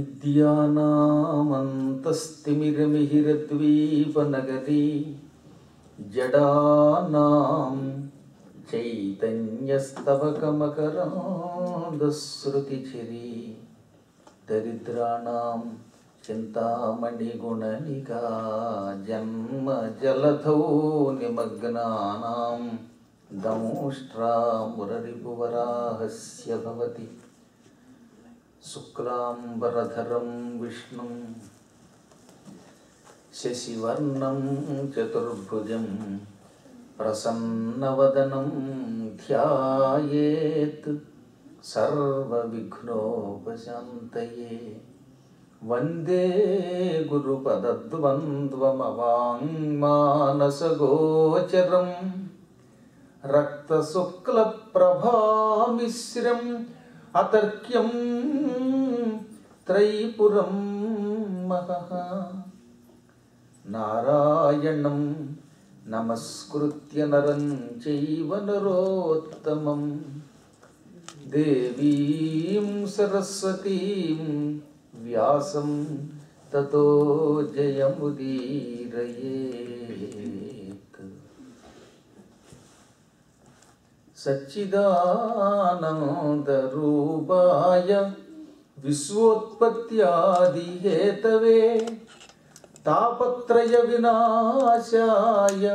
విద్యానామంతస్తిమిరమిహిరద్వీపనగరీ జడానాం చైతన్యస్తవకమకరాంధశ్రుతిచిరీ దరిద్రాణం చింతామణిగుణనికా జన్మజలధౌ నిమగ్నానాం దంష్ట్రామురరిపువరాహస్య భవతి శుక్లాంబరధరం విష్ణుం శశివర్ణం చతుర్భుజం ప్రసన్నవదనం ధ్యాయేత్ సర్వవిఘ్నోపశాంతయే. వందే గురుపదద్వంద్వమవాంగ్మానసగోచరం రక్తశుక్లప్రభామిశ్రం అతర్క్యం త్రైపురం మహః. నారాయణం నమస్కృత్య నరం చైవ నరోత్తమం దేవీం సరస్వతీం వ్యాసం తతో జయముదీరయేత్. సచ్చిదానందరూపాయ విశ్వోత్పత్యాదిహేతవే తాపత్రయ వినాశాయ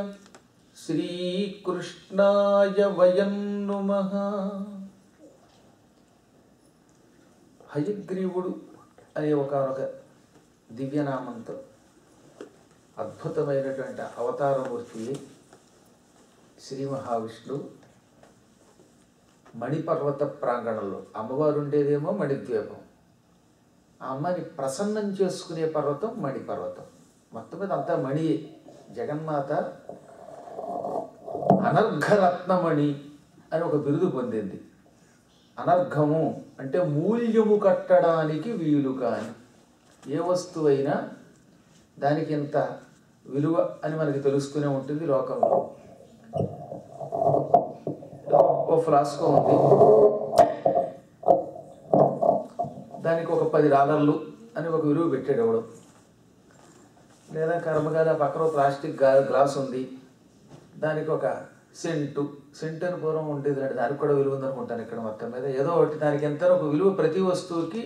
శ్రీకృష్ణాయ వయం నమః. హయగ్రీవుడు అనే ఒకనొక దివ్యనామంతో అద్భుతమైనటువంటి అవతారమూర్తి శ్రీ మహావిష్ణువు మణిపర్వత ప్రాంగణంలో అమ్మవారు ఉండేదేమో మణిద్వీపం, ఆ అమ్మని ప్రసన్నం చేసుకునే పర్వతం మణిపర్వతం. మొత్తం మీద అంతా మణి. జగన్మాత అనర్ఘరత్నమణి అని ఒక బిరుదు పొందింది. అనర్ఘము అంటే మూల్యము కట్టడానికి వీలు కాని ఏ వస్తువైనా దానికి ఇంత విలువ అని మనకి తెలుస్తూనే ఉంటుంది లోకంలో. ఓ ఫ్లాస్కో ఉంది, దానికి ఒక $10 అని ఒక విలువ పెట్టాడు ఎవడు. లేదా కర్మగాలి పక్కన ప్లాస్టిక్ గ్లాస్ ఉంది, దానికి ఒక సెంటు అని పూర్వం ఉండేది, దానికి కూడా విలువ ఉందనుకుంటాను. ఇక్కడ మొత్తం మీద ఏదో ఒకటి దానికి ఎంత ఒక విలువ. ప్రతి వస్తువుకి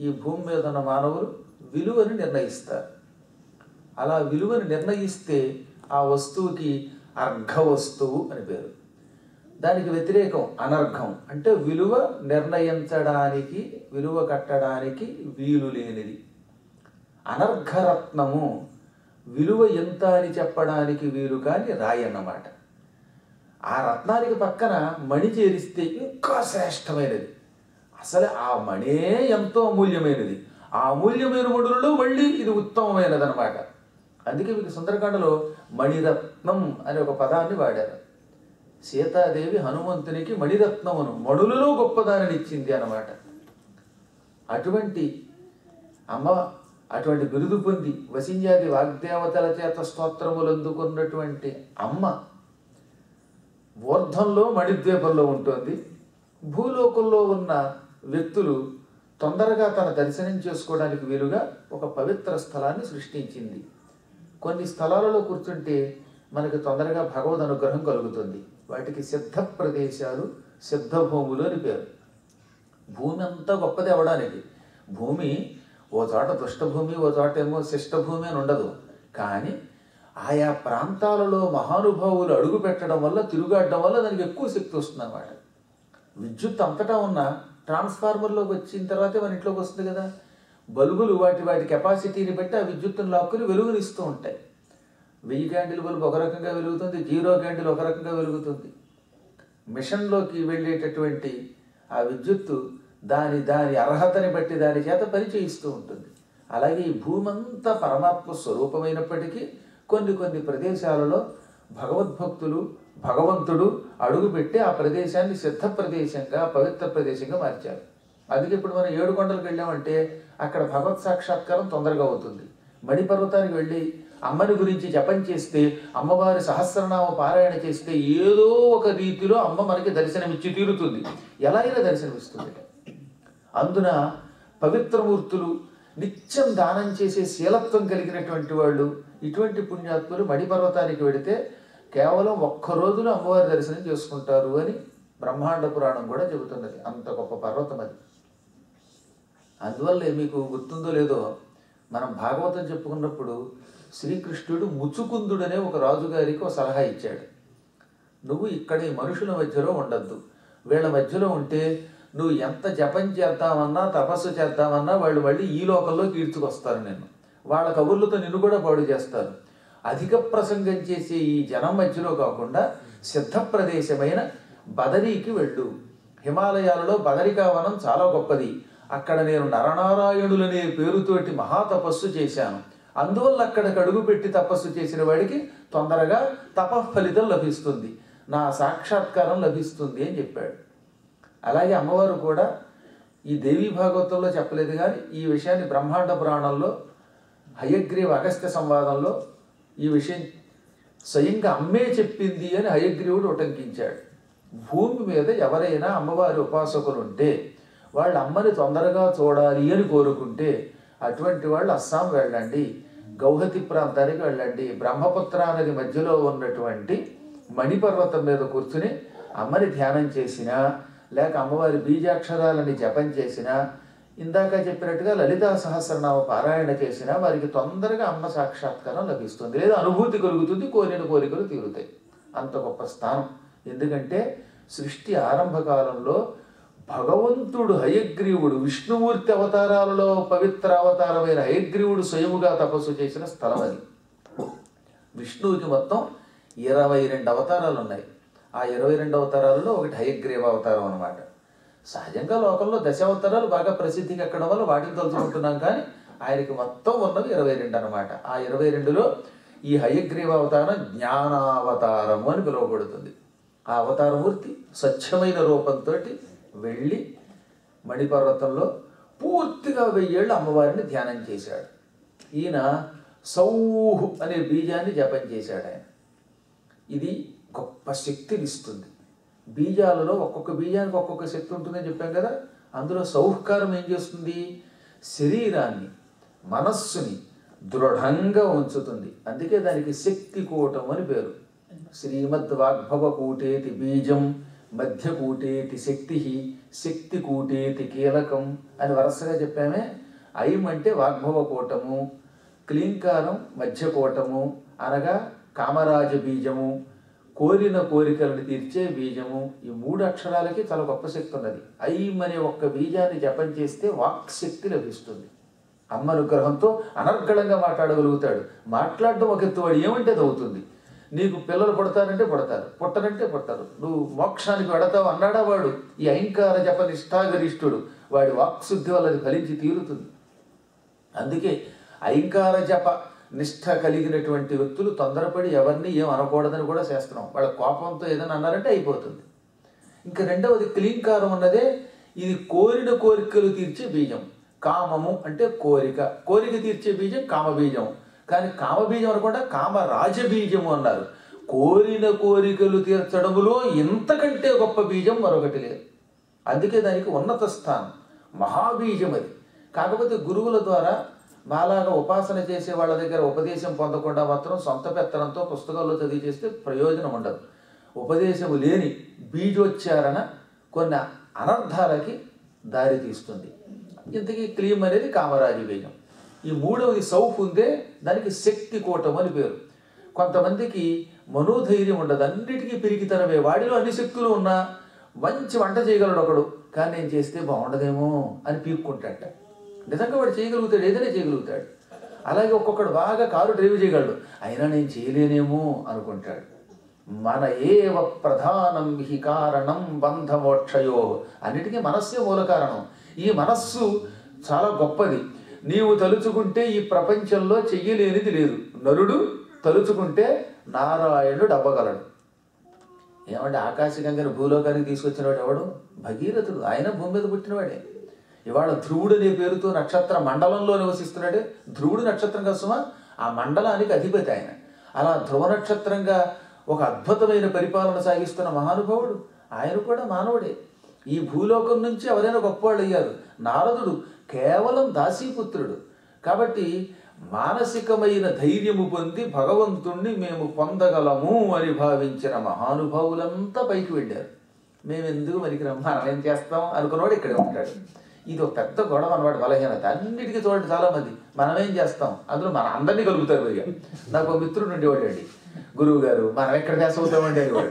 ఈ భూమి మీద ఉన్న మానవులు విలువని నిర్ణయిస్తారు. అలా విలువని నిర్ణయిస్తే ఆ వస్తువుకి అర్ఘ వస్తువు అని పేరు. దానికి వ్యతిరేకం అనర్ఘం అంటే విలువ నిర్ణయించడానికి, విలువ కట్టడానికి వీలు లేనిది. అనర్ఘరత్నము విలువ ఎంత అని చెప్పడానికి వీలు కాని రాయి అన్నమాట. ఆ రత్నానికి పక్కన మణి చేరిస్తే ఇంకా శ్రేష్టమైనది. అసలు ఆ మణే ఎంతో అమూల్యమైనది. ఆ అమూల్యమైన మణులలో మళ్ళీ ఇది ఉత్తమమైనది అనమాట. అందుకే మీకు సుందరకాండలో మణిరత్నం అనే ఒక పదాన్ని వాడారు. సీతాదేవి హనుమంతునికి మణిరత్నమును మణులలో గొప్పదానిని ఇచ్చింది అన్నమాట. అటువంటి అమ్మ అటువంటి బిరుదు పొంది వసింజాది వాగ్దేవతల చేత స్తోత్రములు అందుకున్నటువంటి అమ్మ ఊర్ధ్వంలో మణిద్వీపంలో ఉంటుంది. భూలోకంలో ఉన్న వ్యక్తులు తొందరగా తన దర్శనం చేసుకోవడానికి వీలుగా ఒక పవిత్ర స్థలాన్ని సృష్టించింది. కొన్ని స్థలాలలో కూర్చుంటే మనకి తొందరగా భగవద్ అనుగ్రహం కలుగుతుంది. వాటికి సిద్ధ ప్రదేశాలు, సిద్ధభూములు అని పేరు. భూమి అంతా గొప్పది అవ్వడానికి. భూమి ఓ చోట దుష్టభూమి, ఓ చోట ఏమో శిష్టభూమి అని ఉండదు. కానీ ఆయా ప్రాంతాలలో మహానుభావులు అడుగు పెట్టడం వల్ల, తిరుగాడడం వల్ల దానికి ఎక్కువ శక్తి వస్తుంది అన్నమాట. విద్యుత్ అంతటా ఉన్న ట్రాన్స్ఫార్మర్లోకి వచ్చిన తర్వాతే మన ఇంట్లోకి వస్తుంది కదా. బల్బులు వాటి కెపాసిటీని బట్టి ఆ విద్యుత్తును లాక్కుని వెలుగునిస్తూ ఉంటాయి. 1000 క్యాండిల్ బల్బు ఒక రకంగా వెలుగుతుంది, 0 క్యాండిల్ ఒక రకంగా వెలుగుతుంది. మిషన్లోకి వెళ్ళేటటువంటి ఆ విద్యుత్తు దాని అర్హతని బట్టి దాని చేత పని చేయిస్తూ ఉంటుంది. అలాగే ఈ భూమంతా పరమాత్మ స్వరూపమైనప్పటికీ కొన్ని ప్రదేశాలలో భగవద్భక్తులు, భగవంతుడు అడుగుపెట్టి ఆ ప్రదేశాన్ని సిద్ధ ప్రదేశంగా, పవిత్ర ప్రదేశంగా మార్చారు. అందుకే ఇప్పుడు మనం 7 కొండలకు వెళ్ళామంటే అక్కడ భగవత్ సాక్షాత్కారం తొందరగా అవుతుంది. మణిపర్వతానికి వెళ్ళి అమ్మని గురించి జపం చేస్తే, అమ్మవారి సహస్రనామ పారాయణ చేస్తే ఏదో ఒక రీతిలో అమ్మ మనకి దర్శనమిచ్చి తీరుతుంది. ఎలా అయినా దర్శనమిస్తుంది. అందున పవిత్రమూర్తులు నిత్యం దానం చేసే శీలత్వం కలిగినటువంటి వాళ్ళు, ఇటువంటి పుణ్యాత్ములు మణిపర్వతానికి వెడితే కేవలం ఒక్క రోజులో అమ్మవారి దర్శనం చేసుకుంటారు అని బ్రహ్మాండ పురాణం కూడా చెబుతున్నది. అంత గొప్ప పర్వతం అది. అందువల్లే మీకు గుర్తుందో లేదో, మనం భాగవతం చెప్పుకున్నప్పుడు శ్రీకృష్ణుడు ముచుకుందుడనే ఒక రాజుగారికి ఒక సలహా ఇచ్చాడు. నువ్వు ఇక్కడ ఈ మనుషుల మధ్యలో ఉండద్దు, వీళ్ళ మధ్యలో ఉంటే నువ్వు ఎంత జపం చేద్దామన్నా తపస్సు చేద్దామన్నా వాళ్ళు మళ్ళీ ఈ లోకంలో కీర్చుకొస్తారు, నిన్ను వాళ్ళ కబుర్లతో నిన్ను కూడా పాడు చేస్తారు. అధిక ప్రసంగం చేసే ఈ జనం మధ్యలో కాకుండా సిద్ధ ప్రదేశమైన బదరీకి వెళ్ళు. హిమాలయాలలో బదరికావనం చాలా గొప్పది. అక్కడ నేను నరనారాయణులనే పేరుతోటి మహాతపస్సు చేశాను. అందువల్ల అక్కడికి అడుగుపెట్టి తపస్సు చేసిన వాడికి తొందరగా తపఫలితం లభిస్తుంది, నా సాక్షాత్కారం లభిస్తుంది అని చెప్పాడు. అలాగే అమ్మవారు కూడా ఈ దేవీ భాగవతంలో చెప్పలేదు కానీ ఈ విషయాన్ని బ్రహ్మాండ పురాణంలో హయగ్రీవ అగస్త్య సంవాదంలో ఈ విషయం స్వయంగా అమ్మే చెప్పింది అని హయగ్రీవుడు ఉటంకించాడు. భూమి మీద ఎవరైనా అమ్మవారి ఉపాసకులు ఉంటే వాళ్ళు అమ్మని తొందరగా చూడాలి అని కోరుకుంటే అటువంటి వాళ్ళు అస్సాం వెళ్ళండి, గౌహతి ప్రాంతానికి వెళ్ళండి. బ్రహ్మపుత్ర నది మధ్యలో ఉన్నటువంటి మణిపర్వతం మీద కూర్చుని అమ్మని ధ్యానం చేసినా, లేక అమ్మవారి బీజాక్షరాలని జపం చేసినా, ఇందాక చెప్పినట్టుగా లలితా సహస్రనామ పారాయణ చేసినా వారికి తొందరగా అమ్మ సాక్షాత్కారం లభిస్తుంది, లేదా అనుభూతి కలుగుతుంది, కోరిన కోరికలు తీరుతాయి. అంత గొప్ప స్థానం. ఎందుకంటే సృష్టి ఆరంభ కాలంలో భగవంతుడు హయగ్రీవుడు, విష్ణుమూర్తి అవతారాలలో పవిత్ర అవతారమైన హయగ్రీవుడు స్వయముగా తపస్సు చేసిన స్థలం అది. విష్ణువుకి మొత్తం 22 అవతారాలు ఉన్నాయి. ఆ 22 అవతారాలలో ఒకటి హయగ్రీవ అవతారం అన్నమాట. సహజంగా లోకంలో 10 అవతారాలు బాగా ప్రసిద్ధికి ఎక్కడం వల్ల వాటిని తలుచుకుంటున్నాం, కానీ ఆయనకి మొత్తం ఉన్నవి 22 అన్నమాట. ఆ 22లో ఈ హయగ్రీవ అవతారం జ్ఞానావతారము అని పిలువబడుతుంది. ఆ అవతారమూర్తి స్వచ్ఛమైన రూపంతో వెళ్ళి మణిపర్వతంలో పూర్తిగా 1000 ఏళ్ళు అమ్మవారిని ధ్యానం చేశాడు. ఈయన సౌహు అనే బీజాన్ని జపం చేశాడు. ఆయన ఇది గొప్ప శక్తిని ఇస్తుంది. బీజాలలో ఒక్కొక్క బీజానికి ఒక్కొక్క శక్తి ఉంటుందని చెప్పాం కదా. అందులో సౌహకారం ఏం చేస్తుంది? శరీరాన్ని, మనస్సుని దృఢంగా ఉంచుతుంది. అందుకే దానికి శక్తి కూటం అని పేరు. శ్రీమద్వాగ్భవ కూటేతి బీజం మధ్యకూటేతి శక్తి, శక్తి కూటేతి కీలకం అని వరుసగా చెప్పామే. ఐం అంటే వాగ్భవ కూటము, క్లీంకారం మధ్యకూటము అనగా కామరాజ బీజము, కోరిన కోరికలను తీర్చే బీజము. ఈ 3 అక్షరాలకి చాలా గొప్ప శక్తి ఉన్నది. ఐం అనే ఒక్క బీజాన్ని జపం చేస్తే వాక్ శక్తి లభిస్తుంది. అమ్మ అనుగ్రహంతో అనర్గళంగా మాట్లాడగలుగుతాడు. మాట్లాడడం ఒక ఎత్తు, వాడు ఏమంటే అది అవుతుంది. నీకు పిల్లలు పుడతారంటే పుడతారు, పుట్టనంటే పుట్టరు, నువ్వు మోక్షానికి వెడతావు అన్నాడా వాడు. ఈ అహంకార జప నిష్ఠాగరిష్ఠుడు, వాడి వాక్శుద్ధి వల్ల అది ఫలించి తీరుతుంది. అందుకే అహంకార జప నిష్ఠ కలిగినటువంటి వ్యక్తులు తొందరపడి ఎవరిని ఏం అనకూడదని కూడా చేస్తున్నాం. వాళ్ళ కోపంతో ఏదైనా అన్నారంటే అయిపోతుంది. ఇంకా రెండవది క్లీంకారం అన్నదే, ఇది కోరిన కోరికలు తీర్చే బీజం. కామము అంటే కోరిక, కోరిక తీర్చే బీజం కామబీజం. కానీ కామబీజం అనకుండా కామరాజబీజము అన్నారు. కోరిన కోరికలు తీర్చడములో ఇంతకంటే గొప్ప బీజం మరొకటి లేదు. అందుకే దానికి ఉన్నత స్థానం, మహాబీజం అది. కాకపోతే గురువుల ద్వారా మాలాగా ఉపాసన చేసే వాళ్ళ దగ్గర ఉపదేశం పొందకుండా మాత్రం సొంత పెత్తనంతో పుస్తకాల్లో చదివి చేస్తే ప్రయోజనం ఉండదు. ఉపదేశము లేని బీజోచ్చారణ కొన్ని అనర్థాలకి దారి తీస్తుంది. ఇంతకీ క్లీం అనేది కామరాజు బీజం. ఈ మూడవది సౌఫ్ ఉందే, దానికి శక్తి కూటం అని పేరు. కొంతమందికి మనోధైర్యం ఉండదు, అన్నిటికీ పిరికితనమే. వాడిలో అన్ని శక్తులు ఉన్నా మంచి వంట చేయగలడు ఒకడు, కానీ నేను చేస్తే బాగుండదేమో అని పీక్కుంటాడట. నిజంగా వాడు చేయగలుగుతాడు, ఏదైనా చేయగలుగుతాడు. అలాగే ఒక్కొక్కడు బాగా కారు డ్రైవ్ చేయగలడు, అయినా నేను చేయలేనేమో అనుకుంటాడు. మన ఏవ ప్రధానం హి కారణం బంధమోక్షయో, అన్నిటికీ మనస్సే మూల కారణం. ఈ మనస్సు చాలా గొప్పది. నీవు తలుచుకుంటే ఈ ప్రపంచంలో చెయ్యలేనిది లేదు. నరుడు తలుచుకుంటే నారాయణుడు అవ్వగలడు. ఏమంటే ఆకాశగంగను భూలోకానికి తీసుకొచ్చినవాడు ఎవడు? భగీరథుడు. ఆయన భూమి మీద పుట్టినవాడే. ఇవాళ ధ్రువుడు అనే పేరుతో నక్షత్ర మండలంలో నివసిస్తున్నాడే. ధ్రువుడు నక్షత్రం కోసమా? ఆ మండలానికి అధిపతి ఆయన. అలా ధ్రువ నక్షత్రంగా ఒక అద్భుతమైన పరిపాలన సాగిస్తున్న మహానుభావుడు ఆయన కూడా మానవుడే. ఈ భూలోకం నుంచి ఎవరైనా గొప్పవాళ్ళు అయ్యారు. నారదుడు కేవలం దాసీపుత్రుడు. కాబట్టి మానసికమైన ధైర్యము పొంది భగవంతుణ్ణి మేము పొందగలము అని భావించిన మహానుభావులంతా పైకి వెళ్ళారు. మేము ఎందుకు మనకి మనం ఏం చేస్తాం అనుకున్నవాడు ఇక్కడే ఉంటాడు. ఇది ఒక పెద్ద గొడవ అన్నమాట, బలహీనత. అన్నిటికీ చూడండి చాలా మంది మనమేం చేస్తాం, అందులో మన అందరినీ కలుగుతారు. పైగా నాకు ఒక మిత్రుడు ఉండేవాడు అండి, గురువు గారు మనం ఎక్కడ పేస్ అవుతామండి అనేవాడు.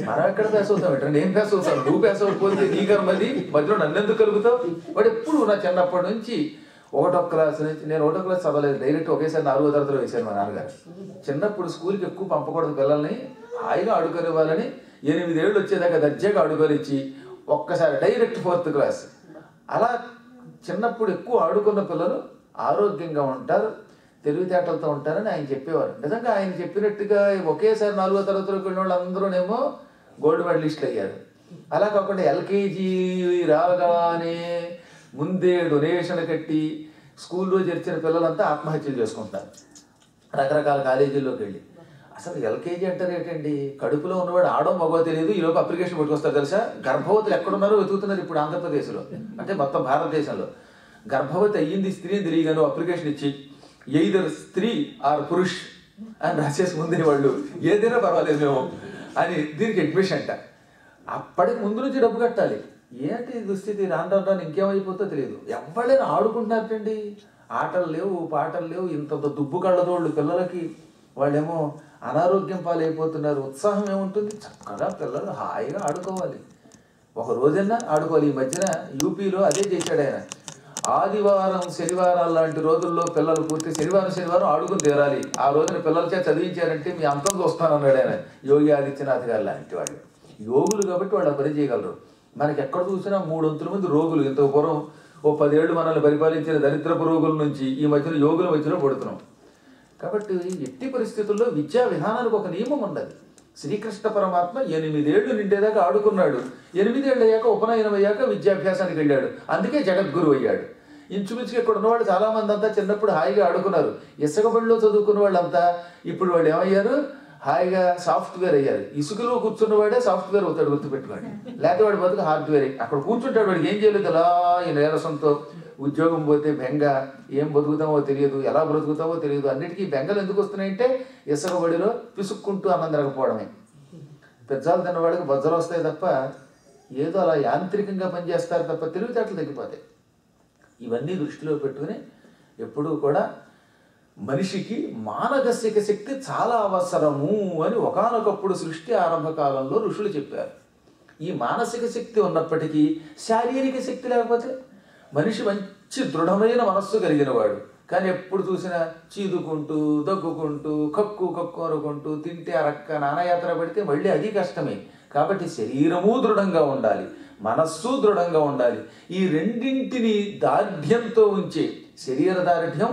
మనం ఎక్కడ పేస్ అవుతాం అంటే నేను పేస్ అవుతాను, నువ్వు పేస్ అవ్వకపోతే నీ కర్మది, మధ్యలో నన్ను ఎందుకు కలుగుతావు. వాడు ఎప్పుడు నా చిన్నప్పటి నుంచి 1వ క్లాస్ నుంచి, నేను 1వ క్లాస్ చదవలేదు, డైరెక్ట్ ఒకేసారి 4వ తరగతిలో వేశాను మా నాన్నగారు. చిన్నప్పుడు స్కూల్కి ఎక్కువ పంపకూడదు పిల్లల్ని, హాయిగా ఆడుకునేవాళ్ళని 8 ఏళ్ళు వచ్చేదాకా దర్జాగా ఆడుకోనిచ్చి ఒక్కసారి డైరెక్ట్ 4th క్లాస్. అలా చిన్నప్పుడు ఎక్కువ ఆడుకున్న పిల్లలు ఆరోగ్యంగా ఉంటారు, తెలివితేటలతో ఉంటారని ఆయన చెప్పేవారు. నిజంగా ఆయన చెప్పినట్టుగా ఒకేసారి 4వ తరగతిలోకి వెళ్ళిన వాళ్ళు అందరూనేమో గోల్డ్ మెడలిస్టులు అయ్యారు. అలా కాకుండా ఎల్కేజీ రాగానే ముందే డొనేషన్ కట్టి స్కూల్లో చేర్చిన పిల్లలంతా ఆత్మహత్యలు చేసుకుంటారు రకరకాల కాలేజీల్లోకి వెళ్ళి. అసలు ఎల్కేజీ అంటారు ఏంటండి, కడుపులో ఉన్నవాడు ఆడో మగో తెలియదు, ఈలోపు అప్లికేషన్ పెట్టుకొస్తారు. తెలుసా, గర్భవతులు ఎక్కడున్నారో వెతుకుతున్నారు ఇప్పుడు ఆంధ్రప్రదేశ్లో, అంటే మొత్తం భారతదేశంలో. గర్భవతి అయ్యింది స్త్రీ అని తెలియగాను అప్లికేషన్ ఇచ్చి ఎయిదర్ స్త్రీ ఆర్ పురుష్ అని రాసేసి ముందు వాళ్ళు ఏదైనా పర్వాలేదు మేము అని దీనికి అడ్మిషన్ అంట. అప్పటికి ముందు నుంచి డబ్బు కట్టాలి. ఏంటి దుస్థితి, రాను ఇంకేమైపోతుందో తెలియదు. ఎవరైనా ఆడుకుంటున్నారండి, ఆటలు లేవు పాటలు లేవు, ఇంత దుబ్బు కళ్ళదోళ్ళు పిల్లలకి, వాళ్ళేమో అనారోగ్యం పాలైపోతున్నారు. ఉత్సాహం ఏముంటుంది, చక్కగా పిల్లలు హాయిగా ఆడుకోవాలి, ఒక రోజైనా ఆడుకోవాలి. ఈ మధ్యన యూపీలో అదే చేశాడు ఆయన. ఆదివారం శనివారాలు లాంటి రోజుల్లో పిల్లలు పూర్తి శనివారం ఆడుకుని తీరాలి, ఆ రోజున పిల్లల చేత చదివించారంటే మీ అంతం చూస్తానన్నాడు ఆయన. యోగి ఆదిత్యనాథ్ గారు లాంటి వాళ్ళు యోగులు కాబట్టి వాళ్ళు పని చేయగలరు. మనకి ఎక్కడ చూసినా 300 మంది రోగులు. ఇంత పూర్వం ఓ 10 ఏళ్ళు మనల్ని పరిపాలించిన దరిద్రపు రోగుల నుంచి ఈ మధ్యన యోగుల మధ్యలో పడుతున్నాం. కాబట్టి ఎట్టి పరిస్థితుల్లో విద్యా విధానానికి ఒక నియమం ఉన్నది. శ్రీకృష్ణ పరమాత్మ 8 ఏళ్ళు నిండేదాకా ఆడుకున్నాడు. 8 ఏళ్ళు అయ్యాక ఉపనయనం అయ్యాక విద్యాభ్యాసానికి వెళ్ళాడు. అందుకే జగద్గురు అయ్యాడు. ఇంచుమించుగా ఇక్కడ ఉన్నవాళ్ళు చాలా మంది అంతా చిన్నప్పుడు హాయిగా ఆడుకున్నారు. ఇసుకబడిలో చదువుకున్న వాళ్ళంతా ఇప్పుడు వాళ్ళు ఏమయ్యారు, హాయిగా సాఫ్ట్వేర్ అయ్యారు. ఇసుకలో కూర్చున్నవాడే సాఫ్ట్వేర్ అవుతాడు, గుర్తుపెట్టుకోండి. లేకపోతే వాడి బతుకు హార్డ్వేర్. అక్కడ కూర్చుంటాడు, వాడికి ఏం చేయలేదు, అలా ఈ నీరసంతో. ఉద్యోగం పోతే బెంగ, ఏం బతుకుతామో తెలియదు, ఎలా బ్రతుకుతామో తెలియదు. అన్నిటికీ బెంగలు ఎందుకు వస్తున్నాయంటే ఇసుకబడిలో పిసుక్కుంటూ అన్నం తిరగకపోవడమే. పెద్దాలు తిన్నవాడికి బజ్జలు వస్తాయి తప్ప, ఏదో అలా యాంత్రికంగా పనిచేస్తారు తప్ప తెలివితేటలు తగ్గిపోతాయి. ఇవన్నీ దృష్టిలో పెట్టుకుని ఎప్పుడూ కూడా మనిషికి మానసిక శక్తి చాలా అవసరము అని ఒకానొకప్పుడు సృష్టి ఆరంభ కాలంలో ఋషులు చెప్పారు. ఈ మానసిక శక్తి ఉన్నప్పటికీ శారీరక శక్తి లేకపోతే మనిషి మంచి దృఢమైన మనస్సు కలిగిన వాడు, కానీ ఎప్పుడు చూసినా చీదుకుంటూ దగ్గుకుంటూ కక్కు అనుకుంటూ తింటే అరక్క నానయాత్ర పడితే మళ్ళీ అది కష్టమే. కాబట్టి శరీరము దృఢంగా ఉండాలి, మనస్సు దృఢంగా ఉండాలి. ఈ రెండింటిని దార్ఢ్యంతో ఉంచే శరీర దార్ఢ్యం,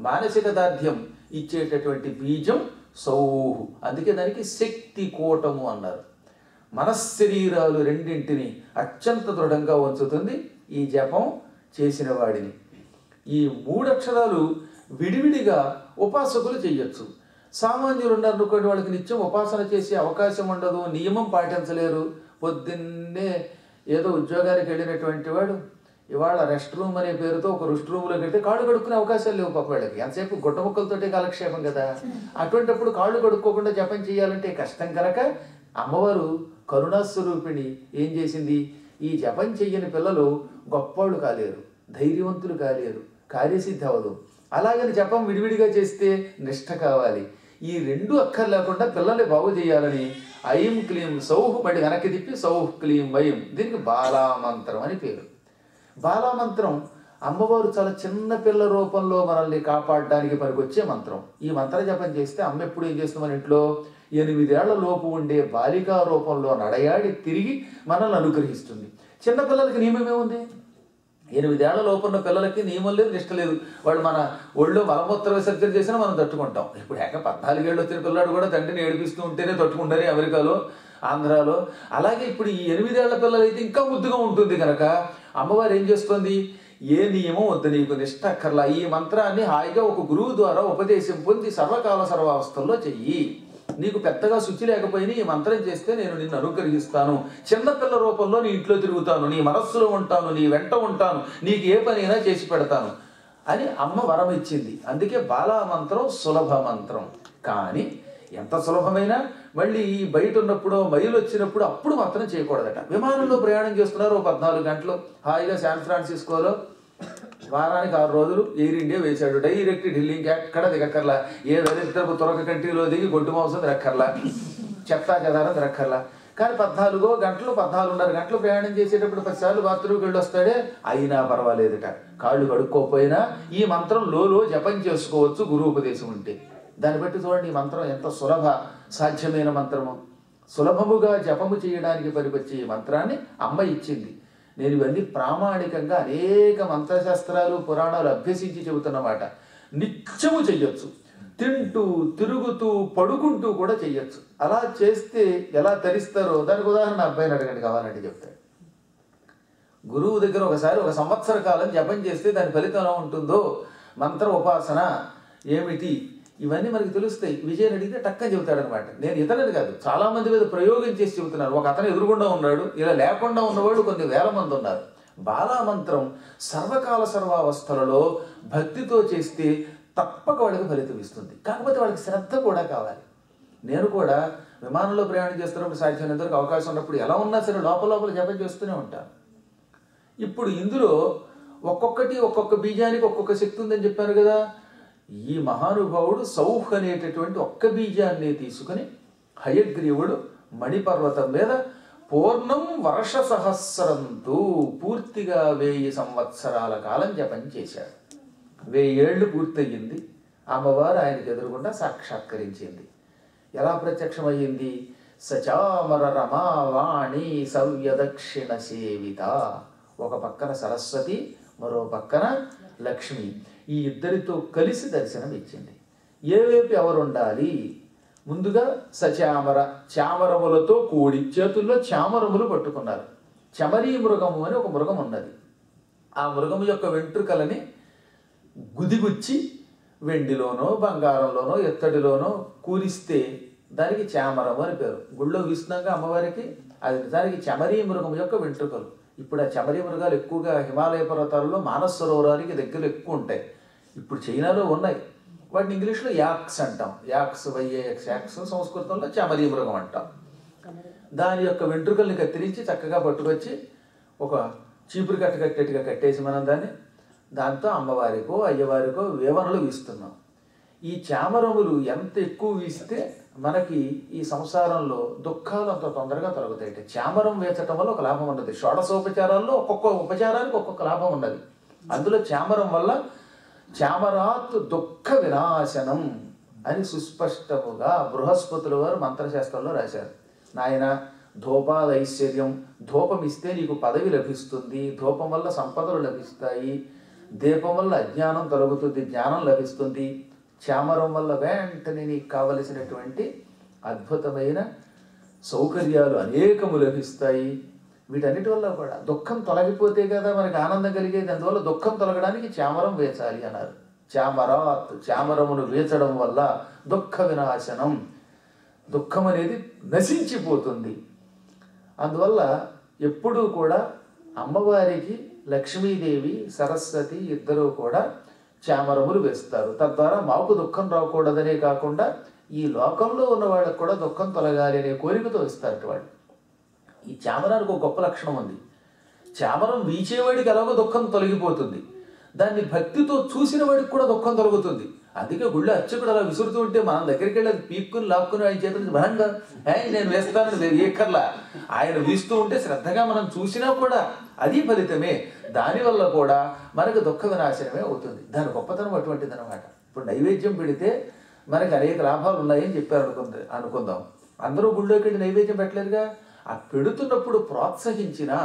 మానసిక దార్ఢ్యం ఇచ్చేటటువంటి బీజం సౌహు. అందుకే దానికి శక్తి కూటము అన్నారు. మనశ్శరీరాలు రెండింటిని అత్యంత దృఢంగా ఉంచుతుంది ఈ జపం చేసిన వాడిని. ఈ 3 అక్షరాలు విడివిడిగా ఉపాసకులు చెయ్యొచ్చు. సామాన్యులు ఉన్నారనుకోండి, వాళ్ళకి నిత్యం ఉపాసన చేసే అవకాశం ఉండదు, నియమం పాటించలేరు. పొద్దున్నే ఏదో ఉద్యోగానికి వెళ్ళినటువంటి వాడు ఇవాళ రెస్ట్ రూమ్ అనే పేరుతో ఒక రెస్ట్ రూమ్లోకి వెళ్తే కాళ్ళు కడుక్కునే అవకాశాలు లేవు పాప వాళ్ళకి. ఎంతసేపు గుడ్డ ముక్కలతోటే కాలక్షేపం కదా. అటువంటిప్పుడు కాళ్ళు కడుక్కోకుండా జపం చేయాలంటే కష్టం కనుక అమ్మవారు కరుణాస్వరూపిణి ఏం చేసింది, ఈ జపం చెయ్యని పిల్లలు గొప్పవాళ్ళు కాలేరు, ధైర్యవంతులు కాలేరు, కార్యసిద్ధి అవ్వదు. అలాగని జపం విడివిడిగా చేస్తే నిష్ఠ కావాలి. ఈ 2 అక్కర్ లేకుండా పిల్లల్ని బాగు చేయాలని ఐం క్లీం సౌహ్ మళ్ళీ వెనక్కి తిప్పి సౌహ్ క్లీం వైం, దీనికి బాలామంత్రం అని పేరు. బాలామంత్రం అమ్మవారు చాలా చిన్న పిల్ల రూపంలో మనల్ని కాపాడడానికి పనికొచ్చే మంత్రం. ఈ మంత్ర జపం చేస్తే అమ్మ ఎప్పుడు ఏం చేస్తుంది, మన ఇంట్లో 8 ఏళ్ల లోపు ఉండే బాలికా రూపంలో నడయాడి తిరిగి మనల్ని అనుగ్రహిస్తుంది. చిన్నపిల్లలకి నియమం ఏముంది, 8 ఏళ్ల లోపు ఉన్న పిల్లలకి నియమం లేదు, నిష్ట లేదు. వాళ్ళు మన ఒళ్ళో మలమూత్ర విసర్జన చేసినా మనం తట్టుకుంటాం. ఇప్పుడు 14 ఏళ్ళు వచ్చిన పిల్లాడు కూడా తండ్రిని ఏడిపిస్తూ ఉంటేనే తట్టుకుంటారు అమెరికాలో, ఆంధ్రాలో. అలాగే ఇప్పుడు ఈ 8 ఏళ్ల పిల్లలు అయితే ఇంకా ముద్దుగా ఉంటుంది కనుక అమ్మవారు ఏం చేస్తుంది, ఏ నియమం వద్దు నీకు, నిష్ట అక్కర్లా, ఈ మంత్రాన్ని హాయిగా ఒక గురువు ద్వారా ఉపదేశం పొంది సర్వకాల సర్వావస్థల్లో చెయ్యి. నీకు పెద్దగా శుచి లేకపోయినా ఈ మంత్రం చేస్తే నేను నిన్ను అనుగ్రహిస్తాను, చిన్నపిల్ల రూపంలో నీ ఇంట్లో తిరుగుతాను, నీ మనస్సులో ఉంటాను, నీ వెంట ఉంటాను, నీకు ఏ పనైనా చేసి పెడతాను అని అమ్మ వరం ఇచ్చింది. అందుకే బాలా మంత్రం సులభ మంత్రం. కానీ ఎంత సులభమైనా మళ్ళీ ఈ బయట ఉన్నప్పుడు మైలు వచ్చినప్పుడు అప్పుడు మాత్రం చేయకూడదట. విమానంలో ప్రయాణం చేస్తున్నారు 14 గంటలు హాయిగా శాన్ ఫ్రాన్సిస్కోలో వారానికి 6 రోజులు ఎయిర్ ఇండియా వేశాడు, డైరెక్ట్ ఢిల్లీ, ఇంకెక్కడ దిగక్కర్లా, ఏ దరిద్రపు తురక కంట్రీలో దిగి గొడ్డు మాంసం తిరక్కర్లా, చెత్తా చెదారం తిరక్కర్లా. కానీ 14 గంటలు 14.5 గంటలు ప్రయాణం చేసేటప్పుడు 10 సార్లు బాత్రూమ్కి వెళ్ళి వస్తాడే, అయినా పర్వాలేదుట. కాళ్ళు కడుక్కోపోయినా ఈ మంత్రం లో జపం చేసుకోవచ్చు గురువు ఉపదేశం ఉంటే. దాన్ని బట్టి చూడండి ఈ మంత్రం ఎంత సులభ సాధ్యమైన మంత్రము. సులభముగా జపము చేయడానికి పనికొచ్చే ఈ మంత్రాన్ని అమ్మ ఇచ్చింది. నేను ఇవన్నీ ప్రామాణికంగా అనేక మంత్రశాస్త్రాలు పురాణాలు అభ్యసించి చెబుతున్నమాట. నిత్యము చెయ్యొచ్చు, తింటూ తిరుగుతూ పడుకుంటూ కూడా చెయ్యొచ్చు. అలా చేస్తే ఎలా తరిస్తారో దానికి ఉదాహరణ అబ్బాయిని అడగండి, కావాలంటే చెప్తాడు. గురువు దగ్గర ఒకసారి 1 సంవత్సర కాలం జపం చేస్తే దాని ఫలితం ఎలా ఉంటుందో, మంత్ర ఉపాసన ఏమిటి, ఇవన్నీ మనకి తెలుస్తాయి. విజయని అడిగితే టక్కని చెబుతాడు అనమాట. నేను ఇతరుని కాదు, చాలా మంది మీద ప్రయోగం చేసి చెబుతున్నాను. ఒక అతను ఎదురుగుండా ఉన్నాడు, ఇలా లేకుండా ఉన్నవాడు కొన్ని వేల మంది ఉన్నారు. బాలామంత్రం సర్వకాల సర్వావస్థలలో భక్తితో చేస్తే తప్పక వాడికి ఫలితం ఇస్తుంది. కాకపోతే వాళ్ళకి శ్రద్ధ కూడా కావాలి. నేను కూడా విమానంలో ప్రయాణం చేస్తున్నప్పుడు సాధ్యమైనంతవరకు అవకాశం ఉన్నప్పుడు ఎలా ఉన్నా సరే లోపల జపం చేస్తూనే ఉంటాను. ఇప్పుడు ఇందులో ఒక్కొక్క బీజానికి ఒక్కొక్క శక్తి ఉందని చెప్పాను కదా. ఈ మహానుభావుడు సౌహ్ అనేటటువంటి ఒక్క బీజాన్ని తీసుకుని హయగ్రీవుడు మణిపర్వతం మీద పూర్ణం వర్ష సహస్రంతో పూర్తిగా 1000 సంవత్సరాల కాలం జపం చేశాడు. 1000 ఏళ్ళు పూర్తయింది. అమ్మవారు ఆయనకు ఎదురుగుండా సాక్షాత్కరించింది. ఎలా ప్రత్యక్షమయ్యింది? సచామర రమావాణి సవ్యదక్షిణ సేవిత. ఒక పక్కన సరస్వతి, మరో పక్కన లక్ష్మి, ఈ ఇద్దరితో కలిసి దర్శనం ఇచ్చింది. ఏ వైపు ఎవరుండాలి? ముందుగా సచామర, చామరములతో కూడి చేతుల్లో చామరములు పట్టుకున్నారు. చమరీ మృగము అని ఒక మృగం ఉన్నది. ఆ మృగము యొక్క వెంట్రుకలని గుదిగుచ్చి వెండిలోనో బంగారంలోనో ఎత్తడిలోనో కూరిస్తే దానికి చామరము అని పేరు. గుళ్ళో విష్ణుగా అమ్మవారికి అది నిజానికి చమరీ మృగం యొక్క వెంట్రుకలు. ఇప్పుడు ఆ చమరీ మృగాలు ఎక్కువగా హిమాలయ పర్వతాలలో మానస సరోవరానికి దగ్గర ఎక్కువ ఉంటాయి. ఇప్పుడు చైనాలో ఉన్నాయి. వాటిని ఇంగ్లీష్లో యాక్స్ అంటాం. యాక్స్ వైఏఎక్స్ యాక్స్, సంస్కృతంలో చమరీ మృగం అంటాం. దాని యొక్క వెంట్రుకల్ని కత్తిరించి చక్కగా పట్టుకొచ్చి ఒక చీపురు కట్టేట్టుగా కట్టేసి మనం దాంతో అమ్మవారికో అయ్యవారికో వేవనలు వీస్తున్నాం. ఈ చామరములు ఎంత ఎక్కువ వీస్తే మనకి ఈ సంసారంలో దుఃఖాలు అంత తొందరగా తొలగుతాయి. చామరం వేచటం వల్ల ఒక లాభం ఉన్నది. షోడశోపచారాల్లో ఒక్కొక్క ఉపచారానికి ఒక్కొక్క లాభం ఉన్నది. అందులో చామరం వల్ల చామరాత్ దుఃఖ వినాశనం అని సుస్పష్టముగా బృహస్పతుల వారు మంత్రశాస్త్రంలో రాశారు. నాయన ధూపాద ఐశ్వర్యం, ధూపం ఇస్తే నీకు పదవి లభిస్తుంది, ధూపం వల్ల సంపదలు లభిస్తాయి, దీపం వల్ల అజ్ఞానం తొలగుతుంది, జ్ఞానం లభిస్తుంది, చామరం వల్ల వెంటనే నీకు కావలసినటువంటి అద్భుతమైన సౌకర్యాలు అనేకము లభిస్తాయి. వీటన్నిటి వల్ల కూడా దుఃఖం తొలగిపోతే కదా మనకి ఆనందం కలిగేది. అందువల్ల దుఃఖం తొలగడానికి చామరం వేచాలి అన్నారు. చామరాత్, చామరమును వేచడం వల్ల దుఃఖ వినాశనం, దుఃఖం అనేది నశించిపోతుంది. అందువల్ల ఎప్పుడూ కూడా అమ్మవారికి లక్ష్మీదేవి సరస్వతి ఇద్దరూ కూడా చామరములు వేస్తారు. తద్వారా మాకు దుఃఖం రాకూడదనే కాకుండా ఈ లోకంలో ఉన్న వాళ్ళకు కూడా దుఃఖం తొలగాలి అనే కోరికతో ఇస్తారు వాళ్ళు. ఈ చామరానికి ఒక గొప్ప లక్షణం ఉంది. చామరం వీచేవాడికి ఎలాగో దుఃఖం తొలగిపోతుంది, దాన్ని భక్తితో చూసిన వాడికి కూడా దుఃఖం తొలగుతుంది. అందుకే గుళ్ళో అర్చకుడు అలా విసురుతూ ఉంటే మనం దగ్గరికి వెళ్ళి అది పీక్కుని లాక్కుని ఆయన చేతులు బలంగా నేను వేస్తానని ఏకర్లా ఆయన వీస్తూ ఉంటే శ్రద్ధగా మనం చూసినా కూడా అది ఫలితమే. దానివల్ల కూడా మనకు దుఃఖ వినాశనమే అవుతుంది. దాని గొప్పతనం అటువంటిది అనమాట. ఇప్పుడు నైవేద్యం పెడితే మనకి అనేక లాభాలు ఉన్నాయని చెప్పారు అనుకుందాం. అందరూ గుళ్ళోకి వెళ్ళి నైవేద్యం పెట్టలేదుగా. ఆ పెడుతున్నప్పుడు ప్రోత్సహించినా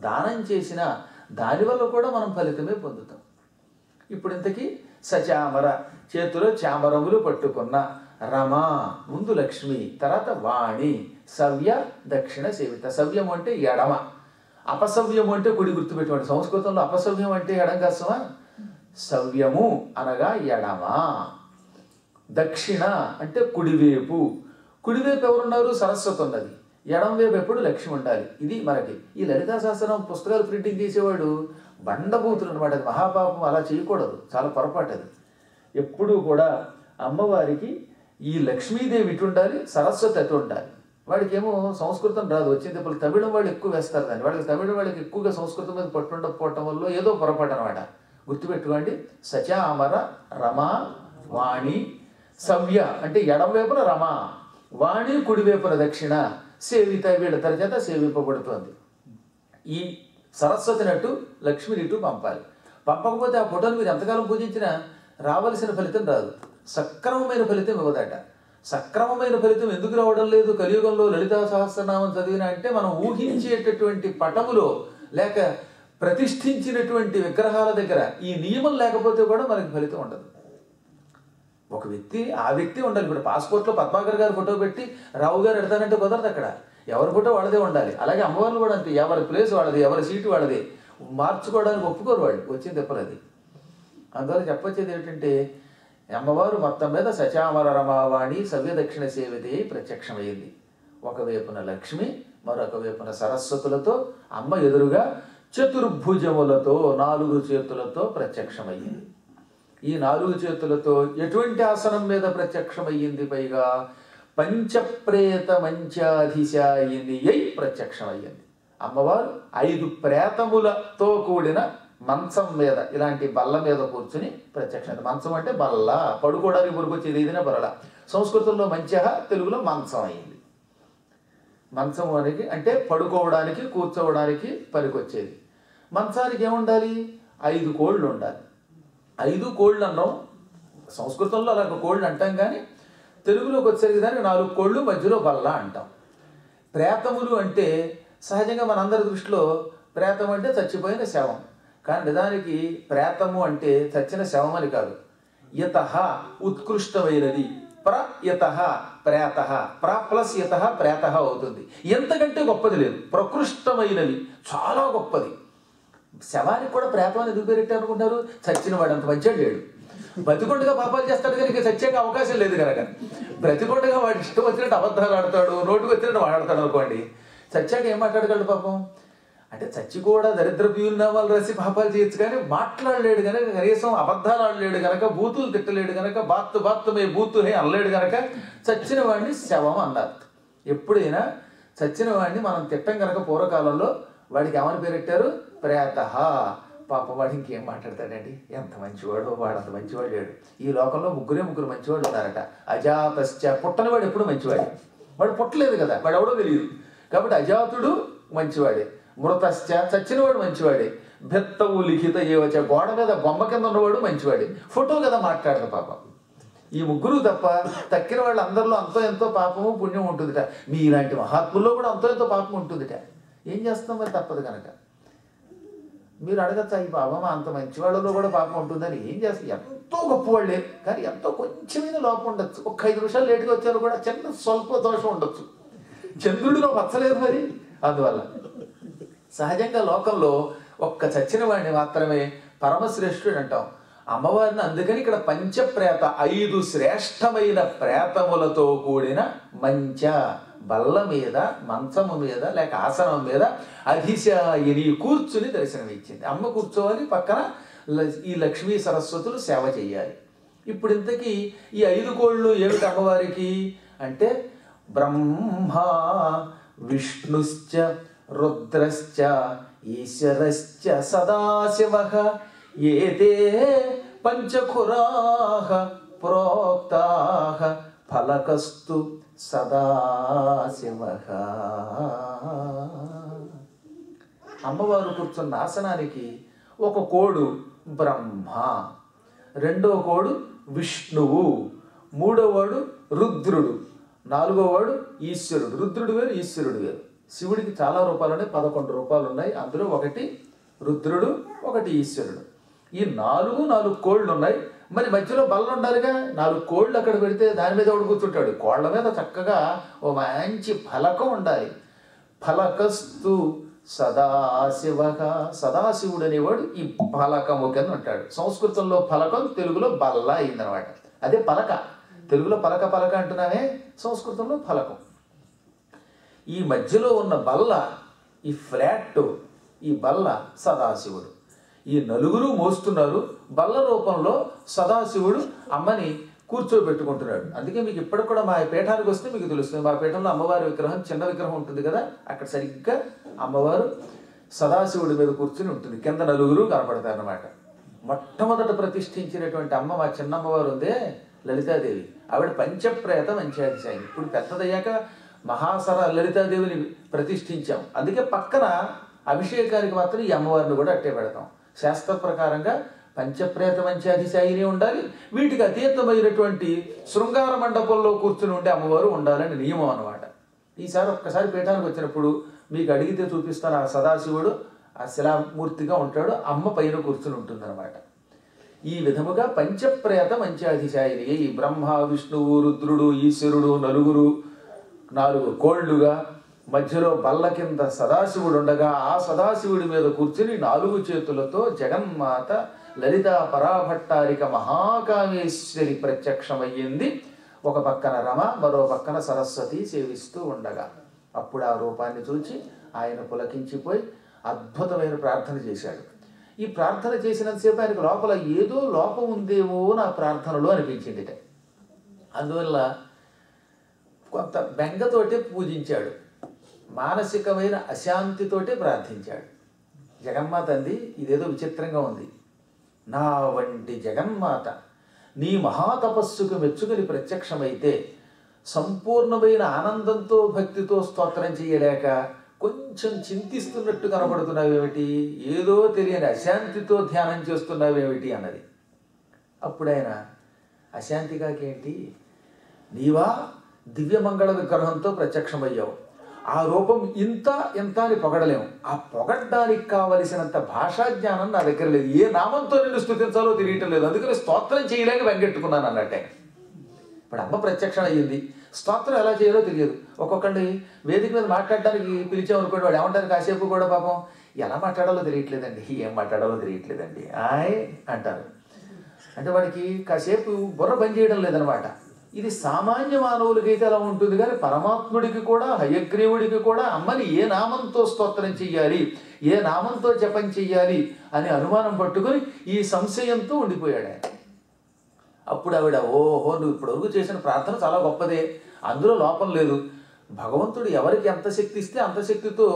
దానం చేసినా దానివల్ల కూడా మనం ఫలితమే పొందుతాం. ఇప్పుడు ఇంతకీ సచామర, చేతిలో చామరములు పట్టుకున్న రమ, ముందు లక్ష్మి, తర్వాత వాణి, సవ్య దక్షిణ సేవిత. సవ్యం అంటే ఎడమ, అపసవ్యము అంటే కుడి. గుర్తుపెట్టుకోండి, సంస్కృతంలో అపసవ్యం అంటే ఎడం కసమా, సవ్యము అనగా ఎడమ, దక్షిణ అంటే కుడివైపు. కుడివైపు ఎవరున్నారు? సరస్వతి ఉన్నది. ఎడం వైపు ఎప్పుడు లక్ష్మి ఉండాలి. ఇది మనకి ఈ లలితా సహస్రనామ పుస్తకాలు ప్రింటింగ్ చేసేవాడు బండబూతులు అనమాట. అది మహాపాపం, అలా చేయకూడదు, చాలా పొరపాటు అది. ఎప్పుడూ కూడా అమ్మవారికి ఈ లక్ష్మీదేవి ఇటు ఉండాలి, సరస్వతి అటు ఉండాలి. వాడికి ఏమో సంస్కృతం రాదు, వచ్చింది ఇప్పుడు తమిళం వాళ్ళు ఎక్కువ వేస్తారు దాన్ని. వాళ్ళకి తమిళం వాళ్ళకి ఎక్కువగా సంస్కృతం మీద పట్టుండకపోవటం వల్ల ఏదో పొరపాటు అనమాట. గుర్తుపెట్టుకోండి, సచామర రమ వాణి సవ్య అంటే ఎడం వైపున రమ, వాణి కుడివైపున దక్షిణ, సేవిత వీళ్ళిద్దరి చేత సేవింపబడుతోంది. ఈ సరస్వతి నటు లక్ష్మిని ఇటు పంపాలి. పంపకపోతే ఆ ఫోటోను మీరు ఎంతకాలం పూజించినా రావలసిన ఫలితం రాదు, సక్రమమైన ఫలితం ఇవ్వదట. సక్రమమైన ఫలితం ఎందుకు రావడం లేదు కలియుగంలో లలితా సహస్రనామం చదివినా అంటే, మనం ఊహించేటటువంటి పటములో లేక ప్రతిష్ఠించినటువంటి విగ్రహాల దగ్గర ఈ నియమం లేకపోతే కూడా మనకి ఫలితం ఉండదు. ఒక వ్యక్తి ఆ వ్యక్తి ఉండాలి. ఇప్పుడు పాస్పోర్ట్లో పద్మాకర్ గారి ఫోటో పెట్టి రావు గారు ఎడతానంటే కుదరదు. అక్కడ ఎవరి ఫోటో వాళ్ళదే ఉండాలి. అలాగే అమ్మవారిని కూడా అంతే, ఎవరి ప్లేస్ వాళ్ళది, ఎవరి సీటు వాళ్ళది. మార్చుకోవడానికి ఒప్పుకోరు వాళ్ళు, వచ్చింది ఎప్పలది. అందువల్ల చెప్పొచ్చేది ఏంటంటే, అమ్మవారు మొత్తం మీద సచామర రమావాణి సవ్యదక్షిణ సేవితే ప్రత్యక్షమైంది. ఒకవైపున లక్ష్మి, మరొక వైపున సరస్వతులతో అమ్మ ఎదురుగా చతుర్భుజములతో 4 చేతులతో ప్రత్యక్షమయ్యింది. ఈ 4 చేతులతో ఎటువంటి ఆసనం మీద ప్రత్యక్షమయ్యింది? పైగా పంచప్రేత మంచాధిశాయిని అయి ప్రత్యక్షమయ్యింది. అమ్మవారు 5 ప్రేతములతో కూడిన మంచం మీద, ఇలాంటి బల్ల మీద కూర్చుని ప్రత్యక్షమైంది. మంచం అంటే బల్ల, పడుకోవడానికి మురికొచ్చేది ఏదైనా బల్ల. సంస్కృతంలో మంచః, తెలుగులో మంచం అయింది. మంచం అనేది అంటే పడుకోవడానికి కూర్చోవడానికి పనికొచ్చేది. మంచానికి ఏముండాలి? 5 కోళ్ళు ఉండాలి. 5 కోళ్ళు అన్నాం సంస్కృతంలో, అలాగ కోళ్ళు అంటాం. కానీ తెలుగులోకి వచ్చేసరికి దాన్ని 4 కోళ్ళు మధ్యలో బల్ల అంటాం. ప్రేతములు అంటే సహజంగా మనందరి దృష్టిలో ప్రేతం అంటే చచ్చిపోయిన శవం. కానీ నిజానికి ప్రేతము అంటే చచ్చిన శవం అని కాదు. యతః ఉత్కృష్టమైనది, ప్రయతః ప్రేతః, ప్ర ప్లస్ యతః ప్రేతః అవుతుంది. ఎంతకంటే గొప్పది లేదు. ప్రకృష్టమైనది, చాలా గొప్పది. శవానికి కూడా ప్రేతం అని ఎందుకు పేరెట్టారు అనుకుంటారు? చచ్చిన వాడు అంత మంచిగా లేడు. బ్రతికొండగా పాపాలు చేస్తాడు కనుక చచ్చాక అవకాశం లేదు కనుక. బ్రతికొండగా వాడు ఇష్టం వచ్చినట్టు అబద్ధాలు ఆడతాడు, నోటుకు వచ్చినట్టు మాట్లాడతాడు అనుకోండి. చచ్చాక ఏం మాట్లాడగలడు పాపం? అంటే చచ్చి కూడా దరిద్ర నామాలు రాసి పాపాలు చేయొచ్చు, కానీ మాట్లాడలేడు కనుక, కనీసం అబద్ధాలు ఆడలేడు కనుక, బూతులు తిట్టలేడు కనుక, బాత్తు బూతు హే అనలేడు కనుక చచ్చిన వాడిని శవం అన్నారు. ఎప్పుడైనా చచ్చిన వాడిని మనం తిట్టం కనుక పూర్వకాలంలో వాడికి ఏమని పేరెట్టారు? ప్రేతః. పాపం వాడు ఇంకేం మాట్లాడతాడండి, ఎంత మంచివాడు, వాడు అంత మంచివాడు లేడు. ఈ లోకంలో ముగ్గురు మంచివాడు ఉన్నారట. అజాతశ్చ, పుట్టనివాడు ఎప్పుడు మంచివాడే. వాడు పుట్టలేదు కదా, వాడు ఎవడో తెలియదు కాబట్టి అజాతుడు మంచివాడే. మృతశ్చ, చచ్చినవాడు మంచివాడే. భెత్తవు లిఖిత ఏవచ, గోడ మీద బొమ్మ కింద ఉన్నవాడు మంచివాడే. ఫోటో కదా మాట్లాడదు పాపం. ఈ ముగ్గురు తప్ప తక్కిన వాళ్ళు అందరిలో అంతో ఎంతో పాపము పుణ్యం ఉంటుందిట. మీలాంటి మహాత్ముల్లో కూడా అంతో ఎంతో పాపం ఉంటుందిట. ఏం చేస్తాం మరి, తప్పదు కనుక. మీరు అడగచ్చా, ఈ బాబమ్మ అంత మంచి వాళ్ళలో కూడా పాపం ఉంటుందని? ఏం చేస్తారు, ఎంతో గొప్పవాళ్ళే, కానీ ఎంతో కొంచెమైన లోపం ఉండొచ్చు. ఒక 5 నిమిషాలు లేటుగా వచ్చారు కూడా చిన్న స్వల్ప దోషం ఉండొచ్చు. చంద్రుడిలో పచ్చలేదు మరి. అందువల్ల సహజంగా లోకంలో ఒక్క చచ్చిన వాడిని మాత్రమే పరమశ్రేష్ఠుడు అంటాం. అమ్మవారిని అందుకని ఇక్కడ పంచప్రేత, 5 శ్రేష్టమైన ప్రేతములతో కూడిన మంచ, బల్ల మీద, మంచము మీద లేక ఆసనం మీద అధిశాయిని కూర్చుని దర్శనమిచ్చింది. అమ్మ కూర్చోవాలి, పక్కన ఈ లక్ష్మీ సరస్వతులు సేవ చేయాలి. ఇప్పుడు ఇంతకీ ఈ 5 కోళ్ళు ఏమిటి అమ్మవారికి అంటే, బ్రహ్మ విష్ణుశ్చ రుద్రశ్చ ఈశ్వరశ్చ సదాశివః ఏతే పంచఖురాః ప్రోక్తాః ఫలకస్తు సదాశివః. అమ్మవారు కూర్చున్న ఆసనానికి ఒక కోడు బ్రహ్మ, రెండో కోడు విష్ణువు, మూడోవాడు రుద్రుడు, 4వ వాడు ఈశ్వరుడు. రుద్రుడు వేరు, ఈశ్వరుడు వేరు. శివుడికి చాలా రూపాలు ఉన్నాయి, 11 రూపాలు ఉన్నాయి. అందులో ఒకటి రుద్రుడు, ఒకటి ఈశ్వరుడు. ఈ 4 కోళ్ళు ఉన్నాయి. మరి మధ్యలో బల్ల ఉండాలిగా. 4 కోళ్ళు అక్కడ పెడితే దాని మీద ఒకడు కూర్చుంటాడు. కోళ్ళ మీద చక్కగా ఓ మంచి ఫలకం ఉండాలి. ఫలకస్తు సదాశివ, సదాశివుడు అనేవాడు ఈ ఫలకము కింద ఉంటాడు. సంస్కృతంలో ఫలకం, తెలుగులో బల్ల అయిందనమాట. అదే పలక. తెలుగులో పలక పలక అంటున్నామే, సంస్కృతంలో ఫలకం. ఈ మధ్యలో ఉన్న బల్ల, ఈ ఫ్లాట్, ఈ బల్ల సదాశివుడు. ఈ నలుగురు మోస్తున్నారు. బల్ల రూపంలో సదాశివుడు అమ్మని కూర్చోబెట్టుకుంటున్నాడు. అందుకే మీకు ఇప్పటికి కూడా మా పీఠానికి వస్తే మీకు తెలుస్తుంది. మా పీఠంలో అమ్మవారి విగ్రహం, చిన్న విగ్రహం ఉంటుంది కదా, అక్కడ సరిగ్గా అమ్మవారు సదాశివుడి మీద కూర్చుని ఉంటుంది. కింద నలుగురు కనపడతారు అన్నమాట. మొట్టమొదట ప్రతిష్ఠించినటువంటి అమ్మ మా చిన్నమ్మవారు ఉందే, లలితాదేవి. ఆవిడ పంచప్రేత మంచాధిశాయి. ఇప్పుడు పెద్దదయ్యాక మహాసర లలితాదేవిని ప్రతిష్ఠించాం. అందుకే పక్కన అభిషేకానికి మాత్రం ఈ అమ్మవారిని కూడా అట్టే పెడతాం. శాస్త్ర ప్రకారంగా పంచప్రేత మంచాధిశాయిని ఉండాలి. వీటికి అతీతమైనటువంటి శృంగార మండపంలో కూర్చుని ఉండే అమ్మవారు ఉండాలని నియమం అన్నమాట. ఈసారి ఒక్కసారి పీఠానికి వచ్చినప్పుడు మీకు అడిగితే చూపిస్తాను. ఆ సదాశివుడు ఆ శిలామూర్తిగా ఉంటాడు, అమ్మ పైన కూర్చుని ఉంటుందన్నమాట. ఈ విధముగా పంచప్రేత మంచాధిశాయిని ఈ బ్రహ్మ, విష్ణువు, రుద్రుడు, ఈశ్వరుడు నలుగురు 4 కోళ్లుగా మధ్యలో బల్ల కింద సదాశివుడు ఉండగా ఆ సదాశివుడి మీద కూర్చుని 4 చేతులతో జగన్మాత లలితా పరాభట్టారిక మహాకామేశ్వరి ప్రత్యక్షమయ్యింది. ఒక పక్కన రమ, మరో పక్కన సరస్వతి సేవిస్తూ ఉండగా అప్పుడు ఆ రూపాన్ని చూచి ఆయన పులకించిపోయి అద్భుతమైన ప్రార్థన చేశాడు. ఈ ప్రార్థన చేసినంతసేపు ఆయనకు లోపల ఏదో లోపం ఉందేమో నా ప్రార్థనలో అనిపించింది. అందువల్ల కొంత బెంగతోటే పూజించాడు, మానసికమైన అశాంతితోటే ప్రార్థించాడు. జగన్మాత అంది, ఇదేదో విచిత్రంగా ఉంది. నా వంటి జగన్మాత నీ మహాతపస్సుకు మెచ్చుకుని ప్రత్యక్షమైతే సంపూర్ణమైన ఆనందంతో భక్తితో స్తోత్రం చేయలేక కొంచెం చింతిస్తున్నట్టు కనబడుతున్నావేమిటి, ఏదో తెలియని అశాంతితో ధ్యానం చేస్తున్నావేమిటి అన్నది. అప్పుడు ఆయన అశాంతిగాకేంటి, నీవా దివ్యమంగళ విగ్రహంతో ప్రత్యక్షమయ్యావు. ఆ రూపం ఇంత ఎంత అని పొగడలేము. ఆ పొగడ్డానికి కావలసినంత భాషా జ్ఞానం నా దగ్గర లేదు. ఏ నామంతో నిన్ను స్తుతించాలో తెలియటం లేదు. అందుకని స్తోత్రం చేయలేక వెంగెట్టుకున్నాను అన్నట్టే. ఇప్పుడు అమ్మ ప్రత్యక్షం అయ్యింది, స్తోత్రం ఎలా చేయాలో తెలియదు. ఒక్కొక్కడిని వేదిక మీద మాట్లాడడానికి పిలిచామనుకోండి, వాడు ఏమంటారు కాసేపు కూడా పాపం ఎలా మాట్లాడాలో తెలియట్లేదండి, ఏం మాట్లాడాలో తెలియట్లేదండి ఆయ్ అంటారు. అంటే వాడికి కాసేపు బుర్ర పని చేయడం లేదనమాట. ఇది సామాన్య మానవులకైతే అలా ఉంటుంది, కానీ పరమాత్ముడికి కూడా, హయగ్రీవుడికి కూడా అమ్మని ఏ నామంతో స్తోత్రం చెయ్యాలి, ఏ నామంతో జపం చెయ్యాలి అని అనుమానం పట్టుకొని ఈ సంశయంతో ఉండిపోయాడు ఆయన. అప్పుడు ఆవిడ, ఓహో నువ్వు ఇప్పటివరకు చేసిన ప్రార్థన చాలా గొప్పదే, అందులో లోపం లేదు. భగవంతుడు ఎవరికి ఎంత శక్తి ఇస్తే అంత శక్తితో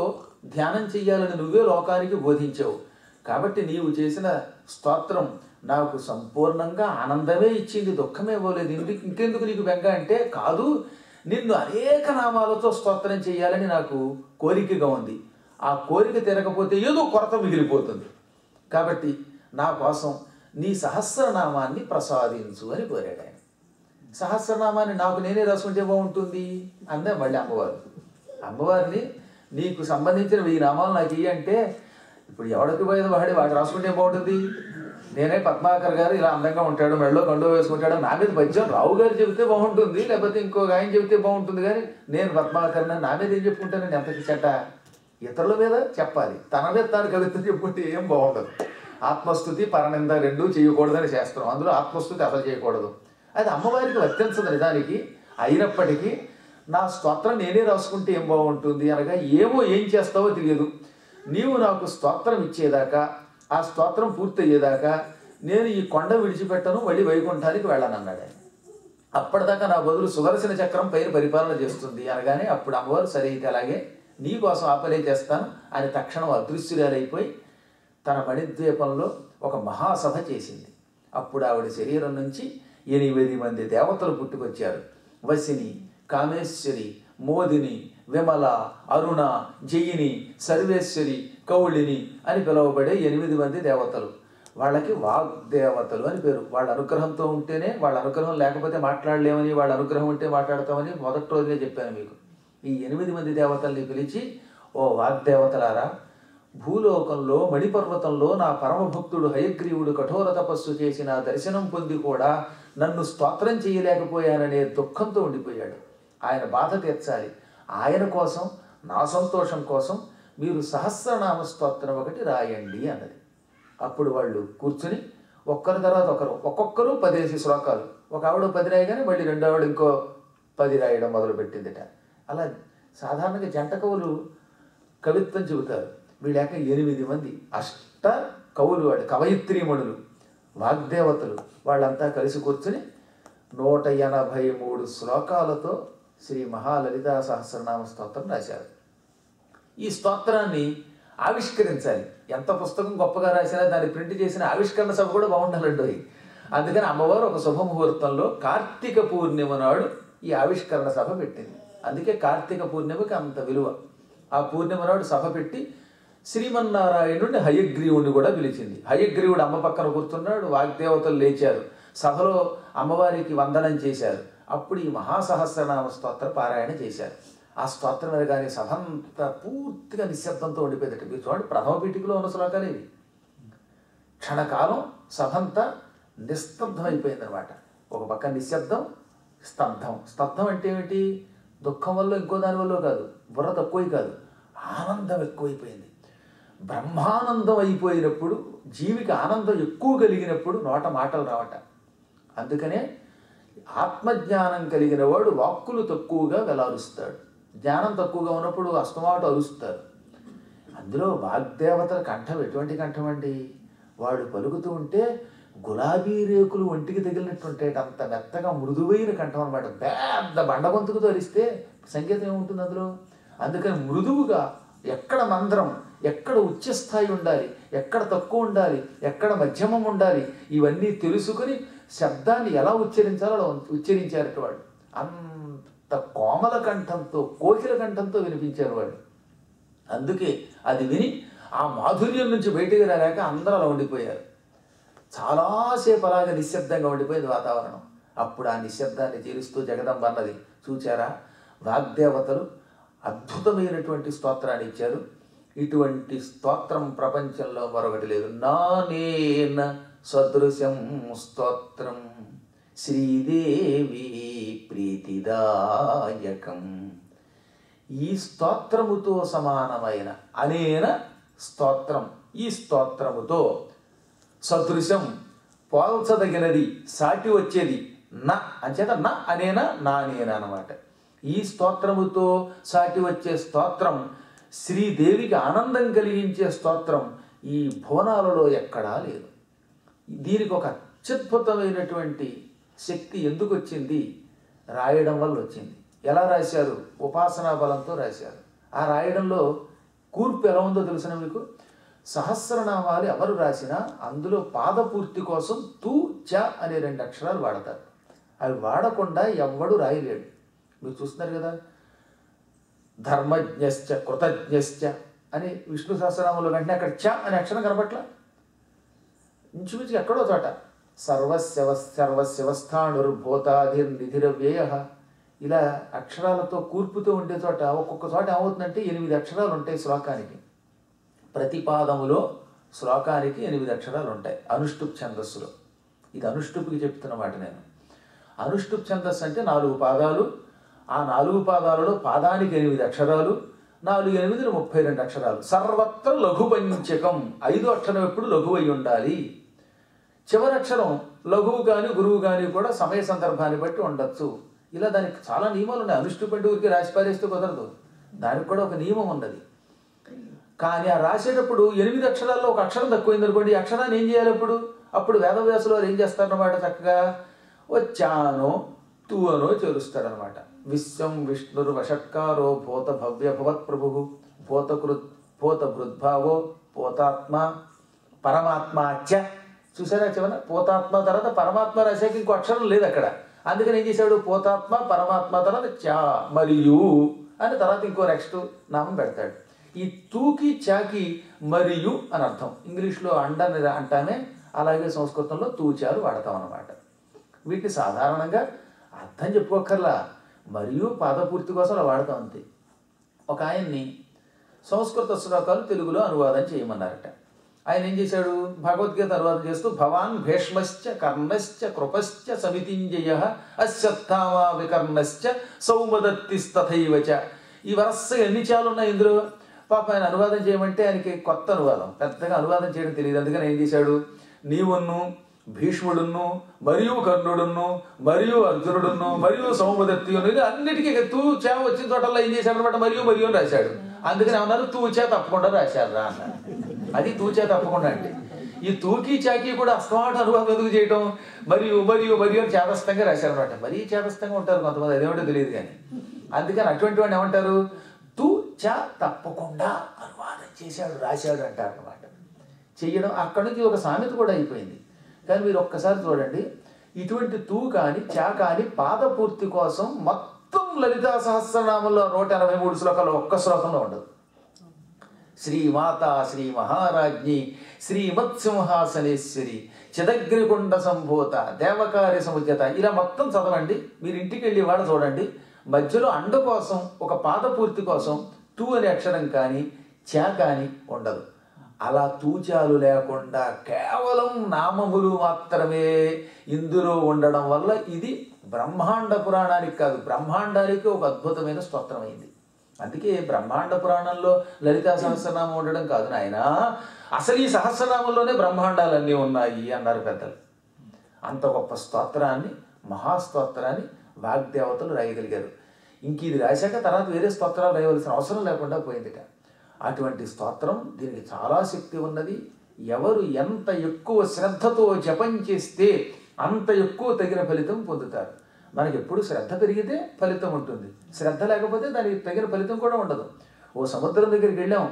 ధ్యానం చెయ్యాలని నువ్వే లోకానికి బోధించావు. కాబట్టి నీవు చేసిన స్తోత్రం నాకు సంపూర్ణంగా ఆనందమే ఇచ్చింది, దుఃఖమే పోలేదు. ఇంకెందుకు నీకు బెంగ అంటే, కాదు నిన్ను అనేక నామాలతో స్తోత్రం చేయాలని నాకు కోరికగా ఉంది. ఆ కోరిక తీరకపోతే ఏదో కొరత మిగిలిపోతుంది. కాబట్టి నా కోసం నీ సహస్రనామాన్ని ప్రసాదించు అని కోరాడు ఆయన. సహస్రనామాన్ని నాకు నేనే రాసుకుంటే బాగుంటుంది అందే మళ్ళీ అమ్మవారు. అమ్మవారిని నీకు సంబంధించిన 1000 నామాలు నాకు ఇవి అంటే, ఇప్పుడు ఎవడికి పోయేది వాడు రాసుకుంటే బాగుంటుంది. నేనే పద్మాకర్ గారు ఇలా అందంగా ఉంటాడు, మెడలో కండో వేసుకుంటాడు, నా మీద పద్యం రావు గారు చెబితే బాగుంటుంది, లేకపోతే ఇంకొక ఆయన చెబితే బాగుంటుంది. కానీ నేను పద్మాకర్ నా మీద ఏం చెప్పుకుంటానండి, ఎంతకి చెట్ట ఇతరుల మీద చెప్పాలి, తన మీద తాను కవిత్వం చెప్పుకుంటే ఏం బాగుండదు. ఆత్మస్థుతి పరనింద రెండూ చేయకూడదని శాస్త్రం, అందులో ఆత్మస్థుతి అసలు చేయకూడదు. అది అమ్మవారికి వర్తించదు నిజానికి. అయినప్పటికీ నా స్తోత్రం నేనే రాసుకుంటే ఏం బాగుంటుంది అనగా, ఏమో ఏం చేస్తావో తెలియదు, నీవు నాకు స్తోత్రం ఇచ్చేదాకా, ఆ స్తోత్రం పూర్తయ్యేదాకా నేను ఈ కొండ విడిచిపెట్టను, మళ్ళీ వైకుంఠానికి వెళ్ళనన్నాడు ఆయన. అప్పటిదాకా నా బదులు సుదర్శన చక్రం పైన పరిపాలన చేస్తుంది అనగానే అప్పుడు అమ్మవారు సరే అయితే అలాగే నీ కోసం ఆపలే చేస్తాను అని తక్షణం అదృశ్యురాలైపోయి తన మణిద్వీపంలో ఒక మహాసభ చేసింది. అప్పుడు ఆవిడ శరీరం నుంచి 8 మంది దేవతలు పుట్టుకొచ్చారు. వసిని, కామేశ్వరి, మోదిని, విమల, అరుణ, జయిని, సర్వేశ్వరి, కౌళిని అని పిలువబడే 8 మంది దేవతలు. వాళ్ళకి వాగ్దేవతలు అని పేరు. వాళ్ళ అనుగ్రహంతో ఉంటేనే, వాళ్ళ అనుగ్రహం లేకపోతే మాట్లాడలేమని, వాళ్ళ అనుగ్రహం ఉంటే మాట్లాడతామని మొదటి రోజునే చెప్పాను మీకు. ఈ 8 మంది దేవతల్ని పిలిచి, ఓ వాగ్దేవతలారా, భూలోకంలో మణిపర్వతంలో నా పరమభక్తుడు హయగ్రీవుడు కఠోర తపస్సు చేసి నా దర్శనం పొంది కూడా నన్ను స్తోత్రం చేయలేకపోయాననే దుఃఖంతో ఉండిపోయాడు. ఆయన బాధ తీర్చాలి, ఆయన కోసం, నా సంతోషం కోసం మీరు సహస్రనామ స్తోత్రం ఒకటి రాయండి అన్నది. అప్పుడు వాళ్ళు కూర్చుని ఒక్కరి తర్వాత ఒకరు ఒక్కొక్కరు 10 శ్లోకాలు. ఒక ఆవిడ 10 రాయగానే మళ్ళీ రెండో ఆవిడ ఇంకో 10 రాయడం మొదలుపెట్టిందిట. అలా సాధారణంగా జంట కవులు కవిత్వం చెబుతారు. వీళ్ళాక 8 మంది అష్ట కవులు, వాళ్ళు కవయిత్రీమణులు, వాగ్దేవతలు, వాళ్ళంతా కలిసి కూర్చుని 183 శ్లోకాలతో శ్రీ మహాలలితా సహస్రనామ స్తోత్రం రాశారు. ఈ స్తోత్రాన్ని ఆవిష్కరించాలి. ఎంత పుస్తకం గొప్పగా రాసినా దాన్ని ప్రింట్ చేసిన ఆవిష్కరణ సభ కూడా బాగుండాలండి. అందుకని అమ్మవారు ఒక శుభముహూర్తంలో కార్తీక పూర్ణిమ నాడు ఈ ఆవిష్కరణ సభ పెట్టింది. అందుకే కార్తీక పూర్ణిమకి అంత విలువ. ఆ పూర్ణిమ నాడు సభ పెట్టి శ్రీమన్నారాయణుడిని హయగ్రీవుడిని కూడా పిలిచింది. హయగ్రీవుడు అమ్మ పక్కన కూర్చున్నాడు. వాగ్దేవతలు లేచారు. సభలో అమ్మవారికి వందనం చేశారు. అప్పుడు ఈ మహాసహస్రనామ స్తోత్ర పారాయణ చేశారు. ఆ స్తోత్రం మీద కానీ సభ అంతా పూర్తిగా నిశ్శబ్దంతో ఉండిపోయేదట. మీరు చూడండి, ప్రథమ పీఠికలో ఉన్న శ్లోకాలు ఇవి. క్షణకాలం సభ అంతా నిస్తబ్దమైపోయిందనమాట. ఒక పక్క నిశ్శబ్దం, స్తబ్దం. స్తబ్దం అంటే ఏమిటి? దుఃఖం వల్ల ఇంకో దాని వల్ల కాదు, బుర్ర తక్కువ కాదు, ఆనందం ఎక్కువైపోయింది. బ్రహ్మానందం అయిపోయినప్పుడు, జీవికి ఆనందం ఎక్కువ కలిగినప్పుడు నోట మాటలు రావట. అందుకనే ఆత్మజ్ఞానం కలిగిన వాడు వాక్కులు తక్కువగా వెలారుస్తాడు. జ్ఞానం తక్కువగా ఉన్నప్పుడు అస్తమాట అరుస్తారు. అందులో వాగ్దేవతల కంఠం ఎటువంటి కంఠం అండి! వాడు పలుకుతూ ఉంటే గులాబీ రేకులు ఒంటికి తగిలినట్టుంటే అంత మెత్తగా మృదువైన కంఠం అనమాట. పెద్ద బండగొంతుకుతో అరిస్తే సంగీతం ఏముంటుంది అందులో? అందుకని మృదువుగా, ఎక్కడ మంద్రం, ఎక్కడ ఉచ్చస్థాయి ఉండాలి, ఎక్కడ తక్కువ ఉండాలి, ఎక్కడ మధ్యమం ఉండాలి, ఇవన్నీ తెలుసుకుని శబ్దాన్ని ఎలా ఉచ్చరించాలో అలా ఉచ్చరించారట వాడు. అంత కోమల కంఠంతో, కోకిల కంఠంతో వినిపించారు వాడు. అందుకే అది విని ఆ మాధుర్యం నుంచి బయటికి రాలేక అందరూ అలా ఉండిపోయారు. చాలాసేపు అలాగే నిశ్శబ్దంగా ఉండిపోయింది వాతావరణం. అప్పుడు ఆ నిశ్శబ్దాన్ని తీరుస్తూ జగదంబ అన్నది, చూచారా, వాగ్దేవతలు అద్భుతమైనటువంటి స్తోత్రాన్ని ఇచ్చారు. ఇటువంటి స్తోత్రం ప్రపంచంలో మరొకటి లేదు. నానేన సదృశం స్తోత్రం శ్రీదేవి ప్రీతిదాయకం. ఈ స్తోత్రముతో సమానమైన అనేన స్తోత్రం, ఈ స్తోత్రముతో సదృశం పోల్చదగినది, సాటి వచ్చేది నా అంచేత నా అనేనా నానేనా అన్నమాట. ఈ స్తోత్రముతో సాటి వచ్చే స్తోత్రం, శ్రీదేవికి ఆనందం కలిగించే స్తోత్రం ఈ భువనాలలో ఎక్కడా లేదు. దీనికి ఒక అత్యద్భుతమైనటువంటి శక్తి ఎందుకు వచ్చింది? రాయడం వల్ల వచ్చింది. ఎలా రాశారు? ఉపాసనా బలంతో రాశారు. ఆ రాయడంలో కూర్పు ఎలా ఉందో తెలిసిన మీకు? సహస్రనామాలు ఎవరు రాసినా అందులో పాదపూర్తి కోసం తూ చ అనే 2 అక్షరాలు వాడతారు. అవి వాడకుండా ఎవ్వడు రాయలేడు. మీరు చూస్తున్నారు కదా, ధర్మజ్ఞశ్చ కృతజ్ఞశ్చ అని విష్ణు సహస్రనామంలో వెంటనే అక్కడ చ అనే అక్షరం కనపట్ల. ఇంచుమించు ఎక్కడో చోట సర్వశివస్థాణుర్భూతాధిర్నిధిరవ్యయ ఇలా అక్షరాలతో కూర్పుతో ఉండే చోట ఒక్కొక్క చోట ఏమవుతుందంటే 8 అక్షరాలు ఉంటాయి శ్లోకానికి. ప్రతి పాదములో శ్లోకానికి 8 అక్షరాలు ఉంటాయి అనుష్టుప్ ఛందస్సులో. ఇది అనుష్టుప్కి చెప్తున్నమాట నేను. అనుష్టుప్ ఛందస్సు అంటే 4 పాదాలు. ఆ 4 పాదాలలో పాదానికి 8 అక్షరాలు, 4 8 32 అక్షరాలు. సర్వత్ర లఘు పంచకం. 5వ అక్షరం ఎప్పుడు లఘువు అయి ఉండాలి. చివరి అక్షరం లఘువు కానీ గురువు కానీ కూడా సమయ సందర్భాన్ని బట్టి ఉండొచ్చు. ఇలా దానికి చాలా నియమాలు ఉన్నాయి. అనుష్టుప్ అంటే ఊరికి రాసి పారేస్తే కుదరదు, దానికి కూడా ఒక నియమం ఉన్నది. కానీ ఆ రాసేటప్పుడు 8 అక్షరాల్లో ఒక అక్షరం తక్కువైంది అనుకోండి, ఈ అక్షరాన్ని ఏం చేయాలి? అప్పుడు వేదవ్యాసులు వారు ఏం చేస్తారన్నమాట, చక్కగా వచ్చానో తూ అనో చేరుస్తాడనమాట. విశ్వం విష్ణురు వషట్కారో భూత భవ్య భవత్ ప్రభు భూత భృద్భావో పోతాత్మ పరమాత్మ అచ్చ. చూసారా చివర పోతాత్మ తర్వాత పరమాత్మ రాశాక ఇంకో అక్షరం లేదు అక్కడ. అందుకని ఏం చేశాడు? పోతాత్మ పరమాత్మ తర్వాత చా మరియు అని తర్వాత ఇంకో నెక్స్ట్ నామం పెడతాడు. ఈ తూకి చాకి మరియు అని అర్థం. ఇంగ్లీష్లో అండని అంటానే, అలాగే సంస్కృతంలో తూచాలు వాడతాం అన్నమాట. వీటిని సాధారణంగా అర్థం చెప్పుకోకర్లా, మరియు పాదపూర్తి కోసం అలా వాడతాం అంతే. ఒక ఆయన్ని సంస్కృత శ్లోకాలు తెలుగులో అనువాదం చేయమన్నారట. ఆయన ఏం చేశాడు? భగవద్గీత అనువాదం చేస్తూ భవాన్ భీష్మశ్చ కర్ణశ్చ కృపశ్చ సమితింజయ అశ్వత్థామా వికర్ణశ్చ సౌమదత్తిస్తథైవచ. ఈ వరస ఎన్ని చాలు ఉన్నాయి ఇందులో. పాప ఆయన అనువాదం చేయమంటే ఆయనకి కొత్త అనువాదం, పెద్దగా అనువాదం చేయడం తెలియదు. అందుకని ఏం చేశాడు? నీవును భీష్ముడును మరియు కర్ణుడును మరియు అర్జునుడును మరియు సౌమదత్తియును ఇది అన్నిటికీ తూ చే వచ్చిన చోటల్లో ఏం చేశాడు అనమాట, మరియు మరియు అని రాశాడు. అందుకని ఏమన్నారు, తూచే తప్పకుండా రాశారు రా అన్నారు. అది తూచే తప్పకుండా అంటే ఈ తూకి చాకి కూడా అస్తమాట అనుభవం ఎందుకు చేయటం, మరియు మరియు మరియు అని చేతస్థంగా రాశారనమాట. మరీ చేతస్థంగా ఉంటారు కొంతమంది, అదేమిటో తెలియదు కానీ. అందుకని అటువంటి వాడిని ఏమంటారు, తూ చా తప్పకుండా అనువాదం చేశాడు రాశాడు అంటారు అనమాట. చెయ్యడం అక్కడి నుంచి ఒక సామెత కూడా అయిపోయింది. కానీ మీరు ఒక్కసారి చూడండి, ఇటువంటి తూ కానీ చా కానీ పాదపూర్తి కోసం మొత్తం లలితా సహస్రనామంలో 183 శ్లోకాలు ఒక్క శ్లోకంలో ఉండదు. శ్రీమాత శ్రీ మహారాజ్ఞి శ్రీమత్సింహాసనేశ్వరి చిదగ్నికుండ సంభూత దేవకార్య సముద్యత ఇలా మొత్తం చదవండి. మీరు ఇంటికి వెళ్ళి వాడు చూడండి, మధ్యలో అండ కోసం ఒక పాదపూర్తి కోసం తూ అనే అక్షరం కానీ చా కానీ ఉండదు. అలా తూచాలు లేకుండా కేవలం నామములు మాత్రమే ఇందులో ఉండడం వల్ల ఇది బ్రహ్మాండ పురాణానికి కాదు, బ్రహ్మాండానికి ఒక అద్భుతమైన స్తోత్రమైంది. అందుకే బ్రహ్మాండ పురాణంలో లలితా సహస్రనామం ఉండడం కాదు నాయన, అసలు ఈ సహస్రనామంలోనే బ్రహ్మాండాలన్నీ ఉన్నాయి అన్నారు పెద్దలు. అంత గొప్ప స్తోత్రాన్ని, మహాస్తోత్రాన్ని వాగ్దేవతలు రాయగలిగారు. ఇంక ఇది రాశాక తర్వాత వేరే స్తోత్రాలు రాయవలసిన అవసరం లేకుండా పోయిందిట. అటువంటి స్తోత్రం, దీనికి చాలా శక్తి ఉన్నది. ఎవరు ఎంత ఎక్కువ శ్రద్ధతో జపం చేస్తే అంత ఎక్కువ తగిన ఫలితం పొందుతారు. మనకి ఎప్పుడు శ్రద్ధ పెరిగితే ఫలితం ఉంటుంది, శ్రద్ధ లేకపోతే దానికి తగిన ఫలితం కూడా ఉండదు. ఓ సముద్రం దగ్గరికి వెళ్ళాం,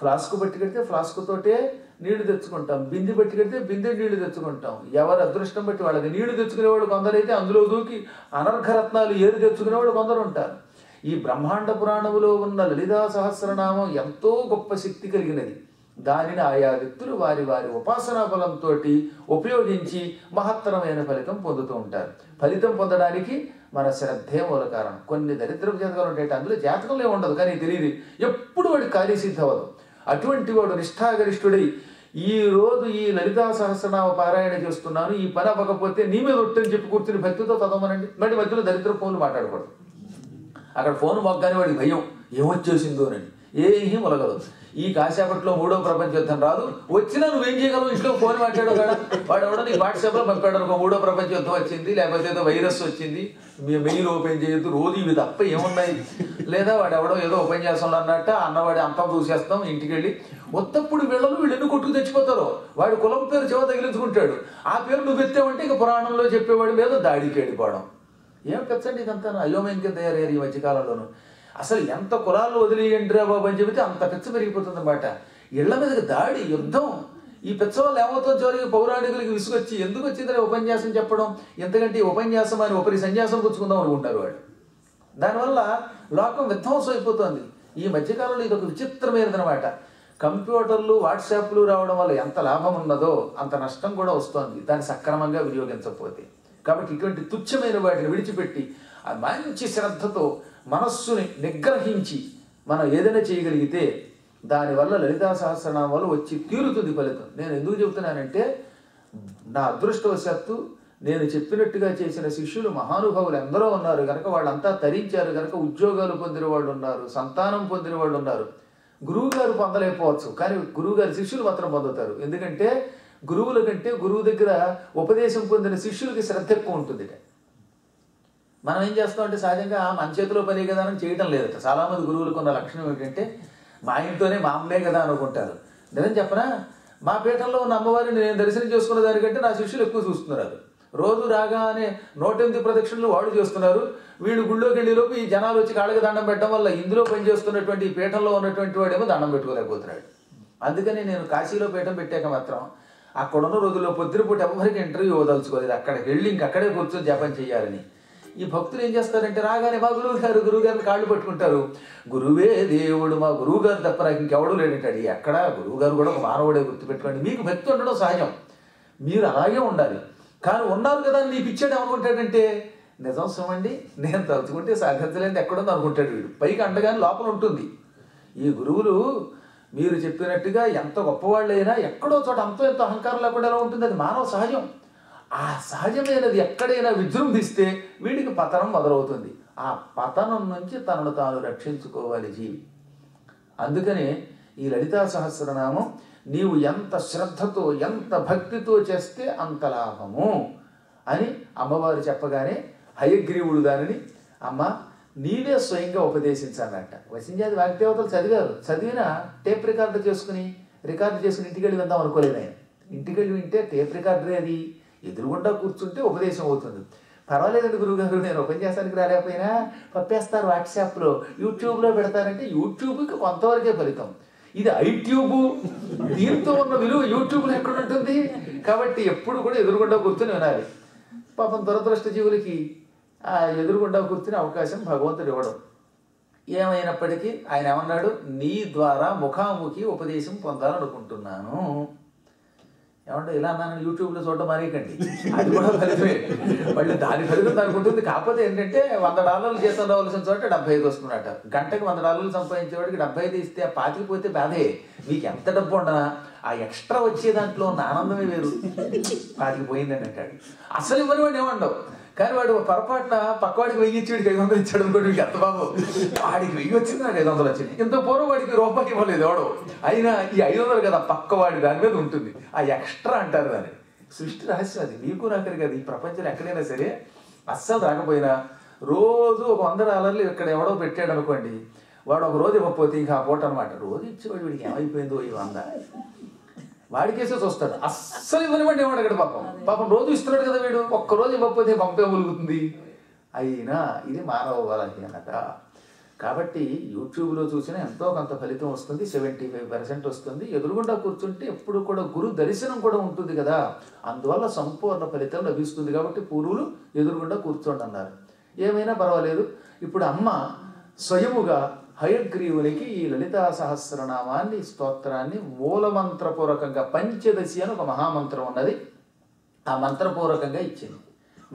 ఫ్లాస్క్ పట్టుకెడితే ఫ్లాస్క్తోటే నీళ్లు తెచ్చుకుంటాం, బిందె పట్టుకెడితే బిందె నీళ్లు తెచ్చుకుంటాం. ఎవరి అదృష్టం బట్టి వాళ్ళకి. నీళ్లు తెచ్చుకునేవాడు కొందరైతే అందులో దూకి అనర్ఘరత్నాలు ఏరు తెచ్చుకునేవాడు కొందరు ఉంటారు. ఈ బ్రహ్మాండ పురాణములో ఉన్న లలితా సహస్రనామం ఎంతో గొప్ప శక్తి కలిగినది. దానిని ఆయా వ్యక్తులు వారి వారి ఉపాసనా బలంతో ఉపయోగించి మహత్తరమైన ఫలితం పొందుతూ ఉంటారు. ఫలితం పొందడానికి మన శ్రద్ధే మూల కారణం. కొన్ని దరిద్రపు జాతకాలు ఉంటాయి, అందులో జాతకంలో ఉండదు కానీ తెలియదు, ఎప్పుడు వాడి కార్యసిద్ధి అవ్వదు. అటువంటి వాడు నిష్ఠాగరిష్ఠుడై ఈరోజు ఈ లలితా సహస్రనామ పారాయణ చేస్తున్నాను, ఈ పని అవ్వకపోతే నీ మీద ఒట్టని చెప్పి కూర్చుని భక్తితో చదవమనండి. మళ్ళీ మధ్యలో దరిద్ర ఫోన్లు మాట్లాడకూడదు. అక్కడ ఫోన్ మొగ్గానే వాడికి భయం, ఏమొచ్చేసిందోనని. ఏమీ మొలగదు. ఈ కాసేపట్లో 3వ ప్రపంచ యుద్ధం రాదు, వచ్చినా నువ్వేం చేయగలవు, ఇంట్లో ఫోన్ మాట్లాడవు కదా. వాడు ఎవడో నీకు వాట్సాప్లో పంపాడు అనుకో, 3వ ప్రపంచ యుద్ధం వచ్చింది, లేకపోతే ఏదో వైరస్ వచ్చింది, మీ మెయిల్ ఓపెన్ చేయొద్దు, రోజు ఇవి తప్ప ఏమున్నాయి. లేదా వాడు ఎవడో ఏదో ఉపన్యాసంలో అన్నట్ట అన్నవాడి అంతా చూసేస్తాం ఇంటికి వెళ్ళి. మొత్తప్పుడు వీళ్ళు ఎన్ని కొట్టుకు తెచ్చిపోతారో, వాడు కులం పేరు చివ తగిలించుకుంటాడు. ఆ పేరు నువ్వు ఎత్తావంటే ఇక పురాణంలో చెప్పేవాడి మీద దాడికి వెళ్ళిపోవడం. ఏం పెంచండి ఇదంతా అయోమయం కింద తయారయ్యారు ఈ మధ్యకాలంలోనూ. అసలు ఎంత కులాలు వదిలేయండి రా బాబు అని చెబితే అంత పెచ్చ పెరిగిపోతుంది అన్నమాట. ఇళ్ల మీదకి దాడి, యుద్ధం. ఈ పెచ్చ వల్ల ఏమవుతుందో చివరికి పౌరాణికులకి విసుగొచ్చి ఎందుకు వచ్చిందని ఉపన్యాసం చెప్పడం, ఎందుకంటే ఈ ఉపన్యాసం అని ఒకరి సన్యాసం పుచ్చుకుందాం అనుకుంటారు వాడు. దానివల్ల లోకం విధ్వంసం అయిపోతుంది. ఈ మధ్యకాలంలో ఇది ఒక విచిత్రమైనదనమాట. కంప్యూటర్లు వాట్సాప్లు రావడం వల్ల ఎంత లాభం ఉన్నదో అంత నష్టం కూడా వస్తుంది దాన్ని సక్రమంగా వినియోగించకపోతే. కాబట్టి ఇటువంటి తుచ్చమైన వాటిని విడిచిపెట్టి ఆ మంచి శ్రద్ధతో మనస్సుని నిగ్రహించి మనం ఏదైనా చేయగలిగితే దానివల్ల లలితా సహస్రనామాలు వచ్చి తీరుతుంది ఫలితం. నేను ఎందుకు చెబుతున్నానంటే, నా అదృష్టవశాత్తు నేను చెప్పినట్టుగా చేసిన శిష్యులు మహానుభావులు ఎందరో ఉన్నారు కనుక వాళ్ళంతా తరించారు కనుక ఉద్యోగాలు పొందిన వాళ్ళు ఉన్నారు, సంతానం పొందిన వాళ్ళు ఉన్నారు. గురువు గారు పొందలేకపోవచ్చు, కానీ గురువు గారి శిష్యులు మాత్రం పొందుతారు. ఎందుకంటే గురువుల కంటే గురువు దగ్గర ఉపదేశం పొందిన శిష్యులకి శ్రద్ధ ఎక్కువ ఉంటుంది. మనం ఏం చేస్తామంటే సహజంగా మన చేతిలో పని కదా అని చేయటం లేదట. చాలామంది గురువులకు ఉన్న లక్షణం ఏంటంటే మా ఇంట్లోనే మా అమ్మే కదా అనుకుంటారు. నిజం చెప్పనా, మా పీఠంలో ఉన్న అమ్మవారిని నేను దర్శనం చేసుకున్న దానికంటే నా శిష్యులు ఎక్కువ చూస్తున్నారు. రోజు రాగానే 108 ప్రదక్షిణలు వాడు చేస్తున్నారు. వీళ్ళు గుళ్ళోకి వెళ్ళేలోపు ఈ జనాలు వచ్చి కాళ్ళకి దండం పెట్టడం వల్ల ఇందులో పనిచేస్తున్నటువంటి ఈ పీఠంలో ఉన్నటువంటి వాడేమో దండం పెట్టుకోలేకపోతున్నాడు. అందుకని నేను కాశీలో పీఠం పెట్టాక మాత్రం అక్కడున్న రోజుల్లో పొద్దునపూట ఎవరికి ఇంటర్వ్యూ ఇవ్వదలుచుకోలేదు. అక్కడికి వెళ్ళి ఇంకక్కడే కూర్చొని జపం చేయాలని. ఈ భక్తులు ఏం చేస్తారంటే రాగానే మా గురువు గారిని కాళ్ళు పట్టుకుంటారు. గురువే దేవుడు, మా గురువు గారు తప్ప నాకు ఇంకెవడూ లేడంటాడు. ఎక్కడ గురువు గారు కూడా ఒక మానవుడే, గుర్తుపెట్టుకోండి. మీకు భక్తి ఉండడం సహజం, మీరు అలాగే ఉండాలి. కానీ ఉన్నారు కదా నీ పిచ్చాడు ఏమనుకుంటాడంటే నిజం సమండి నేను తలుచుకుంటే సాధించలేని ఎక్కడుంది అనుకుంటాడు వీడు. పైకి అండగానే లోపల ఉంటుంది. ఈ గురువులు మీరు చెప్పినట్టుగా ఎంత గొప్పవాళ్ళైనా ఎక్కడో చోట అంతో ఎంతో అహంకారం లేకుండా ఎలా ఉంటుంది, అది మానవ సహజం. ఆ సహజమైనది ఎక్కడైనా విజృంభిస్తే వీడికి పతనం మొదలవుతుంది. ఆ పతనం నుంచి తనను తాను రక్షించుకోవాలి జీవి. అందుకనే ఈ లలితా సహస్రనామం నీవు ఎంత శ్రద్ధతో ఎంత భక్తితో చేస్తే అంత లాభము అని అమ్మవారు చెప్పగానే హయగ్రీవుడు దానిని అమ్మ నీవే స్వయంగా ఉపదేశించాలన్నట్ట. వశించాది వాగ్దేవతలు చదివారు, చదివిన టేప్ రికార్డు చేసుకుని ఇంటికి వెళ్ళి విందాం అనుకోలేదు ఆయన. ఇంటికి వెళ్ళి వింటే టేప్ రికార్డరే అది, ఎదురుగుండా కూర్చుంటే ఉపదేశం అవుతుంది. పర్వాలేదండి గురువుగారు, నేను ఉపన్యాసానికి రాలేకపోయినా పంపేస్తారు వాట్సాప్లో, యూట్యూబ్లో పెడతారంటే యూట్యూబ్కి కొంతవరకే ఫలితం. ఇది ఐట్యూబ్, దీంతో ఉన్న విలువ యూట్యూబ్లో ఎక్కడ ఉంటుంది? కాబట్టి ఎప్పుడు కూడా ఎదురుగుండా కూర్చొని వినాలి. పాపం దురదృష్ట జీవులకి ఆ ఎదురుగుండా కూర్చునే అవకాశం భగవంతుడు ఇవ్వడం. ఏమైనప్పటికీ ఆయన ఏమన్నాడు, నీ ద్వారా ముఖాముఖి ఉపదేశం పొందాలనుకుంటున్నాను. ఏమంటే ఇలా అన్నాను, యూట్యూబ్లో చూడడం మానేయకండి, అది కూడా ఫలితమే. మళ్ళీ దాని ఫలితం దానికి ఉంటుంది. కాకపోతే ఏంటంటే $100 జీతం రావాల్సిన చోట 75 వస్తున్నట. గంటకి $100 సంపాదించేవాడికి 75 ఇస్తే ఆ పాతికిపోతే బాధే. మీకు ఎంత డబ్బు ఉండనా ఆ ఎక్స్ట్రా వచ్చే దాంట్లో ఉన్న ఆనందమే వేరు. పాతికిపోయిందని అంటాడు. అసలు ఇవ్వని వాడు ఏమండవు, కానీ వాడు పొరపాటున పక్కవాడికి 1000 ఇచ్చి వాడికి 500 ఇచ్చాడు అనుకోండి, ఎంత బాబు వాడికి 1000 వచ్చింది, నాకు 500 వచ్చింది. ఇంత పూర్వం వాడికి రూపాయి ఇవ్వలేదు ఎవడో, అయినా ఈ 500 కదా పక్కవాడి దాని మీద ఉంటుంది. ఆ ఎక్స్ట్రా అంటారు దాన్ని. సృష్టి రహస్యం అది, మీకు నాకరి కదా. ఈ ప్రపంచంలో ఎక్కడైనా సరే అస్సలు రాకపోయినా రోజు ఒక $100 ఇక్కడ ఎవడో పెట్టాడు అనుకోండి, వాడు ఒక రోజు ఇవ్వకపోతే ఇంకా ఆ పూట అనమాట. రోజు ఇచ్చేవాడు వీడికి ఏమైపోయిందో ఈ 100 వాడికేసే చూస్తాడు. అస్సలు ఇవ్వనివ్వండి ఏమో అక్కడ పాపం రోజు ఇస్తున్నాడు కదా వీడు, ఒక్కరోజు ఇవ్వకపోతే పంపే ములుగుతుంది. అయినా ఇది మానవ బలహీనత. కాబట్టి యూట్యూబ్లో చూసినా ఎంతో కొంత ఫలితం వస్తుంది, 75% వస్తుంది. ఎదురుగుండా కూర్చుంటే ఎప్పుడు కూడా గురు దర్శనం కూడా ఉంటుంది కదా, అందువల్ల సంపూర్ణ ఫలితం లభిస్తుంది. కాబట్టి పూర్వులు ఎదురుగుండా కూర్చోండి అన్నారు. ఏమైనా పర్వాలేదు. ఇప్పుడు అమ్మ స్వయముగా హయగ్రీవునికి ఈ లలితా సహస్రనామాన్ని స్తోత్రాన్ని మూలమంత్రపూర్వకంగా పంచదశి అని ఒక మహామంత్రం ఉన్నది, ఆ మంత్రపూర్వకంగా ఇచ్చింది.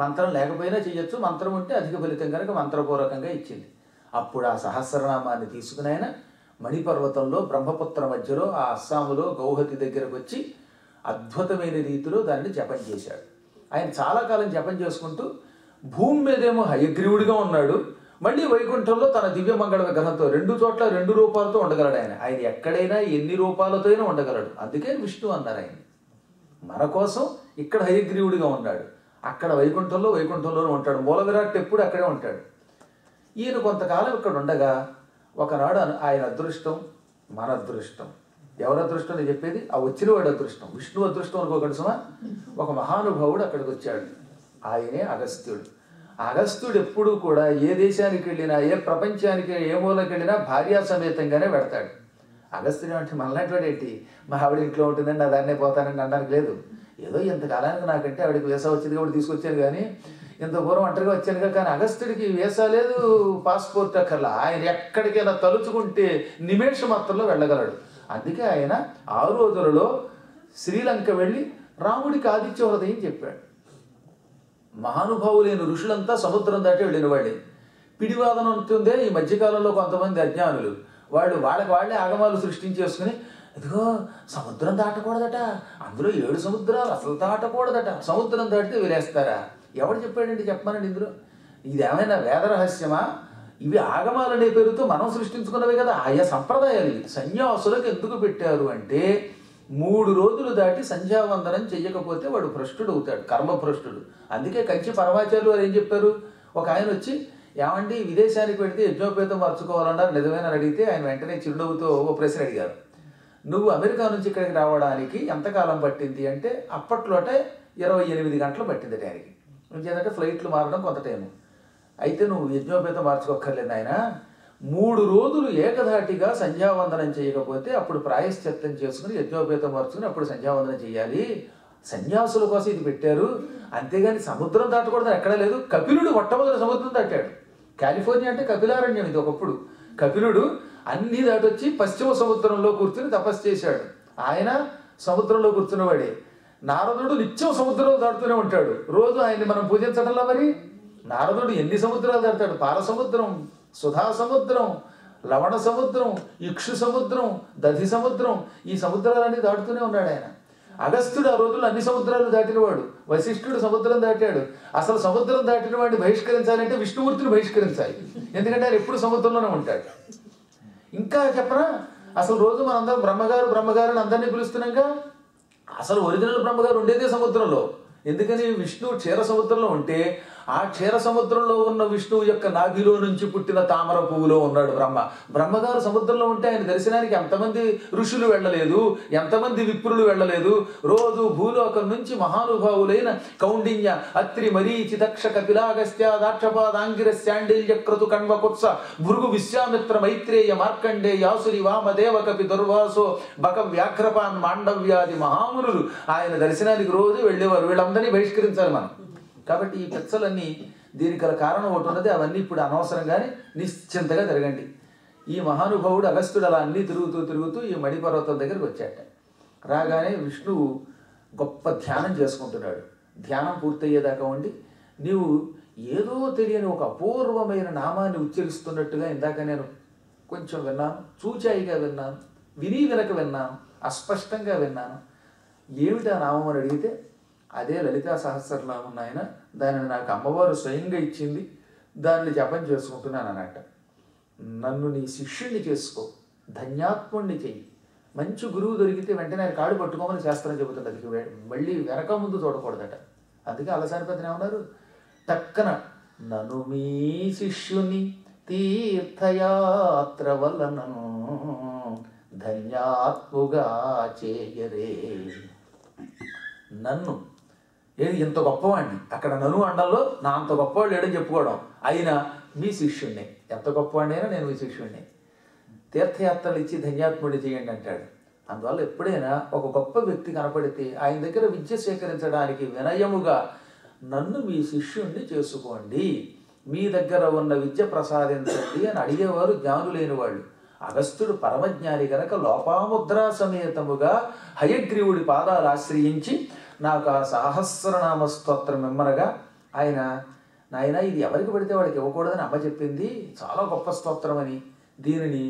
మంత్రం లేకపోయినా చెయ్యొచ్చు, మంత్రం ఉంటే అధిక ఫలితం కనుక మంత్రపూర్వకంగా ఇచ్చింది. అప్పుడు ఆ సహస్రనామాన్ని తీసుకుని ఆయన మణిపర్వతంలో బ్రహ్మపుత్ర మధ్యలో ఆ అస్సాములో గౌహతి దగ్గరకు వచ్చి అద్భుతమైన రీతిలో దాన్ని జపం చేశాడు. ఆయన చాలా కాలం జపం చేసుకుంటూ భూమి మీదేమో హయగ్రీవుడిగా ఉన్నాడు, మళ్ళీ వైకుంఠంలో తన దివ్యమంగళ విగ్రహంతో 2 చోట్ల 2 రూపాలతో ఉండగలడు. ఆయన ఎక్కడైనా ఎన్ని రూపాలతో అయినా ఉండగలడు. అందుకే విష్ణు అన్నారు ఆయన. మన కోసం ఇక్కడ హయగ్రీవుడిగా ఉన్నాడు, అక్కడ వైకుంఠంలోనే ఉంటాడు. మూల విరాట్ ఎప్పుడు అక్కడే ఉంటాడు. ఈయన కొంతకాలం ఇక్కడ ఉండగా ఒకనాడు ఆయన అదృష్టం మన అదృష్టం. ఎవరి అదృష్టం నేను చెప్పేది, ఆ వచ్చిన వాడి అదృష్టం, విష్ణు అదృష్టం అనుకోకండి సుమా. ఒక మహానుభావుడు అక్కడికి వచ్చాడు, ఆయనే అగస్త్యుడు. అగస్త్యుడు ఎప్పుడూ కూడా ఏ దేశానికి వెళ్ళినా, ఏ ప్రపంచానికి ఏ మూలకి వెళ్ళినా భార్యా సమేతంగానే పెడతాడు. అగస్త్యుడు అంటే మనలాంటి వాడు ఏంటి, మా ఆవిడ ఇంట్లో ఉంటుందండి నా దాన్నే పోతానని అనడానికి లేదు. ఏదో ఇంతకాలానికి నాకంటే ఆవిడకి వీసా వచ్చింది కాబట్టి తీసుకొచ్చాను, కానీ ఇంత పూర్వం ఒంటరిగా వచ్చానుగా. కానీ అగస్త్యుడికి వీసా లేదు, పాస్పోర్ట్ అక్కర్లా. ఆయన ఎక్కడికైనా తలుచుకుంటే నిమేష మాత్రంలో వెళ్ళగలడు. అందుకే ఆయన 6 రోజులలో శ్రీలంక వెళ్ళి రాముడికి ఆదిత్య హృదయం చెప్పాడు. మహానుభావులైన ఋషులంతా సముద్రం దాటి వెళ్ళిన వాళ్ళే. పిడివాదన ఉంటుందే ఈ మధ్యకాలంలో కొంతమంది అజ్ఞానులు, వాళ్ళే ఆగమాలు సృష్టించేసుకుని, ఇదిగో సముద్రం దాటకూడదట, అందులో 7 సముద్రాలు అసలు దాటకూడదట, సముద్రం దాటితే వీలేస్తారా? ఎవడు చెప్పాడండి, చెప్పమనండి. ఇందులో ఇదేమైనా వేద రహస్యమా? ఇవి ఆగమాలనే పేరుతో మనం సృష్టించుకున్నవే కదా. ఆయా సంప్రదాయాలు ఇవి. సన్యాసులకు ఎందుకు పెట్టారు అంటే 3 రోజులు దాటి సంధ్యావందనం చెయ్యకపోతే వాడు భ్రష్టుడు అవుతాడు, కర్మభ్రష్టుడు. అందుకే కంచి పరమాచార్యులు వారు ఏం చెప్పారు, ఒక ఆయన వచ్చి ఏమండి విదేశానికి పెడితే యజ్ఞోపేతం మార్చుకోవాలన్నారు నిజమేనా అడిగితే ఆయన వెంటనే చిరునవ్వుతో ఓ ప్రశ్న అడిగారు, నువ్వు అమెరికా నుంచి ఇక్కడికి రావడానికి ఎంతకాలం పట్టింది అంటే అప్పట్లోటే 28 గంటలు పట్టింది ఆయనకి. ఇంకేంటంటే ఫ్లైట్లు మారడం కొంత టైము. అయితే నువ్వు యజ్ఞోపేతం మార్చుకోక్కర్లేదు ఆయన, 3 రోజులు ఏకధాటిగా సంధ్యావందనం చేయకపోతే అప్పుడు ప్రాయశ్చిత్తం చేసుకుని యజ్ఞోపేతం మార్చుకుని అప్పుడు సంధ్యావందనం చేయాలి. సన్యాసుల కోసం ఇది పెట్టారు, అంతేగాని సముద్రం దాటకూడదని ఎక్కడా లేదు. కపిలుడు మొట్టమొదటి సముద్రం దాటాడు. కాలిఫోర్నియా అంటే కపిలారణ్యం ఇది ఒకప్పుడు. కపిలుడు అన్నీ దాటొచ్చి పశ్చిమ సముద్రంలో కూర్చుని తపస్సు చేశాడు. ఆయన సముద్రంలో కూర్చున్నవాడే. నారదుడు నిత్యం సముద్రంలో దాటుతూనే ఉంటాడు. రోజు ఆయన్ని మనం పూజించడంలో మరి నారదుడు ఎన్ని సముద్రాలు దాటాడు, పాల సముద్రం, సుధా సముద్రం, లవణ సముద్రం, ఇక్షు సముద్రం, దధి సముద్రం, ఈ సముద్రాలన్నీ దాటుతూనే ఉన్నాడు ఆయన. అగస్త్యుడు ఆ రోజుల్లో అన్ని సముద్రాలు దాటినవాడు. వశిష్ఠుడు సముద్రం దాటాడు. అసలు సముద్రం దాటిన వాడిని బహిష్కరించాలంటే విష్ణుమూర్తిని బహిష్కరించాలి, ఎందుకంటే ఆయన ఎప్పుడు సముద్రంలోనే ఉంటాడు. ఇంకా చెప్పనా, అసలు రోజు మనందరం బ్రహ్మగారు బ్రహ్మగారు అని అందరినీ పిలుస్తున్నాంగా. అసలు ఒరిజినల్ బ్రహ్మగారు ఉండేదే సముద్రంలో. ఎందుకని విష్ణువు క్షీర సముద్రంలో ఉంటే ఆ క్షీర సముద్రంలో ఉన్న విష్ణువు యొక్క నాభిలో నుంచి పుట్టిన తామర పువ్వులో ఉన్నాడు బ్రహ్మ. బ్రహ్మగారు సముద్రంలో ఉంటే ఆయన దర్శనానికి ఎంతమంది ఋషులు వెళ్ళలేదు, ఎంతమంది విప్రులు వెళ్ళలేదు. రోజు భూలోకం నుంచి మహానుభావులైన కౌండిన్య, అత్రి, మరీచి, దక్ష, కపిలాగస్త్య, దాక్షపాదాంగిర, శాండిల్య, క్రతు, కణ్వకుత్స, భృగు, విశ్వామిత్ర, మైత్రేయ, మార్కండే, యాసురి, వామదేవ, కపి, దుర్వాసో, బక, వ్యాఘ్రపాన్, మాండవ్యాది మహామునులు ఆయన దర్శనానికి రోజు వెళ్ళేవారు. వీళ్ళందరినీ బహిష్కరించాలి మనం. కాబట్టి ఈ పెచ్చలన్నీ దీనికి గల కారణం ఒకటి ఉన్నది. అవన్నీ ఇప్పుడు అనవసరంగానే నిశ్చింతగా జరగండి. ఈ మహానుభావుడు అగస్త్యుడు అలా అన్నీ తిరుగుతూ ఈ మణిపర్వతం దగ్గరికి వచ్చాట. రాగానే విష్ణువు గొప్ప ధ్యానం చేసుకుంటున్నాడు. ధ్యానం పూర్తయ్యేదాకా ఉండి నీవు ఏదో తెలియని ఒక అపూర్వమైన నామాన్ని ఉచ్చరిస్తున్నట్టుగా ఇందాక నేను కొంచెం విన్నాను, చూచాయిగా విన్నాను, వినక విన్నాను, అస్పష్టంగా విన్నాను. ఏమిటా నామం అని అడిగితే అదే లలితా సహస్రనామం నాయన, దానిని నాకు అమ్మవారు స్వయంగా ఇచ్చింది, దాన్ని జపం చేసుకుంటున్నాను అన్నట్ట. నన్ను నీ శిష్యుణ్ణి చేసుకో, ధన్యాత్ముణ్ణి చెయ్యి. మంచి గురువు దొరికితే వెంటనే ఆయన కాడు పట్టుకోమని శాస్త్రం చెబుతుంది. మళ్ళీ వెనక ముందు చూడకూడదట. అందుకే అలసాని పెద్దనే ఉన్నారు, టక్కన నన్ను మీ శిష్యుని తీర్థయాత్ర వలనను ధన్యాత్ముగా చేయరే. నన్ను ఏది ఇంత గొప్పవాడిని, అక్కడ నన్ను అండంలో నా అంత గొప్పవాడు లేడని చెప్పుకోవడం, అయినా మీ శిష్యుణ్ణి, ఎంత గొప్పవాడిని అయినా నేను మీ శిష్యుణ్ణి, తీర్థయాత్రలు ఇచ్చి ధన్యాత్ముడి చేయండి అంటాడు. అందువల్ల ఎప్పుడైనా ఒక గొప్ప వ్యక్తి కనపడితే ఆయన దగ్గర విద్య సేకరించడానికి వినయముగా నన్ను మీ శిష్యుణ్ణి చేసుకోండి, మీ దగ్గర ఉన్న విద్య ప్రసాదించండి అని అడిగేవారు జ్ఞానులేని వాళ్ళు. అగస్త్యుడు పరమజ్ఞాని గనక లోపాముద్రా సమేతముగా హయగ్రీవుడి పాదాలు ఆశ్రయించి నాకు ఆ సహస్రనామ స్తోత్రం ఇమ్మనగా ఆయన, నాయన ఇది ఎవరికి పడితే వాడికి ఇవ్వకూడదని అమ్మ చెప్పింది, చాలా గొప్ప స్తోత్రం అని, దీనిని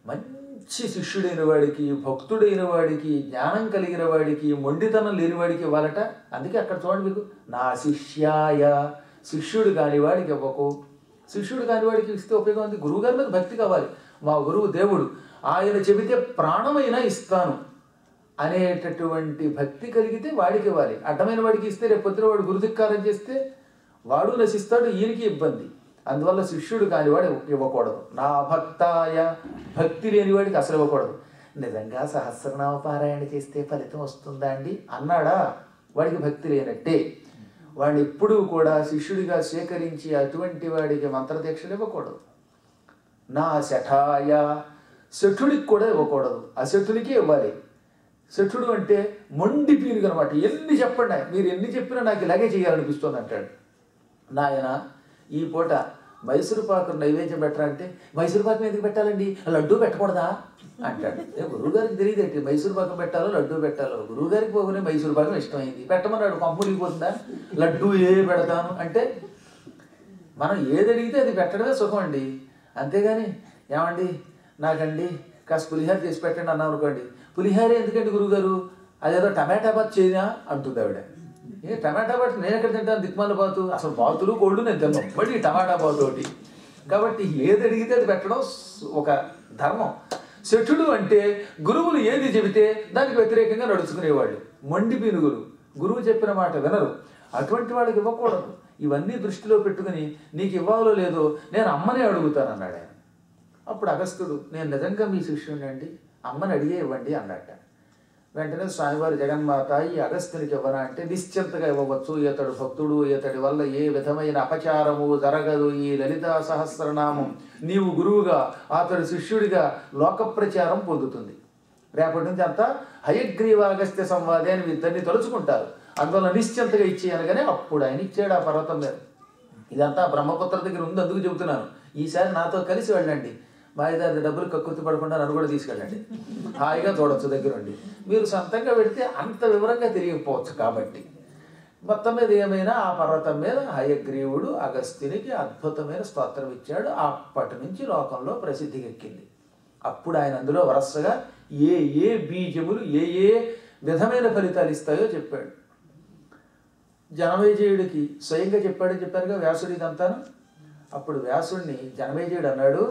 మంచి శిష్యుడైన వాడికి, భక్తుడైన వాడికి, జ్ఞానం కలిగిన వాడికి, మొండితనం లేనివాడికి ఇవ్వాలట. అందుకే అక్కడ చూడండి మీకు, నా శిష్యాయ, శిష్యుడు కాని వాడికి ఇవ్వకు. శిష్యుడు కాని వాడికి ఇస్తే ఉపయోగం ఉంది. గురువుగారి మీద భక్తి కావాలి. మా గురువు దేవుడు, ఆయన చెబితే ప్రాణమైనా ఇస్తాను అనేటటువంటి భక్తి కలిగితే వాడికి ఇవ్వాలి. అడ్డమైన వాడికి ఇస్తే రేపు పొద్దున వాడు గురుధిక్కారం చేస్తే వాడు నశిస్తాడు, ఈయనకి ఇబ్బంది. అందువల్ల శిష్యుడు కానివాడు ఇవ్వకూడదు. నా భక్తాయ, భక్తి లేని వాడికి అసలు ఇవ్వకూడదు. నిజంగా సహస్రనామ పారాయణ చేస్తే ఫలితం వస్తుందా అండి అన్నాడా, వాడికి భక్తి లేనట్టే. వాడిని ఎప్పుడూ కూడా శిష్యుడిగా స్వీకరించి అటువంటి వాడికి మంత్రదీక్షలు ఇవ్వకూడదు. నా శఠాయ, శఠుడికి కూడా ఇవ్వకూడదు, అశఠుడికి ఇవ్వాలి. శఠుడు అంటే మొండి పీనుగు అనమాట. ఎన్ని చెప్పండి, మీరు ఎన్ని చెప్పినా నాకు ఇలాగే చేయాలనిపిస్తుంది అంటాడు. నాయన ఈ పూట మైసూరుపాకు నైవేద్యం పెట్టాలంటే, మైసూరుపాకం ఎందుకు పెట్టాలండి, లడ్డూ పెట్టకూడదా అంటాడు. గురువుగారికి తెలియదేంటి మైసూరుపాకం పెట్టాలో లడ్డూ పెట్టాలో. గురువుగారికి పోగానే మైసూరుపాకం ఇష్టమైంది పెట్టమన్నాడు, పంపులిగిపోతుందా, లడ్డూ ఏ పెడతాను అంటే మనం ఏది అడిగితే అది పెట్టడమే సుఖం అండి. అంతేగాని ఏమండి నాకండి కాస్త పులిహార చేసి పెట్టండి అన్నాం అనుకోండి, పులిహార ఎందుకండి గురువుగారు, అదేదో టమాటా బాత్ చేయనా అంటుంది ఆవిడ. ఏ టమాటా బాత్ నేను ఎక్కడ తింటాను, దిక్మాల బాతు, అసలు బాతులు కోళ్ళు నేను తిన్నాను, మళ్ళీ టమాటా బాతు ఒకటి. కాబట్టి ఏది అడిగితే అది పెట్టడం ఒక ధర్మం. శఠుడు అంటే గురువులు ఏది చెబితే దానికి వ్యతిరేకంగా నడుచుకునేవాళ్ళు, మొండి పీనుగులు, గురువు చెప్పిన మాట వినరు. అటువంటి వాళ్ళకి ఇవ్వకూడదు. ఇవన్నీ దృష్టిలో పెట్టుకుని నీకు ఇవ్వాలో లేదో నేను అమ్మనే అడుగుతాను అన్నాడు ఆయన. అప్పుడు అగస్త్యుడు, నేను నిజంగా మీ శిష్యుడిని అండి, అమ్మని అడిగే ఇవ్వండి అన్నట్ట. వెంటనే స్వామివారి జగన్మాత ఈ అగస్త్యునికి ఇవ్వనా అంటే నిశ్చింతగా ఇవ్వవచ్చు, ఇతడు భక్తుడు, ఇతడి వల్ల ఏ విధమైన అపచారము జరగదు. ఈ లలితా సహస్రనామం నీవు గురువుగా అతడు శిష్యుడిగా లోక ప్రచారం పొందుతుంది. రేపటి నుంచి అంతా హయగ్రీవాగస్త్య సంవాదే అని ఇద్దరిని తలుచుకుంటారు. అందువల్ల నిశ్చింతగా ఇచ్చేయనగానే అప్పుడు ఆయన ఇచ్చాడు ఆ పర్వతం మీద. ఇదంతా బ్రహ్మపుత్ర దగ్గర ఉంది, అందుకు చెబుతున్నాను. ఈసారి నాతో కలిసి వెళ్ళండి, మా ఇద్దరు డబ్బులు కక్కుర్తి పడకుండా నన్ను కూడా తీసుకెళ్ళండి, హాయిగా చూడవచ్చు దగ్గరుండి. మీరు సొంతంగా పెడితే అంత వివరంగా తెలియకపోవచ్చు. కాబట్టి మొత్తం మీద ఏమైనా ఆ పర్వతం మీద హయగ్రీవుడు అగస్త్యునికి అద్భుతమైన స్తోత్రం ఇచ్చాడు. అప్పటి నుంచి లోకంలో ప్రసిద్ధికెక్కింది. అప్పుడు ఆయన అందులో వరసగా ఏ ఏ బీజములు ఏ ఏ విధమైన ఫలితాలు ఇస్తాయో చెప్పాడు. జనమేజయుడికి స్వయంగా చెప్పాడుగా వ్యాసుడి ఇదంతాను. అప్పుడు వ్యాసుడిని జనమేజయుడు అన్నాడు,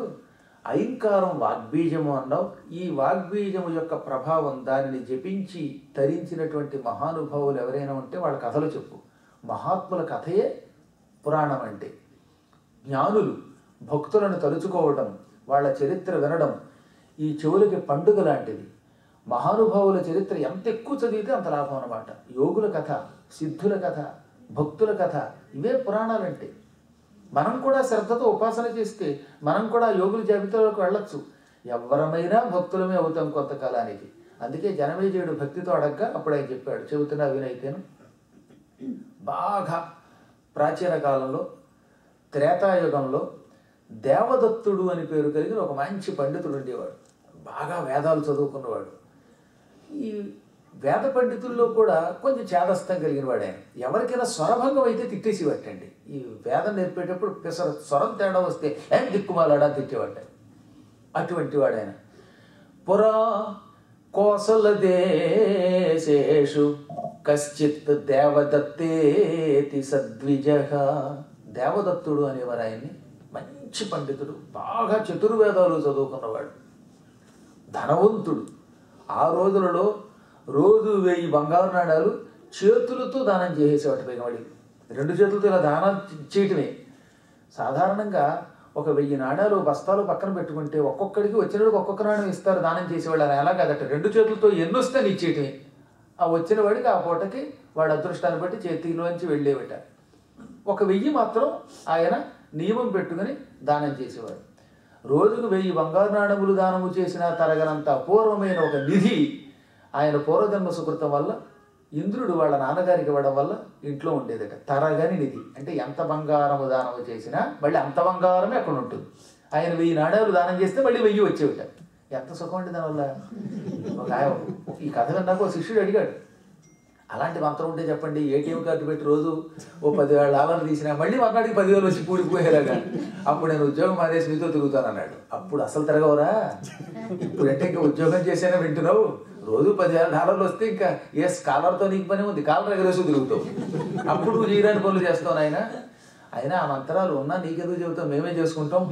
ఐంకారం వాగ్బీజము అన్నావు. ఈ వాగ్బీజము యొక్క ప్రభావం దానిని జపించి తరించినటువంటి మహానుభావులు ఎవరైనా ఉంటే వాళ్ళ కథలు చెప్పు. మహాత్ముల కథయే పురాణం అంటే. జ్ఞానులు భక్తులను తలుచుకోవడం, వాళ్ళ చరిత్ర వినడం ఈ చెవులకి పండుగ లాంటిది. మహానుభావుల చరిత్ర ఎంత ఎక్కువ చదివితే అంత లాభం అన్నమాట. యోగుల కథ, సిద్ధుల కథ, భక్తుల కథ, ఇవే పురాణాలంటే. మనం కూడా శ్రద్ధతో ఉపాసన చేస్తే మనం కూడా యోగుల జాబితాలోకి వెళ్ళొచ్చు. ఎవరమైనా భక్తులమే అవుతాం కొంతకాలానికి. అందుకే జనమేజయుడు భక్తితో అడగ్గా అప్పుడు ఆయన చెప్పాడు, చెబుతున్నా వినైతేను. బాగా ప్రాచీన కాలంలో త్రేతాయుగంలో దేవదత్తుడు అని పేరు కలిగిన ఒక మంచి పండితుడు ఉండేవాడు. బాగా వేదాలు చదువుకున్నవాడు. ఈ వేద పండితుల్లో కూడా కొంచెం చేదస్థం కలిగిన వాడు ఆయన. ఎవరికైనా స్వరభంగం అయితే తిట్టేసి పట్టండి. ఈ వేదం నేర్పేటప్పుడు స్వరం తేడా వస్తే ఏం దిక్కుమాలాడా తిట్టేవాడు. అటువంటి వాడు ఆయన. పురా కోసల దేశేషు కశ్చిత్ దేవదత్తేతి సద్విజః. దేవదత్తుడు అనేవారు ఆయన్ని. మంచి పండితుడు, బాగా చతుర్వేదాలు చదువుకున్నవాడు, ధనవంతుడు. ఆ రోజులలో రోజు 1000 బంగారు నాణాలు చేతులతో దానం చేసేవాడు. పైగా వాడి 2 చేతులతో ఇలా దానం చేయటమే. సాధారణంగా ఒక 1000 నాణాలు బస్తాలు పక్కన పెట్టుకుంటే ఒక్కొక్కడికి వచ్చినవాడికి ఒక్కొక్క నాణ్యం ఇస్తారు దానం చేసేవాళ్ళు. అని ఎలా కాదట, 2 చేతులతో ఎన్ని వస్తే అని ఇచ్చేయటమే. ఆ వచ్చిన వాడికి ఆ పూటకి వాడి అదృష్టాన్ని బట్టి చేతిలోంచి వెళ్ళేవిట. ఒక 1000 మాత్రం ఆయన నియమం పెట్టుకుని దానం చేసేవాడు. రోజుకు 1000 బంగారు నాణములు దానము చేసినా తరగనంత అపూర్వమైన ఒక నిధి ఆయన పూర్వజన్మ సుకృతం వల్ల ఇంద్రుడు వాళ్ళ నాన్నగారికి ఇవ్వడం వల్ల ఇంట్లో ఉండేదట. తరగని నిధి అంటే ఎంత బంగారము దానము చేసినా మళ్ళీ అంత బంగారమే అక్కడ ఉంటుంది. ఆయన 1000 నాణ్యాలు దానం చేస్తే మళ్ళీ 1000 వచ్చేవిట. ఎంత సుఖం అండి దానివల్ల. ఈ కథ విన్నాక ఒక శిష్యుడు అడిగాడు, అలాంటి మంత్రం ఉంటే చెప్పండి, ఏటీఎం కార్డు పెట్టి రోజు ఓ 10,000 డాలర్లు తీసినా మళ్ళీ మర్నాడికి 10,000 వచ్చి కూడిపోయేలాగా అప్పుడు నేను ఉద్యోగం మానేసి మీతో తిరుగుతాను అన్నాడు. అప్పుడు అసలు తిరగవరా? ఇప్పుడంటే ఇంకా ఉద్యోగం చేసేనా వింటున్నావు? రోజు 10,000 డాలర్లు వస్తే ఇంకా ఏ స్కాలర్తో నీకు పని ఉంది, కాలర్ ఎగరేసి తిరుగుతావు. అప్పుడు నువ్వు జీరాని పనులు చేస్తావు ఆయన. అయినా ఆ మంత్రాలు ఉన్నా నీకెందుకు చెబుతాం, మేమే చేసుకుంటాం.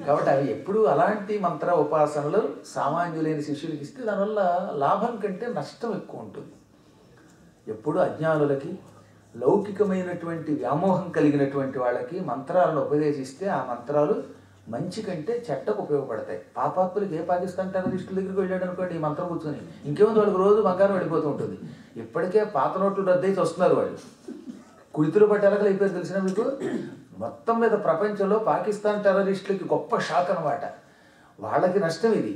కాబట్టి అవి ఎప్పుడు అలాంటి మంత్ర ఉపాసనలు సామాన్యులైన శిష్యులకి ఇస్తే దానివల్ల లాభం కంటే నష్టం ఎక్కువ ఉంటుంది. ఎప్పుడు అజ్ఞానులకి లౌకికమైనటువంటి వ్యామోహం కలిగినటువంటి వాళ్ళకి మంత్రాలను ఉపదేశిస్తే ఆ మంత్రాలు మంచి కంటే చెడ్డకు ఉపయోగపడతాయి. పాపాత్ములకి ఏ పాకిస్తాన్ టెర్రరిస్టుల దగ్గరికి వెళ్ళాడు అనుకోండి ఈ మంత్రం కూర్చొని, ఇంకేముంది వాళ్ళకి రోజు బంగారం వెళ్ళిపోతూ ఉంటుంది. ఇప్పటికే పాత నోట్లు రద్దయితే వస్తున్నారు వాళ్ళు. కుడితులు పట్టేలాగా అయిపోయారు తెలిసిన మీకు. మొత్తం మీద ప్రపంచంలో పాకిస్తాన్ టెర్రరిస్టులకి గొప్ప షాక్ అనమాట. వాళ్ళకి నష్టం ఇది.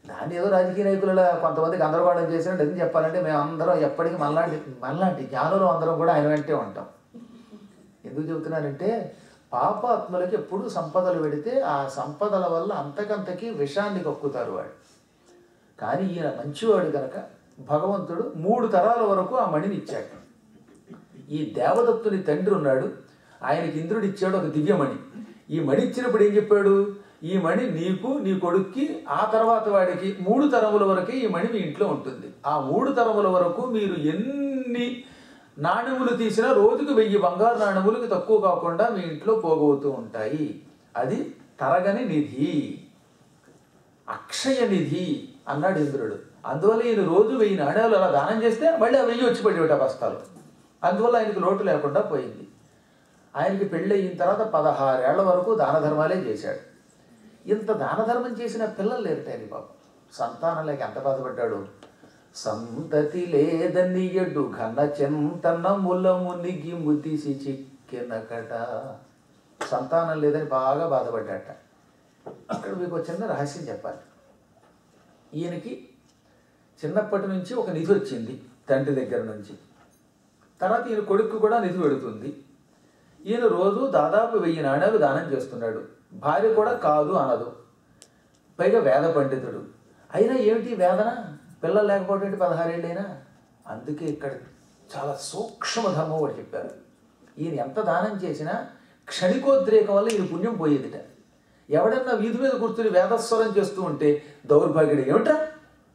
దాన్ని ఏదో రాజకీయ నాయకుల కొంతమంది గందరగోళం చేసినట్టు ఎందుకు చెప్పాలంటే మేము అందరం ఎప్పటికీ మనలాంటి జ్ఞానులు అందరం కూడా ఆయన వెంటే ఉంటాం. ఎందుకు చెబుతున్నానంటే పాపాత్మలకి ఎప్పుడు సంపదలు పెడితే ఆ సంపదల వల్ల అంతకంతకి విషాన్ని కక్కుతారు వాడు. కానీ ఈయన మంచివాడు కనుక భగవంతుడు 3 తరాల వరకు ఆ మణిని ఇచ్చాడు. ఈ దేవదత్తుని తండ్రి ఉన్నాడు, ఆయనకి ఇంద్రుడు ఇచ్చాడు ఒక దివ్యమణి. ఈ మణి ఇచ్చినప్పుడు ఏం చెప్పాడు, ఈ మణి నీకు నీ కొడుక్కి ఆ తర్వాత వాడికి 3 తరముల వరకే ఈ మణి మీ ఇంట్లో ఉంటుంది. ఆ 3 తరముల వరకు మీరు ఎన్ని నాణ్యములు తీసినా రోజుకు 1000 బంగారు నాణ్యములకి తక్కువ కాకుండా మీ ఇంట్లో పోగవుతూ ఉంటాయి. అది తరగని నిధి, అక్షయ నిధి అన్నాడు ఇంద్రుడు. అందువల్ల ఈయన రోజు 1000 నాణ్యాలు అలా దానం చేస్తే మళ్ళీ ఆ 1000 వచ్చి పడేవిట బస్తాలు. అందువల్ల ఆయనకి లోటు లేకుండా పోయింది. ఆయనకి పెళ్ళి అయిన తర్వాత 16 ఏళ్ల వరకు దాన ధర్మాలే చేశాడు. ఇంత దాన ధర్మం చేసిన పిల్లలు లేరట ఆయన పాపం. సంతానం లేక ఎంత బాధపడ్డాడు. సంతతి లేదనియడు ఘన చింతన ములమునిగి ముదిసి చిక్కెనకట. సంతానం లేదని బాగా బాధపడ్డాట. అక్కడ మీకు ఒక చిన్న రహస్యం చెప్పాలి. ఈయనకి చిన్నప్పటి నుంచి ఒక నిధి వచ్చింది తండ్రి దగ్గర నుంచి. తర్వాత ఈయన కొడుకు కూడా నిధి పెడుతుంది. ఈయన రోజు దాదాపు 1000 నాణ్యాలు దానం చేస్తున్నాడు. భార్య కూడా కాదు అనదు. పైగా వేద పండితుడు. అయినా ఏమిటి వేదన, పిల్లలు లేకపోతే 16 ఏళ్ళైనా. అందుకే ఇక్కడ చాలా సూక్ష్మ ధర్మం ఒకటి చెప్పారు. ఈయన ఎంత దానం చేసినా క్షణికోద్రేకం వల్ల ఈయన పుణ్యం పోయేదిట. ఎవడన్నా వీధి మీద కూర్చుని వేదస్వరం చేస్తూ ఉంటే దౌర్భాగ్యుడు ఏమిటా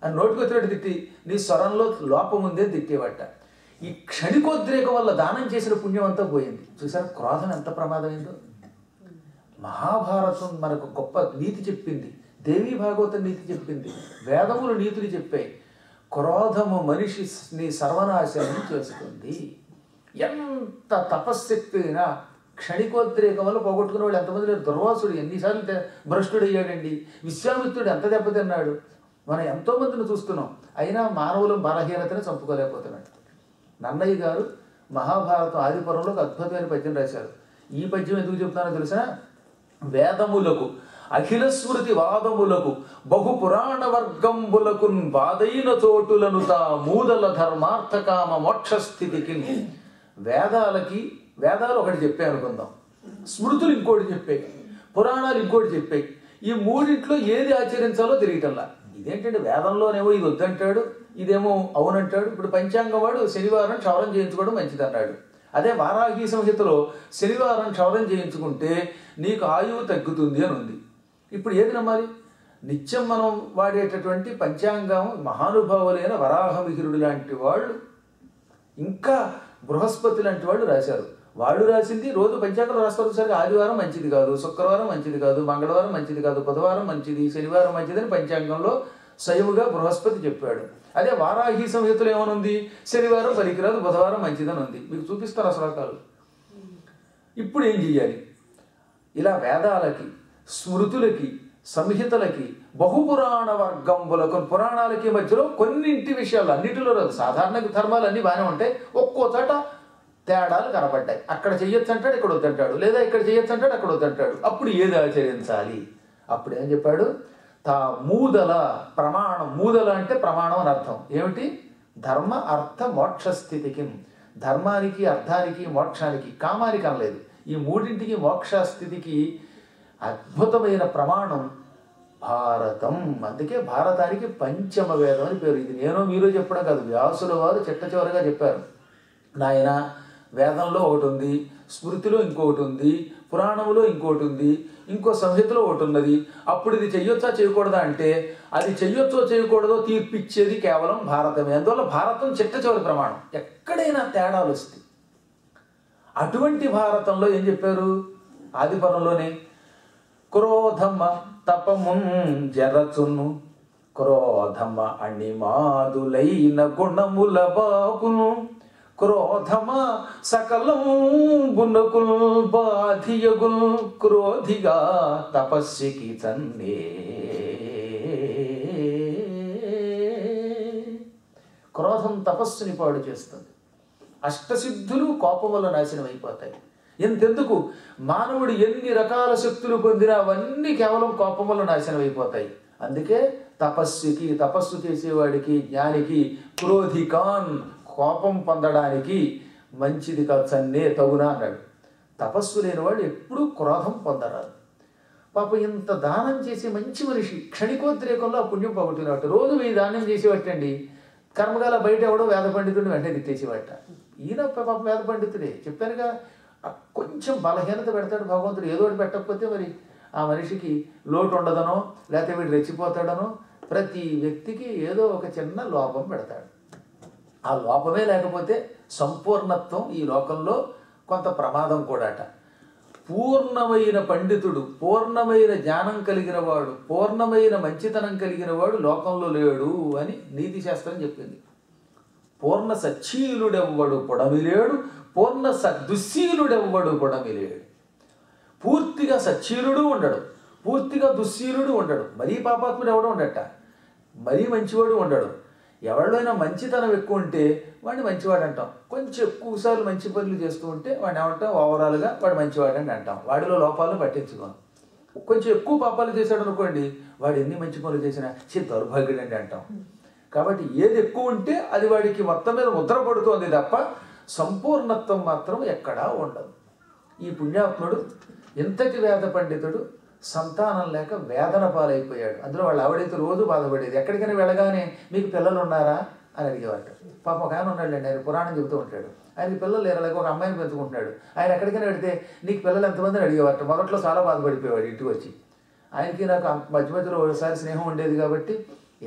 అని నోటికి వచ్చినట్టు తిట్టి నీ స్వరంలో లోపం ఉందే తిట్టేవట. ఈ క్షణికోద్రేకం వల్ల దానం చేసిన పుణ్యం అంతా పోయింది. చూసారా క్రోధం ఎంత ప్రమాదమైందో. మహాభారతం మనకు గొప్ప నీతి చెప్పింది, దేవీ భాగవతం నీతి చెప్పింది, వేదములు నీతులు చెప్పాయి. క్రోధము మనిషిని సర్వనాశనం చేస్తుంది. ఎంత తపశ్శక్తి అయినా క్షణికోద్రేకం వల్ల పోగొట్టుకునే వాళ్ళు ఎంతమంది లేరు. దుర్వాసుడు ఎన్నిసార్లు భ్రష్టుడయ్యాడండి. విశ్వామిత్రుడు ఎంత దెబ్బతిన్నాడు. మనం ఎంతోమందిని చూస్తున్నాం. అయినా మానవులు బలహీనతని చంపుకోలేకపోతున్నాడు. నన్నయ్య గారు మహాభారతం ఆదిపర్వంలో ఒక అద్భుతమైన పద్యం రాశారు. ఈ పద్యం ఎందుకు చెప్తానో తెలిసిన, వేదములకు అఖిల స్మృతి వాదములకు బహు పురాణ వర్గంబులకు వాదైన చోటులను తా మూదల ధర్మార్థకామ మోక్షస్థితికి. వేదాలు ఒకటి చెప్పాయి అనుకుందాం, స్మృతులు ఇంకోటి చెప్పాయి, పురాణాలు ఇంకోటి చెప్పాయి. ఈ మూడింట్లో ఏది ఆచరించాలో తెలియటంలా. ఇదేంటంటే వేదంలోనేమో ఇది వద్దంటాడు, ఇదేమో అవునంటాడు. ఇప్పుడు పంచాంగం వాడు శనివారం క్షవరం చేయించుకోవడం మంచిది అన్నాడు. అదే వారాహి సంహితలో శనివారం క్షవరం చేయించుకుంటే నీకు ఆయువు తగ్గుతుంది అని ఉంది. ఇప్పుడు ఏది నమ్మాలి? నిత్యం మనం వాడేటటువంటి పంచాంగం మహానుభావులైన వరాహమిహిరుడు లాంటి వాళ్ళు, ఇంకా బృహస్పతి లాంటి వాళ్ళు రాశారు. వాళ్ళు రాసింది రోజు పంచాంగం రాస్తారు. సరిగ్గా ఆదివారం మంచిది కాదు, శుక్రవారం మంచిది కాదు, మంగళవారం మంచిది కాదు, బుధవారం మంచిది, శనివారం మంచిదని పంచాంగంలో స్వయముగా బృహస్పతి చెప్పాడు. అదే వారాహి సంహితలో ఏమనుంది? శనివారం పనికిరాదు, బుధవారం మంచిదని ఉంది. మీకు చూపిస్తారు ఆ శ్లోకాలు. ఇప్పుడు ఏం చెయ్యాలి? ఇలా వేదాలకి, స్మృతులకి, సంహితలకి, బహుపురాణ వర్గంబులకు, పురాణాలకి మధ్యలో కొన్నింటి విషయాలు, అన్నిటిలో రాదు. సాధారణ ధర్మాలు అన్నీ బాగానే ఉంటాయి. ఒక్కో చోట తేడాలు కనబడ్డాయి. అక్కడ చెయ్యొచ్చు అంటాడు, ఇక్కడ వద్దంటాడు, లేదా ఇక్కడ చెయ్యొచ్చు అంటాడు, అక్కడ వద్దంటాడు. అప్పుడు ఏది ఆచరించాలి? అప్పుడు ఏం చెప్పాడు? తా మూదల ప్రమాణం. మూదల అంటే ప్రమాణం అని అర్థం. ఏమిటి? ధర్మ అర్థ మోక్ష స్థితికి. ధర్మానికి, అర్థానికి, మోక్షానికి, కామానికి అనలేదు, ఈ మూడింటికి మోక్ష స్థితికి అద్భుతమైన ప్రమాణం భారతం. అందుకే భారతానికి పంచమ వేదం అని పేరు. ఇది నేను మీరు చెప్పడం కాదు, వ్యాసుల వారు చిట్ట చివరగా చెప్పారు. నాయన, వేదంలో ఒకటి ఉంది, స్మృతిలో ఇంకొకటి ఉంది, పురాణంలో ఇంకోటి ఉంది, ఇంకో సంహితలో ఒకటి ఉన్నది. అప్పుడు ఇది చెయ్యొచ్చా చేయకూడదా అంటే అది చెయ్యొచ్చో చేయకూడదో తీర్పిచ్చేది కేవలం భారతమే. అందువల్ల భారతం చిట్ట చివరి ప్రమాణం. ఎక్కడైనా తేడాలు వస్తాయి. అటువంటి భారతంలో ఏం చెప్పారు? ఆదిపర్వంలోనే క్రోధమ తపమున్ జరచును, క్రోధమ అణిమాదులైన గుణముల బాపును, క్రోధమ సకలంబునకుల్ బాధియగుల్, క్రోధిగా తపస్సుకి చన్నే. క్రోధం తపస్సుని పాడు చేస్తుంది. అష్టసిద్ధులు కోపం వల్ల నాశనం అయిపోతాయి. ఎంతెందుకు, మానవుడు ఎన్ని రకాల శక్తులు పొందినా అవన్నీ కేవలం కోపం వల్ల నాశనం అయిపోతాయి. అందుకే తపస్సు చేసేవాడికి, జ్ఞానికి క్రోధికాన్, కోపం పొందడానికి మంచిది కాదు, చన్నే తగునా అన్నాడు. తపస్సు లేనివాడు ఎప్పుడూ క్రోధం పొందరాదు. పాప ఇంత దానం చేసే మంచి మనిషి క్షణికోద్రేకంలో ఆ పుణ్యం పోగొట్టినట్టు. రోజు ఈ దానం చేసేవట్టండి. కర్మగాల బయట ఎవడో వేద పండితుడిని వెంటనే తిట్టేసేవట. ఈయన పాప వేద పండితుడే, చెప్పానుగా. కొంచెం బలహీనత పెడతాడు భగవంతుడు. ఏదో ఒకటి పెట్టకపోతే మరి ఆ మనిషికి లోటు ఉండదనో, లేకపోతే వీడు రెచ్చిపోతాడనో. ప్రతి వ్యక్తికి ఏదో ఒక చిన్న లోపం పెడతాడు. ఆ లోపమే లేకపోతే సంపూర్ణత్వం ఈ లోకంలో కొంత ప్రమాదం కూడాట. పూర్ణమైన పండితుడు, పూర్ణమైన జ్ఞానం కలిగిన వాడు, పూర్ణమైన మంచితనం కలిగిన వాడు లోకంలో లేడు అని నీతి శాస్త్రం చెప్పింది. పూర్ణ సచ్చీలుడెవ్వడు పొడమిలేడు, పూర్ణ దుశ్శీలుడెవ్వడు పొడమిలేడు. పూర్తిగా సచ్చీలుడు ఉండడు, పూర్తిగా దుశ్శీలుడు ఉండడు. మరీ పాపాత్ముడు ఎవడో ఉండట, మరీ మంచివాడు ఉండడు. ఎవరిలోనైనా మంచితనం ఎక్కువ ఉంటే వాడిని మంచివాడు అంటాం. కొంచెం ఎక్కువసార్లు మంచి పనులు చేస్తూ ఉంటే వాడిని ఏమంటాం? ఓవరాల్గా వాడు మంచివాడు అని అంటాం. వాడిలో లోపాలను పట్టించుకోం. కొంచెం ఎక్కువ పాపాలు చేశాడు అనుకోండి, వాడు ఎన్ని మంచి పనులు చేసినా దౌర్భాగ్యుడండి అంటాం. కాబట్టి ఏది ఎక్కువ ఉంటే అది వాడికి మొత్తం మీద ముద్ర పడుతోంది తప్ప సంపూర్ణత్వం మాత్రం ఎక్కడా ఉండదు. ఈ పుణ్యాత్ముడు ఇంతటి వేద పండితుడు సంతానం లేక వేదన పాలైపోయాడు. అందులో వాళ్ళు ఆవిడైతే రోజు బాధపడేది. ఎక్కడికైనా వెళ్ళగానే మీకు పిల్లలు ఉన్నారా అని అడిగేవాడు. పాప ఒక ఆయన ఉన్నాడులేండి, ఆయన పురాణం చెబుతూ ఉంటాడు. ఆయనకి పిల్లలు లేరలేక ఒక అమ్మాయిని పెంచుకుంటున్నాడు. ఆయన ఎక్కడికైనా వెళితే నీకు పిల్లలు ఎంతమందిని అడిగేవాడు. మొదట్లో చాలా బాధపడిపోయేవాడు ఇంటికి వచ్చి. ఆయనకి నాకు మధ్య మధ్యలో ఒకసారి స్నేహం ఉండేది కాబట్టి,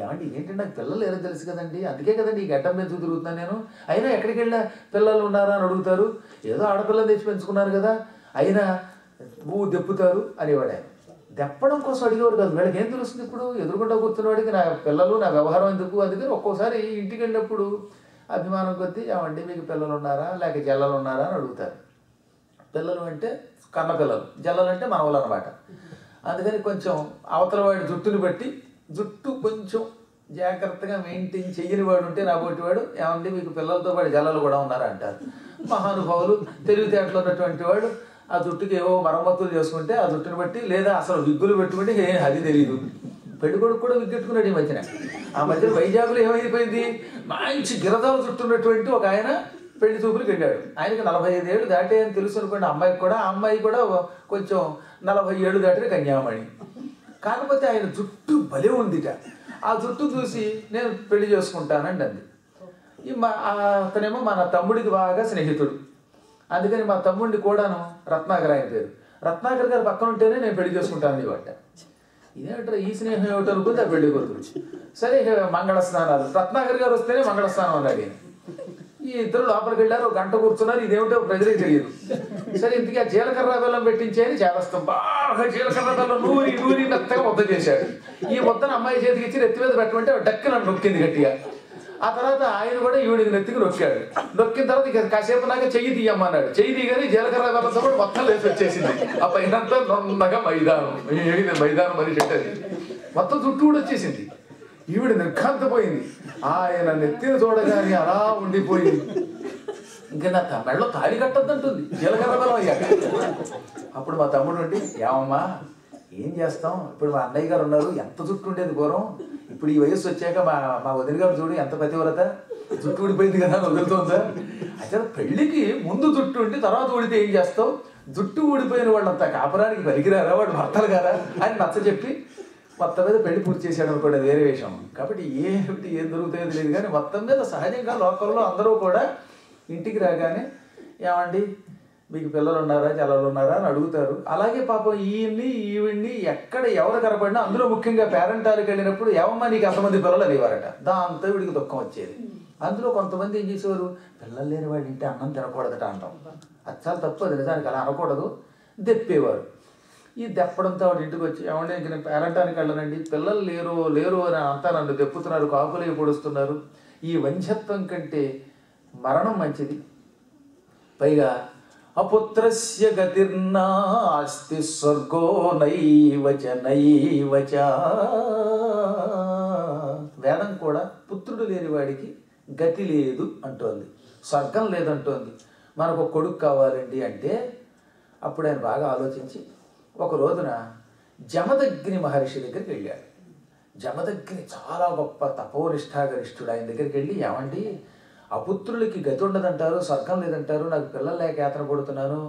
ఏమంటే ఏంటంటే నాకు పిల్లలు లేరో తెలుసు కదండి, అందుకే కదండి ఈ గడ్డం పెంచుకు తిరుగుతున్నాను నేను. అయినా ఎక్కడికి వెళ్ళినా పిల్లలు ఉన్నారా అని అడుగుతారు. ఏదో ఆడపిల్లలు తెచ్చి పెంచుకున్నారు కదా, అయినా దెప్పుతారు అనేవాడు ఆయన. దెప్పడం కోసం అడిగేవాడు కాదు. వీళ్ళకి ఏం తెలుస్తుంది? ఇప్పుడు ఎదురుకుండా కూర్చున్నవాడికి నా పిల్లలు నా వ్యవహారం ఎందుకు? అందుకని ఒక్కోసారి ఇంటికి వెళ్ళినప్పుడు అభిమానం కొద్దీ ఏమండి మీకు పిల్లలు ఉన్నారా లేక జల్లలు ఉన్నారా అని అడుగుతారు. పిల్లలు అంటే కన్న పిల్లలు, జల్లలు అంటే మనవలు అనమాట. అందుకని కొంచెం అవతల వాడి జుట్టుని బట్టి జుట్టు కొంచెం జాగ్రత్తగా మెయింటైన్ చెయ్యని వాడు ఉంటే రాబోటి వాడు ఏమండి మీకు పిల్లలతో పాటు జల్లలు కూడా ఉన్నారా అంటారు. మహానుభావులు తెలివితేటలు ఉన్నటువంటి వాడు ఆ జుట్టుకి ఏవో మరమ్మతులు చేసుకుంటే ఆ జుట్టుని బట్టి, లేదా అసలు విగ్గులు పెట్టుకుంటే అది తెలియదు. పెళ్లి కొడుకు కూడా విగ్గెట్టుకున్నాడు ఈ మధ్యన. ఆ మధ్యన వైజాగ్లో ఏమైపోయింది, మంచి గిరదాలు చుట్టున్నటువంటి ఒక ఆయన పెళ్లి చూపులకు వెళ్ళాడు. ఆయనకి 45 ఏళ్ళు దాటే అని తెలుసు అనుకోండి అమ్మాయికి కూడా. ఆ అమ్మాయి కూడా కొంచెం 40 ఏళ్ళు దాటిన కన్యామణి. కాకపోతే ఆయన జుట్టు భలే ఉందిట. ఆ జుట్టు చూసి నేను పెళ్లి చేసుకుంటానండి అంది. అతనేమో మన తమ్ముడికి బాగా స్నేహితుడు. అందుకని మా తమ్ముడిని కూడాను రత్నాకర్ ఆయన పేరు. రత్నాకర్ గారు పక్కన ఉంటేనే నేను పెళ్లి చేసుకుంటానని ఇవ్వట. ఇదేమిటో ఈ స్నేహం ఏమిటో అనుకుంది ఆ పెళ్లి కొడుకు. సరే మంగళ స్నానాలు, రత్నాకర్ గారు వస్తేనే మంగళ స్నానం అన్నాడు. ఈ ఇద్దరు లోపలికి వెళ్ళారు, ఒక గంట కూర్చున్నారు. ఇదేమిటో ప్రజలకు తెలియదు. సరే ఇంతకీ ఆ జీలకర్ర బెల్లం పెట్టించేది చేదస్తాం. బాగా జీలకర్ర బెల్లం నూరి మెత్తగా ముద్ద చేశాడు. ఈ ముద్దను అమ్మాయి చేతికి ఇచ్చి నెత్తి మీద పెట్టమంటే డక్కి నన్ను నొక్కింది గట్టిగా. ఆ తర్వాత ఆయన కూడా ఈవిడికి నెత్తికి నొక్కాడు. నొక్కిన తర్వాత ఇక కాసేపు నాక చెయ్యి తీయమ్మన్నాడు. చెయ్యి తీయగానే జీలకర్ర బెల్లంతో కూడా మొత్తం లేసి వచ్చేసింది. ఆ పైనంతా నొన్నగా మైదానం మైదానం మనిషి అంటే మొత్తం చుట్టూ కూడా వచ్చేసింది. ఈవిడ నిర్ఘాంతపోయింది. ఆయన నెత్తిన చూడగానే అలా ఉండిపోయింది. ఇంకా నా మెడలో తాడి కట్టద్దంటుంది జీలకర్ర బెల్లం అయ్యాక. అప్పుడు మా తమ్ముడు ఉండి, ఏమమ్మా ఏం చేస్తాం, ఇప్పుడు మా అన్నయ్య గారు ఉన్నారు, ఎంత జుట్టు ఉండేది పూర్వం, ఇప్పుడు ఈ వయస్సు వచ్చాక మా వదిన గారు చూడు ఎంత పతివ్రత, జుట్టు ఊడిపోయింది కదా వదులుతుందా. అయితే పెళ్లికి ముందు జుట్టు ఉండి తర్వాత ఊడితే ఏం చేస్తావు, జుట్టు ఊడిపోయిన వాళ్ళంతా కాపురానికి పనికిరారా, వాడు భర్తలు గారా అని నచ్చ చెప్పి మొత్తం మీద పెళ్లి పూర్తి చేశాడు అనుకోండి, వేరే విషయం. కాబట్టి ఏం దొరుకుతాయో తెలియదు. కానీ మొత్తం మీద సహజంగా లోకల్లో అందరూ కూడా ఇంటికి రాగానే ఏమండి మీకు పిల్లలు ఉన్నారా జల్లలు ఉన్నారా అని అడుగుతారు. అలాగే పాపం ఈవిడ్ని ఎక్కడ ఎవరు కనపడినా, అందులో ముఖ్యంగా పేరెంటాలకు వెళ్ళినప్పుడు ఏమమ్మా నీకు ఎంతమంది పిల్లలు అనేవారట. దాంతో వీడికి దుఃఖం వచ్చేది. అందులో కొంతమంది ఏం చేసేవారు, పిల్లలు లేని వాడి ఇంటి అన్నం తినకూడదట అంటాం. అది చాలా తప్పు, అది నిజానికి అలా అనకూడదు. దెప్పేవారు. ఈ దెప్పడంతో వాడి ఇంటికి వచ్చి ఏమంటే ఇంక నేను పేరెంటానికి వెళ్ళనండి, పిల్లలు లేరు అని అంతా నన్ను దెప్పుతున్నారు, కాపులే పొడుస్తున్నారు, ఈ వంధ్యత్వం కంటే మరణం మంచిది. పైగా అపుత్రస్య గతిర్నాస్తి స్వర్గో నైవచ. వేదం కూడా పుత్రుడు లేని వాడికి గతి లేదు అంటోంది, స్వర్గం లేదంటోంది. మనకు ఒక కొడుకు కావాలండి అంటే అప్పుడు ఆయన బాగా ఆలోచించి ఒక రోజున జమదగ్ని మహర్షి దగ్గరికి వెళ్ళాడు. జమదగ్ని చాలా గొప్ప తపోనిష్టాగరిష్ఠుడు. ఆయన దగ్గరికి వెళ్ళి, ఏమండి అపుత్రులకి గతి ఉండదంటారు, స్వర్గం లేదంటారు, నాకు పిల్లలు లేక యాతన పడుతున్నాను,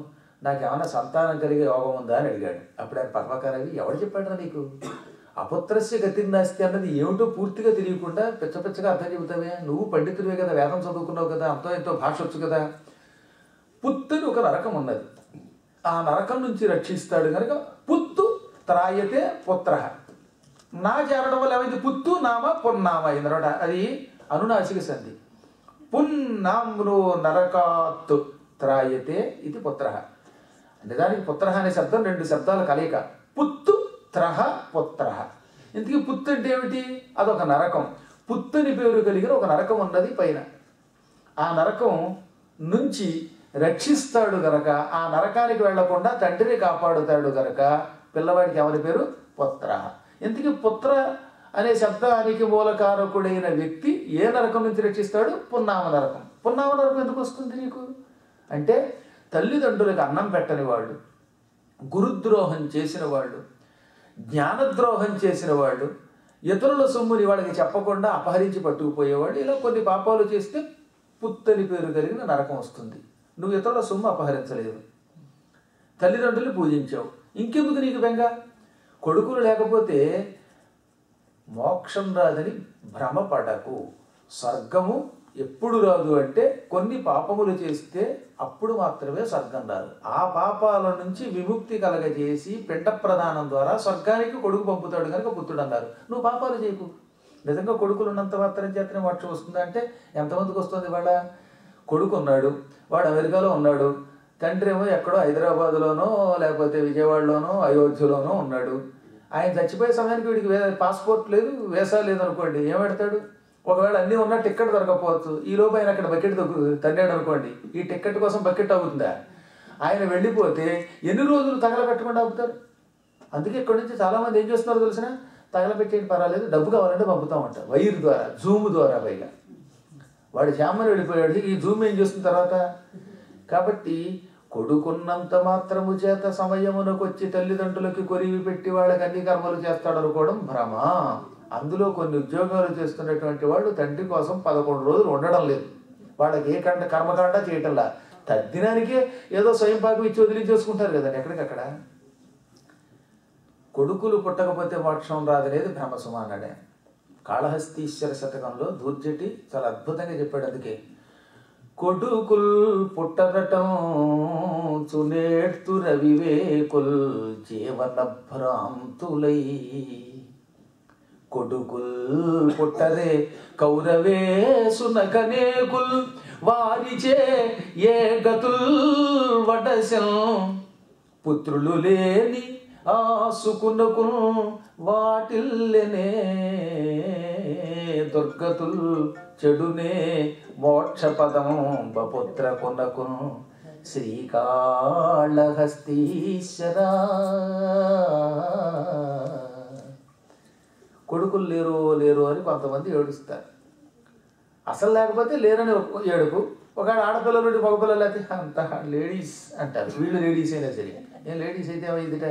నాకు ఏమైనా సంతానం కలిగే యోగం ఉందా అని అడిగాడు. అప్పుడు ఆయన పర్వకారవి, ఎవడు చెప్పాడు నీకు అపుత్రస్య గతిర్నాస్తి అన్నది ఏమిటో పూర్తిగా తెలియకుండా పిచ్చపిచ్చగా అర్థం చెబుతావే, నువ్వు పండితుడివే కదా, వేదం చదువుకున్నావు కదా, అంతో ఎంతో భాష వచ్చు కదా. పుత్తని ఒక నరకం ఉన్నది, ఆ నరకం నుంచి రక్షిస్తాడు కనుక పుత్తు త్రాయతే పుత్ర. నా చేరడం వల్ల ఏమైంది, పుత్తు నామ పున్నామ అయిందనమాట. అది అనునాసిక సంధి. పున్నామ్లో నరకాత్తు త్రాయతే ఇది పుత్ర. నిజానికి పుత్ర అనే శబ్దం రెండు శబ్దాల కలయిక, పుత్తు త్రహ పుత్ర. ఇంతకీ పుత్తు అంటే ఏమిటి, అదొక నరకం. పుత్తని పేరు కలిగిన ఒక నరకం ఉన్నది పైన. ఆ నరకం నుంచి రక్షిస్తాడు గనక, ఆ నరకానికి వెళ్లకుండా తండ్రిని కాపాడుతాడు గనక పిల్లవాడికి ఎవరి పేరు పుత్ర. ఇంతకీ పుత్ర అనే శబ్దానికి మూలకారకుడైన వ్యక్తి ఏ నరకం నుంచి రక్షిస్తాడు, పున్నామ నరకం. పున్నామ నరకం ఎందుకు వస్తుంది నీకు అంటే, తల్లిదండ్రులకు అన్నం పెట్టని వాళ్ళు, గురుద్రోహం చేసిన వాళ్ళు, జ్ఞానద్రోహం చేసిన వాళ్ళు, ఇతరుల సొమ్ముని వాళ్ళకి చెప్పకుండా అపహరించి పట్టుకుపోయేవాళ్ళు, ఇలా కొన్ని పాపాలు చేస్తే పుత్తని పేరు కలిగిన నరకం వస్తుంది. నువ్వు ఇతరుల సొమ్ము అపహరించలేదు, తల్లిదండ్రులు పూజించావు, ఇంకెందుకు నీకు బెంగ. కొడుకులు లేకపోతే మోక్షం రాదని భ్రమపడకు. స్వర్గము ఎప్పుడు రాదు అంటే కొన్ని పాపములు చేస్తే అప్పుడు మాత్రమే స్వర్గం రాదు. ఆ పాపాల నుంచి విముక్తి కలగజేసి పిండ ప్రదానం ద్వారా స్వర్గానికి కొడుకు పంపుతాడు కనుక పుత్రుడు అన్నారు. నువ్వు పాపాలు చేయకు. నిజంగా కొడుకులు ఉన్నంత మాత్రం చేతనే మోక్షం వస్తుందా అంటే ఎంతమందికి వస్తుంది. వాళ్ళ కొడుకు ఉన్నాడు, వాడు అమెరికాలో ఉన్నాడు, తండ్రి ఏమో ఎక్కడో హైదరాబాద్లోనో లేకపోతే విజయవాడలోనో అయోధ్యలోనో ఉన్నాడు. ఆయన చచ్చిపోయే సమయానికి వీడికి పాస్పోర్ట్ లేదు, వీసా లేదు అనుకోండి, ఏం పెడతాడు? ఒకవేళ అన్నీ ఉన్నా టికెట్ దొరకపోవచ్చు. ఈ లోపు ఆయన అక్కడ బకెట్ తన్నాడు అనుకోండి, ఈ టికెట్ కోసం బకెట్ అవుతుందా? ఆయన వెళ్ళిపోతే ఎన్ని రోజులు తగలబెట్టకుండా అవుతారు? అందుకే ఇక్కడి నుంచి చాలామంది ఏం చేస్తున్నారో తెలిసిన, తగలబెట్టేది పర్వాలేదు, డబ్బు కావాలంటే పంపుతామంట వైర్ ద్వారా, జూమ్ ద్వారా. పైగా వాడు శ్యామని వెళ్ళిపోయాడు, ఈ జూమ్ ఏం చేస్తున్న తర్వాత. కాబట్టి కొడుకున్నంత మాత్రము చేత సమయమునకొచ్చి తల్లిదండ్రులకి కొరివి పెట్టి వాళ్ళకి అన్ని కర్మలు చేస్తాడు అనుకోవడం భ్రమ. అందులో కొన్ని ఉద్యోగాలు చేస్తున్నటువంటి వాళ్ళు తండ్రి కోసం 11 రోజులు ఉండడం లేదు. వాళ్ళకి ఏ కర్మకాండ చేయటంలా, తద్దినానికే ఏదో స్వయం పాకం ఇచ్చి వదిలించేసుకుంటారు కదండి ఎక్కడికక్కడ. కొడుకులు పుట్టకపోతే మోక్షం రాదనేది భ్రమసుమ అన్నాడే. కాళహస్తీశ్వర శతకంలో దూర్జటి చాలా అద్భుతంగా చెప్పాడు. అందుకే కొడుకుల్ పుట్టరటం చునేట్తు రవివేకుల్ జీవన భ్రాంతులై. కొడుకుల్ పుట్టరే కౌరవేసునకనేకుల్ వారిచే ఏ గతుల్ వడశం. పుత్రులు లేని ఆసుకునకు వాటిల్లనే దుర్గతుల్ చెడునే మోక్షపదం బపుత్ర కొనకు శ్రీకాళహస్తీశ్వర. కొడుకులు లేరు లేరు అని కొంతమంది ఏడుస్తారు. అసలు లేకపోతే లేరని ఏడుపు. ఒక ఆడపిల్లలు నుండి మగపిల్లలు అయితే అంత లేడీస్ అంటారు. వీళ్ళు లేడీస్ అయినా సరే, ఏం లేడీస్ అయితే ఏమైందిట,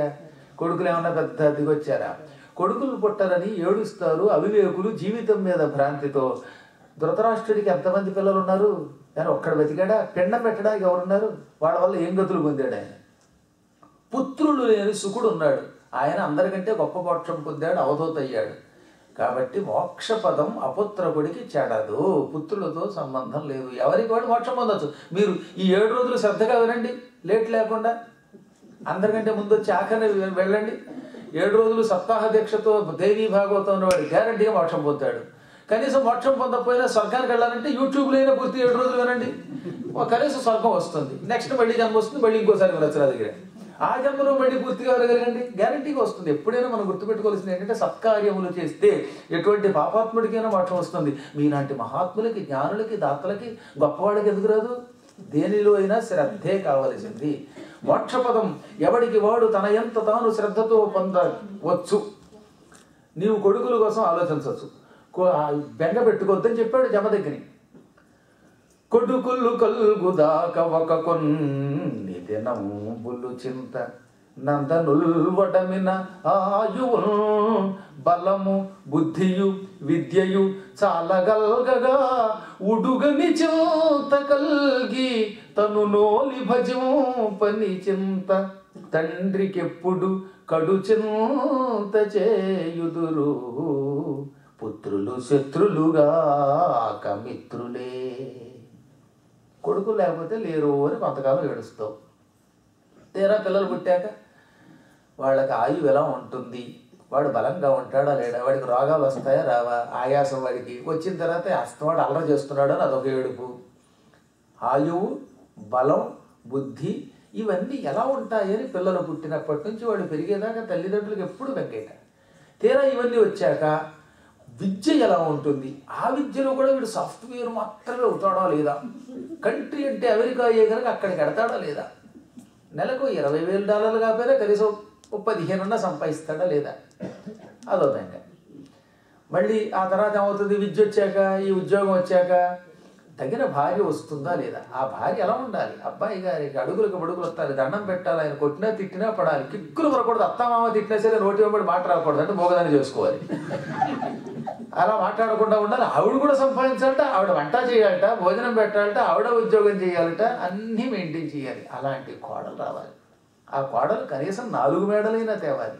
కొడుకులు ఏమన్నా పెద్ద దిగొచ్చారా? కొడుకులు పుట్టారని ఏడుస్తారు అవివేకులు జీవితం మీద భ్రాంతితో. ధృతరాష్ట్రుడికి ఎంతమంది పిల్లలు ఉన్నారు? కానీ ఒక్కడ బతికాడా? పిండం పెట్టడానికి ఎవరున్నారు? వాళ్ళ వల్ల ఏం గతులు పొందాడు ఆయన? పుత్రులు లేని సుకుడు ఉన్నాడు, ఆయన అందరికంటే గొప్ప మోక్షం పొందాడు, అవధూత అయ్యాడు. కాబట్టి మోక్షపదం అపుత్రకుడికి చెడదు, పుత్రులతో సంబంధం లేదు. ఎవరికి వాడు మోక్షం పొందొచ్చు. మీరు ఈ 7 రోజులు శ్రద్ధగా వినండి, లేట్ లేకుండా. అందరికంటే ముందు వచ్చి ఆఖరిని వెళ్ళండి. 7 రోజులు సప్తాహ దీక్షతో దేవీ భాగవతం ఉన్నవాడు గ్యారంటీగా మోక్షం పొందుతాడు. కనీసం మోక్షం పొందకపోయినా స్వర్గానికి వెళ్ళాలంటే యూట్యూబ్లో అయినా పూర్తి 7 రోజులు వినండి, కనీసం స్వర్గం వస్తుంది. నెక్స్ట్ మళ్ళీ జన్మ వస్తుంది, మళ్ళీ ఇంకోసారి వెళ్ళచ్చు నా దగ్గర. ఆ జన్మలో మళ్ళీ పూర్తిగా వెళ్ళగలగండి, గ్యారంటీగా వస్తుంది. ఎప్పుడైనా మనం గుర్తుపెట్టుకోవాల్సింది ఏంటంటే, సత్కార్యములు చేస్తే ఎటువంటి పాపాత్ముడికైనా మోక్షం వస్తుంది. మీలాంటి మహాత్ములకి, జ్ఞానులకి, దాతలకి, గొప్పవాళ్ళకి ఎందుకు రాదు? దేనిలో అయినా శ్రద్ధే కావలసింది. మోక్షపదం ఎవడికి వాడు తన ఎంత తాను శ్రద్ధతో పొందవచ్చు. నీవు కొడుకుల కోసం ఆలోచించవచ్చు, బెంగ పెట్టుకోవద్దని చెప్పాడు జమదగ్ని. కొడుకులు కల్గుదాక ఒక కొన్ని దినంబులు చింత నందనుల్వటమిన ఆయువు బలము బుద్ధియు విద్యయు చాలగల్గగా ఉడుగని చింత కల్గి తను నోలి భజం పని చింత తండ్రికెప్పుడు కడు చింత చేయుదురు పుత్రులు శత్రులుగా మిత్రులే. కొడుకు లేకపోతే లేరు అని కొంతకాలం ఏడుస్తావు. తీరా పిల్లలు పుట్టాక వాళ్ళకి ఆయువు ఎలా ఉంటుంది, వాడు బలంగా ఉంటాడా లేడా, వాడికి రోగాలు వస్తాయా రావా, ఆయాసం వాడికి వచ్చిన తర్వాత అస్తవాడు అల్లరి చేస్తున్నాడు అని అదొక ఏడుపు. ఆయువు, బలం, బుద్ధి ఇవన్నీ ఎలా ఉంటాయని పిల్లలు పుట్టినప్పటి నుంచి వాడు పెరిగేదాకా తల్లిదండ్రులకు ఎప్పుడు వెంకట. తీరా ఇవన్నీ వచ్చాక విద్య ఎలా ఉంటుంది, ఆ విద్యలో కూడా వీడు సాఫ్ట్వేర్ మాత్రమే అవుతాడా లేదా, కంట్రీ అంటే అమెరికా అయ్యే కనుక అక్కడికి వెడతాడా లేదా, నెలకు $20,000 కాకపోయినా కనీసం 15 సంపాదిస్తాడా లేదా, అదో బెంగ. మళ్ళీ ఆ తర్వాత ఏమవుతుంది, విద్య వచ్చాక, ఈ ఉద్యోగం వచ్చాక తగిన భార్య వస్తుందా లేదా, ఆ భార్య ఎలా ఉండాలి, అబ్బాయి గారికి అడుగులకు అడుగులు వస్తారు, దండం పెట్టాలి, ఆయన కొట్టినా తిట్టినా పడాలి, కిక్కులు పడకూడదు, అత్తామామ తిట్టినా సరే నోటి వెంబడి మాట రాకూడదు, అంటే మోగదాన్ని చేసుకోవాలి, అలా మాట్లాడకుండా ఉండాలి. ఆవిడ కూడా సంపాదించాలట, ఆవిడ వంట చేయాలట, భోజనం పెట్టాలట, ఆవిడ ఉద్యోగం చేయాలట, అన్నీ మెయింటైన్ చేయాలి. అలాంటి కోడలు రావాలి. ఆ కోడలు కనీసం 4 మేడలైనా తేవాలి.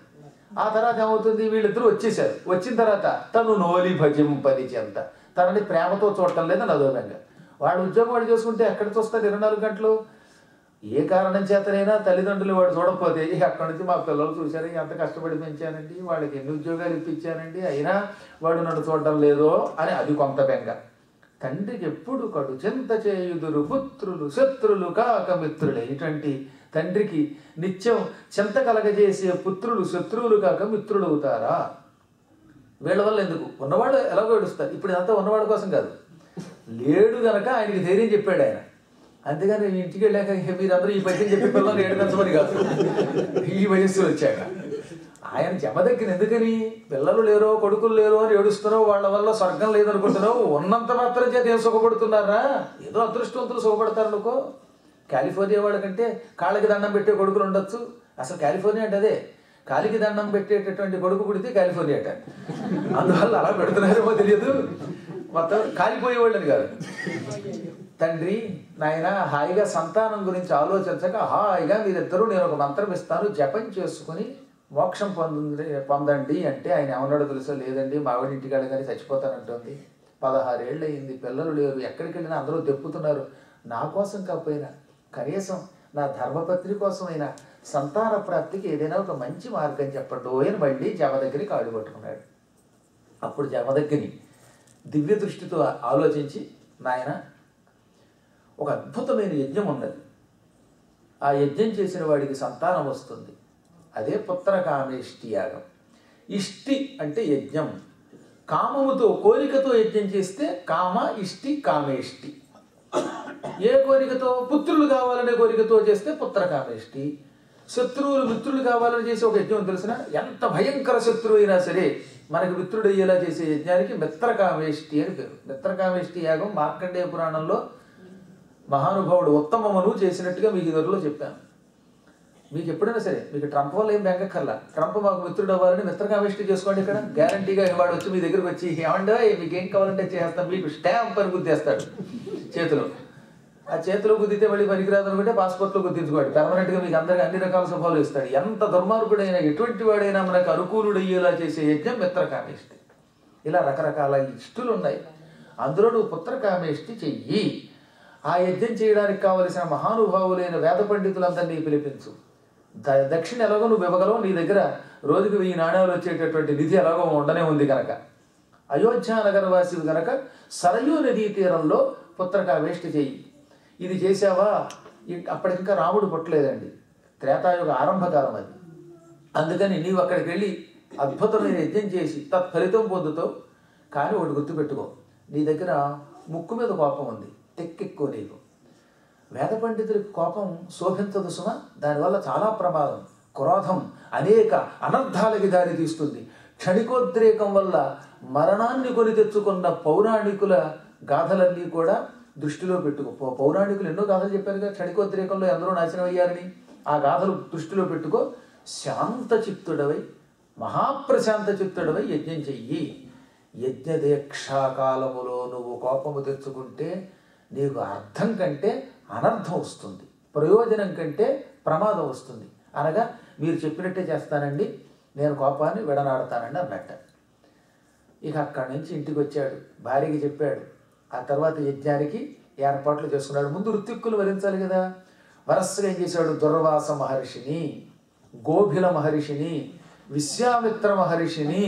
ఆ తర్వాత ఏమవుతుంది, వీళ్ళిద్దరూ వచ్చేసారు. వచ్చిన తర్వాత తను నోలి భజింపది చెంత, తనని ప్రేమతో చూడటం లేదని అదోనంగా. వాడు ఉద్యోగం వాడు చేసుకుంటే ఎక్కడ చూస్తారు 24 గంటలు. ఏ కారణం చేతనైనా తల్లిదండ్రులు వాడు చూడకపోతే అక్కడి నుంచి మా పిల్లలు చూశారు, ఎంత కష్టపడి పెంచానండి, వాళ్ళకి ఎన్ని ఉద్యోగాలు ఇప్పించానండి, అయినా వాడు నన్ను చూడటం లేదో అని అది కొంత బెంగ. తండ్రికి ఎప్పుడు కడు చింత చేయుదురు పుత్రులు శత్రులు కాక మిత్రులే. ఇటువంటి తండ్రికి నిత్యం చింత కలగజేసే పుత్రులు శత్రువులు కాక మిత్రులు అవుతారా? వీళ్ళ వల్ల ఎందుకు? ఉన్నవాడు ఎలాగో ఏడుస్తారు. ఇప్పుడు ఇదంతా ఉన్నవాడి కోసం కాదు, లేడు గనక ఆయనకి ధైర్యం చెప్పాడు ఆయన. అంతేగాని ఇంటికి వెళ్ళాక మీరందరూ ఈ పద్యం చెప్పే పిల్లలు ఏడుపెంచమని కాదు. ఈ వయస్సులో వచ్చాక ఆయన జమదగ్గిన ఎందుకని పిల్లలు లేరో కొడుకులు లేరో అని ఏడుస్తున్నావు, వాళ్ళ వల్ల స్వర్గం లేదనుకుంటున్నావు. ఉన్నంత మాత్రం చేత ఏం సుఖపడుతున్నారా? ఏదో అదృష్టవంతులు సుఖపడతారు అనుకో. కాలిఫోర్నియా వాళ్ళకంటే కాళ్ళకి దండం పెట్టే కొడుకులు ఉండొచ్చు. అసలు కాలిఫోర్నియా అంటే అదే, కాలికి దండం పెట్టేటటువంటి కొడుకు పుడితే కాలిఫోర్నియా అట. అందువల్ల అలా పెడుతున్నారేమో తెలియదు, మొత్తం కాలిపోయేవాళ్ళని కాదు. తండ్రి నాయన హాయిగా సంతానం గురించి ఆలోచించక హాయిగా మీరిద్దరూ నేను ఒక మంత్రం ఇస్తాను జపం చేసుకుని మోక్షం పొందండి అంటే ఆయన ఏమన్నాడో తెలుసో? లేదండి మావిడి ఇంటికాడ కానీ చచ్చిపోతానంటుంది. 16 ఏళ్ళు అయింది, పిల్లలు లేరు, ఎక్కడికి వెళ్ళినా అందరూ దెప్పుతున్నారు. నా కోసం కాకపోయినా కనీసం నా ధర్మపత్రి కోసమైనా సంతాన ప్రాప్తికి ఏదైనా ఒక మంచి మార్గం చెప్పండి అని మళ్ళీ జమదగ్గిని కాడు పట్టుకున్నాడు. అప్పుడు జమదగ్గిని దివ్య దృష్టితో ఆలోచించి, నాయన ఒక అద్భుతమైన యజ్ఞం ఉన్నది, ఆ యజ్ఞం చేసిన వాడికి సంతానం వస్తుంది, అదే పుత్రకామేష్టి యాగం. ఇష్టి అంటే యజ్ఞం, కామముతో కోరికతో యజ్ఞం చేస్తే కామ ఇష్టి కామేష్టి. ఏ కోరికతో? పుత్రులు కావాలనే కోరికతో చేస్తే పుత్రకామేష్టి. శత్రువులు మిత్రులు కావాలని చేసే ఒక యజ్ఞం తెలిసిన, ఎంత భయంకర శత్రువు అయినా సరే మనకు మిత్రుడు అయ్యేలా చేసే యజ్ఞానికి మిత్రకామేష్టి అని పేరు. మిత్రకామేష్టి యాగం మార్కండేయ పురాణంలో మహానుభావుడు ఉత్తమమును చేసినట్టుగా మీకు ఇదివరలో చెప్పాను. మీకు ఎప్పుడైనా సరే మీకు ట్రంప్ వల్ల ఏం బెంగక్కర్లా, ట్రంప్ మాకు మిత్రుడు అవ్వాలని మిత్రకామేష్టి చేసుకోండి. ఇక్కడ గ్యారంటీగా వాడు వచ్చి మీ దగ్గరకు వచ్చి ఏమంటే మీకు ఏం కావాలంటే చేస్తాం, మీకు స్టాంప్ అని గుద్దేస్తాడు చేతిలో. ఆ చేతిలో గుద్దితే మళ్ళీ పనికిరాదు అనుకుంటే పాస్పోర్ట్లో గుర్తించుకోండి. పర్మనెంట్గా మీకు అందరికీ అన్ని రకాల శుభాలు ఇస్తాడు. ఎంత దుర్మార్గుడైనా ఎటువంటి వాడైనా మనకు అనుకూలుడు అయ్యేలా చేసే యజ్ఞం మిత్రకామేష్టి. ఇలా రకరకాల ఇష్టులు ఉన్నాయి, అందులో నువ్వు పుత్రకామేష్టి చెయ్యి. ఆ యజ్ఞం చేయడానికి కావలసిన మహానుభావులైన వేద పండితులందరినీ పిలిపించు. దక్షిణ ఎలాగో నువ్వు ఇవ్వగలవు, నీ దగ్గర రోజుకి 1000 నాణ్యాలు వచ్చేటటువంటి నిధి ఎలాగో ఉండనే ఉంది కనుక, అయోధ్య నగరవాసివి కనుక సరయూ నదీ తీరంలో పుత్రకామేష్టి చెయ్యి. ఇది చేసావా? అప్పటికింకా రాముడు పుట్టలేదండి, త్రేతాయుగ ఆరంభకాలం అది. అందుకని నీవు అక్కడికి వెళ్ళి అద్భుతమైన యజ్ఞం చేసి తత్ఫలితం పొందుతావు. కానీ ఒకటి గుర్తుపెట్టుకో, నీ దగ్గర ముక్కు మీద కోపం ఉంది, తెక్కెక్కువ నీకు. వేద పండితుడికి కోపం శోభించదు సుమ, దానివల్ల చాలా ప్రమాదం. క్రోధం అనేక అనర్థాలకి దారి తీస్తుంది. క్షణికోద్రేకం వల్ల మరణాన్ని కొని తెచ్చుకున్న పౌరాణికుల గాథలన్నీ కూడా దృష్టిలో పెట్టుకో. పౌరాణికులు ఎన్నో గాథలు చెప్పారుగా, క్షణికోద్రేకంలో ఎందరో నాశనం అయ్యారని. ఆ గాథలు దృష్టిలో పెట్టుకో. శాంత చిత్తుడవై మహాప్రశాంత చిత్తుడవై యజ్ఞం చెయ్యి. యజ్ఞదీక్షాకాలములో నువ్వు కోపము తెచ్చుకుంటే నీకు అర్థం కంటే అనర్థం వస్తుంది, ప్రయోజనం కంటే ప్రమాదం వస్తుంది. అనగా మీరు చెప్పినట్టే చేస్తానండి, నేను కోపాన్ని విడనాడతానండి అన్నట్ట. ఇక అక్కడి నుంచి ఇంటికి వచ్చాడు, భార్యకి చెప్పాడు. ఆ తర్వాత యజ్ఞానికి ఏర్పాట్లు చేసుకున్నాడు. ముందు ఋత్విక్కులు వరించాలి కదా. వరస్సుగా ఏం చేశాడు? దుర్వాస మహర్షిని, గోభిల మహర్షిని, విశ్వామిత్ర మహర్షిని,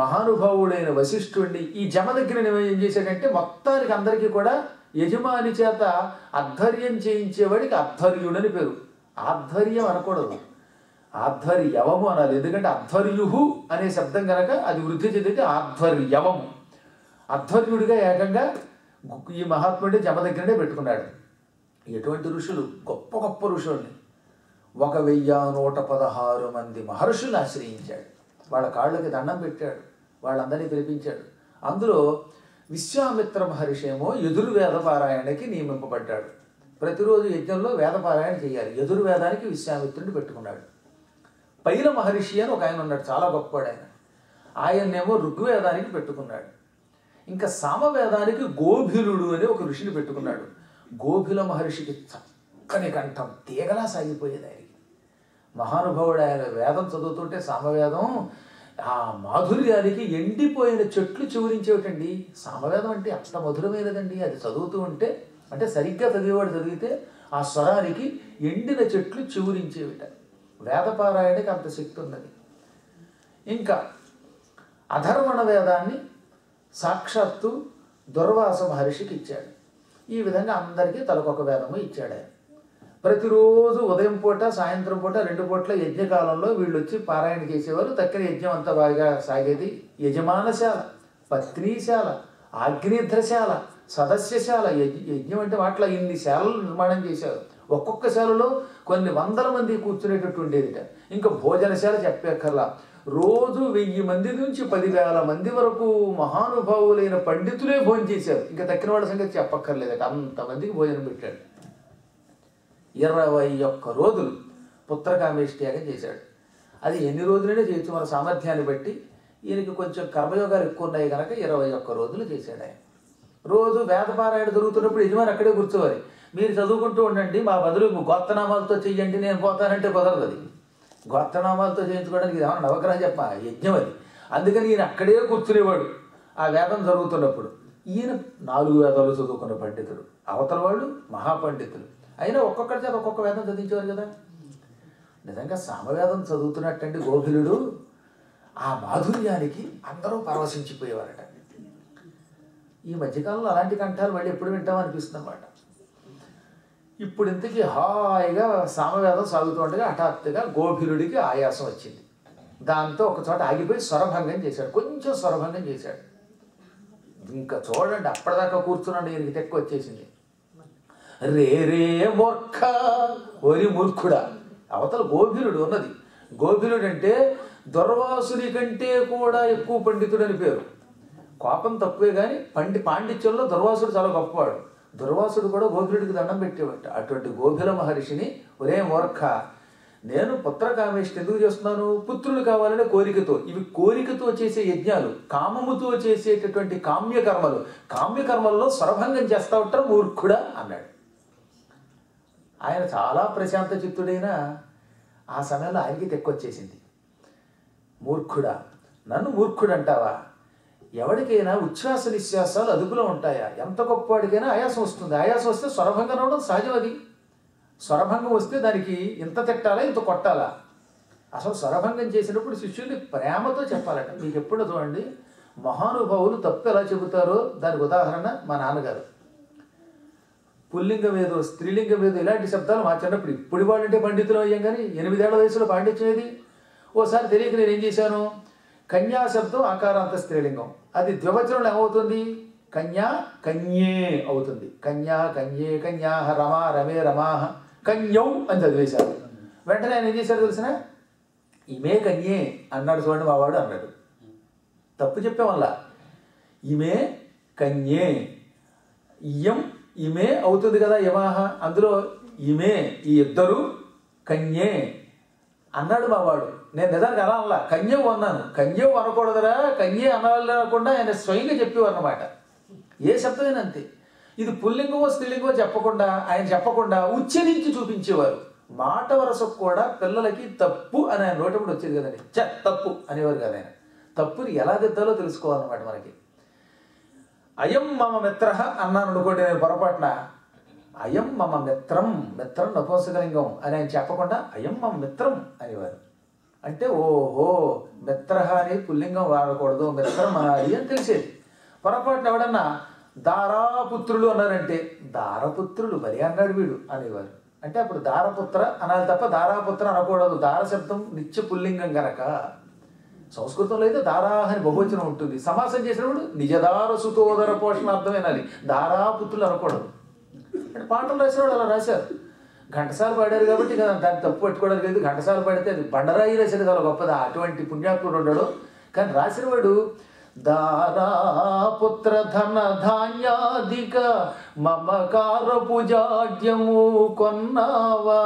మహానుభావుడైన వశిష్ఠుడిని, ఈ జమదగ్గిని ఏం చేశాడంటే మొత్తానికి అందరికీ కూడా యజమాని చేత అధ్వర్యం చేయించేవాడికి అధ్వర్యుడని పేరు. ఆధ్వర్యం అనకూడదు, ఆధ్వర్యవము అనాలి. ఎందుకంటే అధ్వర్యుహు అనే శబ్దం కనుక అది వృద్ధి చెందితే ఆధ్వర్యవము. అధ్వర్యుడిగా ఏకంగా ఈ మహాత్ముడి జమదగ్గినే పెట్టుకున్నాడు. ఎటువంటి ఋషులు? గొప్ప గొప్ప ఋషుల్ని 1116 మంది మహర్షుల్ని ఆశ్రయించాడు. వాళ్ళ కాళ్ళకి దండం పెట్టాడు, వాళ్ళందరినీ పిలిపించాడు. అందులో విశ్వామిత్ర మహర్షి ఏమో యజుర్వేద పారాయణకి నియమింపబడ్డాడు. ప్రతిరోజు యజ్ఞంలో వేదపారాయణ చేయాలి. యజుర్వేదానికి విశ్వామిత్రుడిని పెట్టుకున్నాడు. పైల మహర్షి అని ఒక ఆయన ఉన్నాడు, చాలా గొప్పవాడు ఆయన. ఆయన్నేమో ఋగ్వేదానికి పెట్టుకున్నాడు. ఇంకా సామవేదానికి గోభిలుడు అని ఒక ఋషిని పెట్టుకున్నాడు. గోభిల మహర్షికి చక్కని కంఠం తీగలా సాగిపోయేది ఆయనకి. మహానుభావుడు ఆయన వేదం చదువుతుంటే సామవేదం ఆ మాధుర్యానికి ఎండిపోయిన చెట్లు చివురించేటండి. సామవేదం అంటే అంత మధురమైనదండి. అది చదువుతూ ఉంటే, అంటే సరిగ్గా చదివేవాడు చదివితే ఆ స్వరానికి ఎండిన చెట్లు చివురించేవిట. వేదపారాయణకి అంత శక్తి ఉన్నది. ఇంకా అధర్వణ వేదాన్ని సాక్షాత్తు దుర్వాస మహర్షికి ఇచ్చాడు. ఈ విధంగా అందరికీ తలకొక వేదము ఇచ్చాడు ఆయన. ప్రతిరోజు ఉదయం పూట సాయంత్రం పూట 2 పూట్ల యజ్ఞకాలంలో వీళ్ళు వచ్చి పారాయణ చేసేవారు. తక్కిన యజ్ఞం అంతా బాగా సాగేది. యజమానశాల, పత్నీశాల, ఆగ్నేధ్రశాల, సదస్యశాల. యజ్ఞం అంటే వాటిలో ఇన్ని శాలలు నిర్మాణం చేశారు. ఒక్కొక్క శాలలో కొన్ని వందల మంది కూర్చునేటట్టు ఉండేదిట. ఇంకా భోజనశాల చెప్పక్కర్లా. రోజు 1000 మంది నుంచి 10,000 మంది వరకు మహానుభావులైన పండితులే భోజనం చేశారు. ఇంకా తక్కిన వాళ్ళ సంగతి చెప్పక్కర్లేదట. అంతమందికి భోజనం పెట్టాడు. 21 రోజులు పుత్రకామేష్టియాగం చేశాడు. అది ఎన్ని రోజులైనా చేయొచ్చు మన సామర్థ్యాన్ని బట్టి. ఈయనకి కొంచెం కర్మయోగాలు ఎక్కువ ఉన్నాయి కనుక 21 రోజులు చేశాడు ఆయన. రోజు వేదపారాయణ జరుగుతున్నప్పుడు యజమాని అక్కడే కూర్చోవాలి. మీరు చదువుకుంటూ ఉండండి, మా బదులు గోత్రనామాలతో చెయ్యండి, నేను పోతానంటే కుదరదు. అది గోత్రనామాలతో చేయించుకోవడానికి ఇది ఏమన్నా నవగ్రహం చెప్ప యజ్ఞం అది. అందుకని ఈయన అక్కడే కూర్చునేవాడు ఆ వేదం జరుగుతున్నప్పుడు. ఈయన 4 వేదాలు చదువుకున్న పండితుడు, అవతల వాళ్ళు మహాపండితులు. అయినా ఒక్కొక్కరి చేత ఒక్కొక్క వేదం చదివించేవారు కదా. నిజంగా సామవేదం చదువుతున్నట్టండి గోభిలుడు. ఆ మాధుర్యానికి అందరూ పరవశించిపోయేవారట. ఈ మధ్యకాలంలో అలాంటి కంఠాలు మళ్ళీ ఎప్పుడు వింటామనిపిస్తుంది అన్నమాట. ఇప్పుడు ఇంతకీ హాయిగా సామవేదం సాగుతూ ఉండగా హఠాత్తుగా గోభిలుడికి ఆయాసం వచ్చింది. దాంతో ఒక చోట ఆగిపోయి స్వరభంగం చేశాడు. కొంచెం స్వరభంగం చేశాడు. ఇంకా చూడండి, అప్పటిదాకా కూర్చున్నాడు, ఈయనకి తెక్క వచ్చేసింది. రే రే మూర్ఖ, ఓరి మూర్ఖుడా. అవతల గోభిలుడు ఉన్నది. గోభిలుడు అంటే దుర్వాసుని కంటే కూడా ఎక్కువ పండితుడు అని పేరు. కోపం తక్కువే కానీ పాండిత్యంలో దుర్వాసుడు చాలా గొప్పవాడు. దుర్వాసుడు కూడా గోభిలుడికి దండం పెట్టేవాట. అటువంటి గోభిల మహర్షిని, ఒరే మూర్ఖ, నేను పుత్రకామేష్టి ఎందుకు చేస్తున్నాను? పుత్రులు కావాలనే కోరికతో. ఇవి కోరికతో చేసే యజ్ఞాలు, కామముతో చేసేటటువంటి కామ్యకర్మలు. కామ్యకర్మల్లో స్వరభంగం చేస్తా ఉంటారు మూర్ఖుడా అన్నాడు. ఆయన చాలా ప్రశాంత చిత్తుడైన ఆ సమయంలో ఆయనకి తెక్కొచ్చేసింది. మూర్ఖుడా, నన్ను మూర్ఖుడు అంటావా? ఎవరికైనా ఉచ్ఛ్వాస నిశ్వాసాలు అదుపులో ఉంటాయా? ఎంత గొప్పవాడికైనా ఆయాసం వస్తుంది. ఆయాసం వస్తే స్వరభంగం రావడం సహజం. అది స్వరభంగం వస్తే దానికి ఇంత తిట్టాలా ఇంత కొట్టాలా? అసలు స్వరభంగం చేసినప్పుడు శిష్యుల్ని ప్రేమతో చెప్పాలట. మీకు ఎప్పుడు చూడండి, మహానుభావులు తప్పు ఎలా చెబుతారో దానికి ఉదాహరణ మా నాన్నగారు. పుల్లింగం ఏదో స్త్రీలింగం ఏదో ఇలాంటి శబ్దాలు మార్చినప్పుడు, ఇప్పుడు వాళ్ళంటే పండితులు అయ్యాం కానీ 8 ఏళ్ల వయసులో పాండిత్యం ఏది? ఓసారి తెలియక నేను ఏం చేశాను, కన్యా శబ్దం ఆకారాంత స్త్రీలింగం, అది ద్వివచనంలో ఏమవుతుంది? కన్యా కన్యే అవుతుంది. కన్యా కన్యే కన్యా రమా రమే రమాహ కన్యౌ అని చదివేశారు. వెంటనే ఆయన ఏం చేశారు తెలిసిన? ఇమే కన్యే అన్నాడు. చూడండి మా వాడు అన్నాడు. తప్పు చెప్పామల్ల. ఇమే కన్యే, ఇయం ఇమే అవుతుంది కదా యమాహ. అందులో ఇమే ఈ ఇద్దరు, కన్యే అన్నాడు మా వాడు. నేను నిజానికి అలా అలా కన్యం అన్నాను. కన్యం అనకూడదురా, కన్యే అనకుండా ఆయన స్వయంగా చెప్పేవారు అన్నమాట. ఏ శబ్దమైనా అంతే. ఇది పుల్లింగమో స్త్రీలింగమో చెప్పకుండా, ఆయన చెప్పకుండా ఉచ్చరించి చూపించేవారు. మాట వరసకు కూడా పిల్లలకి తప్పు అని ఆయన నోటప్పుడు వచ్చేది కదండి. తప్పు అనేవారు కదా ఆయన. తప్పుని ఎలా దిద్దాలో తెలుసుకోవాలన్నమాట మనకి. అయం మమ మిత్ర అన్నాను అనుకోండి నేను పొరపాటున, అయం మమ మిత్రం, మిత్రం నపుంసకలింగం అని ఆయన చెప్పకుండా అయం మమ మిత్రం అనేవారు. అంటే ఓహో మిత్ర అని పుల్లింగం వాడకూడదు, మిత్రం అనాలి అని తెలిసేది. పొరపాటున ఎవడన్నా దారాపుత్రులు అన్నారంటే దారపుత్రులు బలి అన్నాడు వీడు అనేవారు. అంటే అప్పుడు దారపుత్ర అనాలి తప్ప దారాపుత్ర అనకూడదు. దార శబ్దం నిత్య పుల్లింగం గనక. సంస్కృతంలో అయితే దారాహని బహువచనం ఉంటుంది. సమాసం చేసినప్పుడు నిజదార సుతోదర పోషణార్థం వినాలి, దారాపుత్రులు అనకూడదు. అంటే పాటలు రాసేవాడు అలా రాశారు. ఘంటసాల పాడారు కాబట్టి కదా దాన్ని తప్పు పెట్టుకోవడానికి లేదు. ఘంటసాల పాడితే అది బండరాయి రాసేది చాలా గొప్పది. అటువంటి పుణ్యాత్ముడు ఉన్నాడు. కానీ రాసినవాడు దారాపుత్ర ధన ధాన్యాధిక మమకారపు జాడ్యము కొన్నావా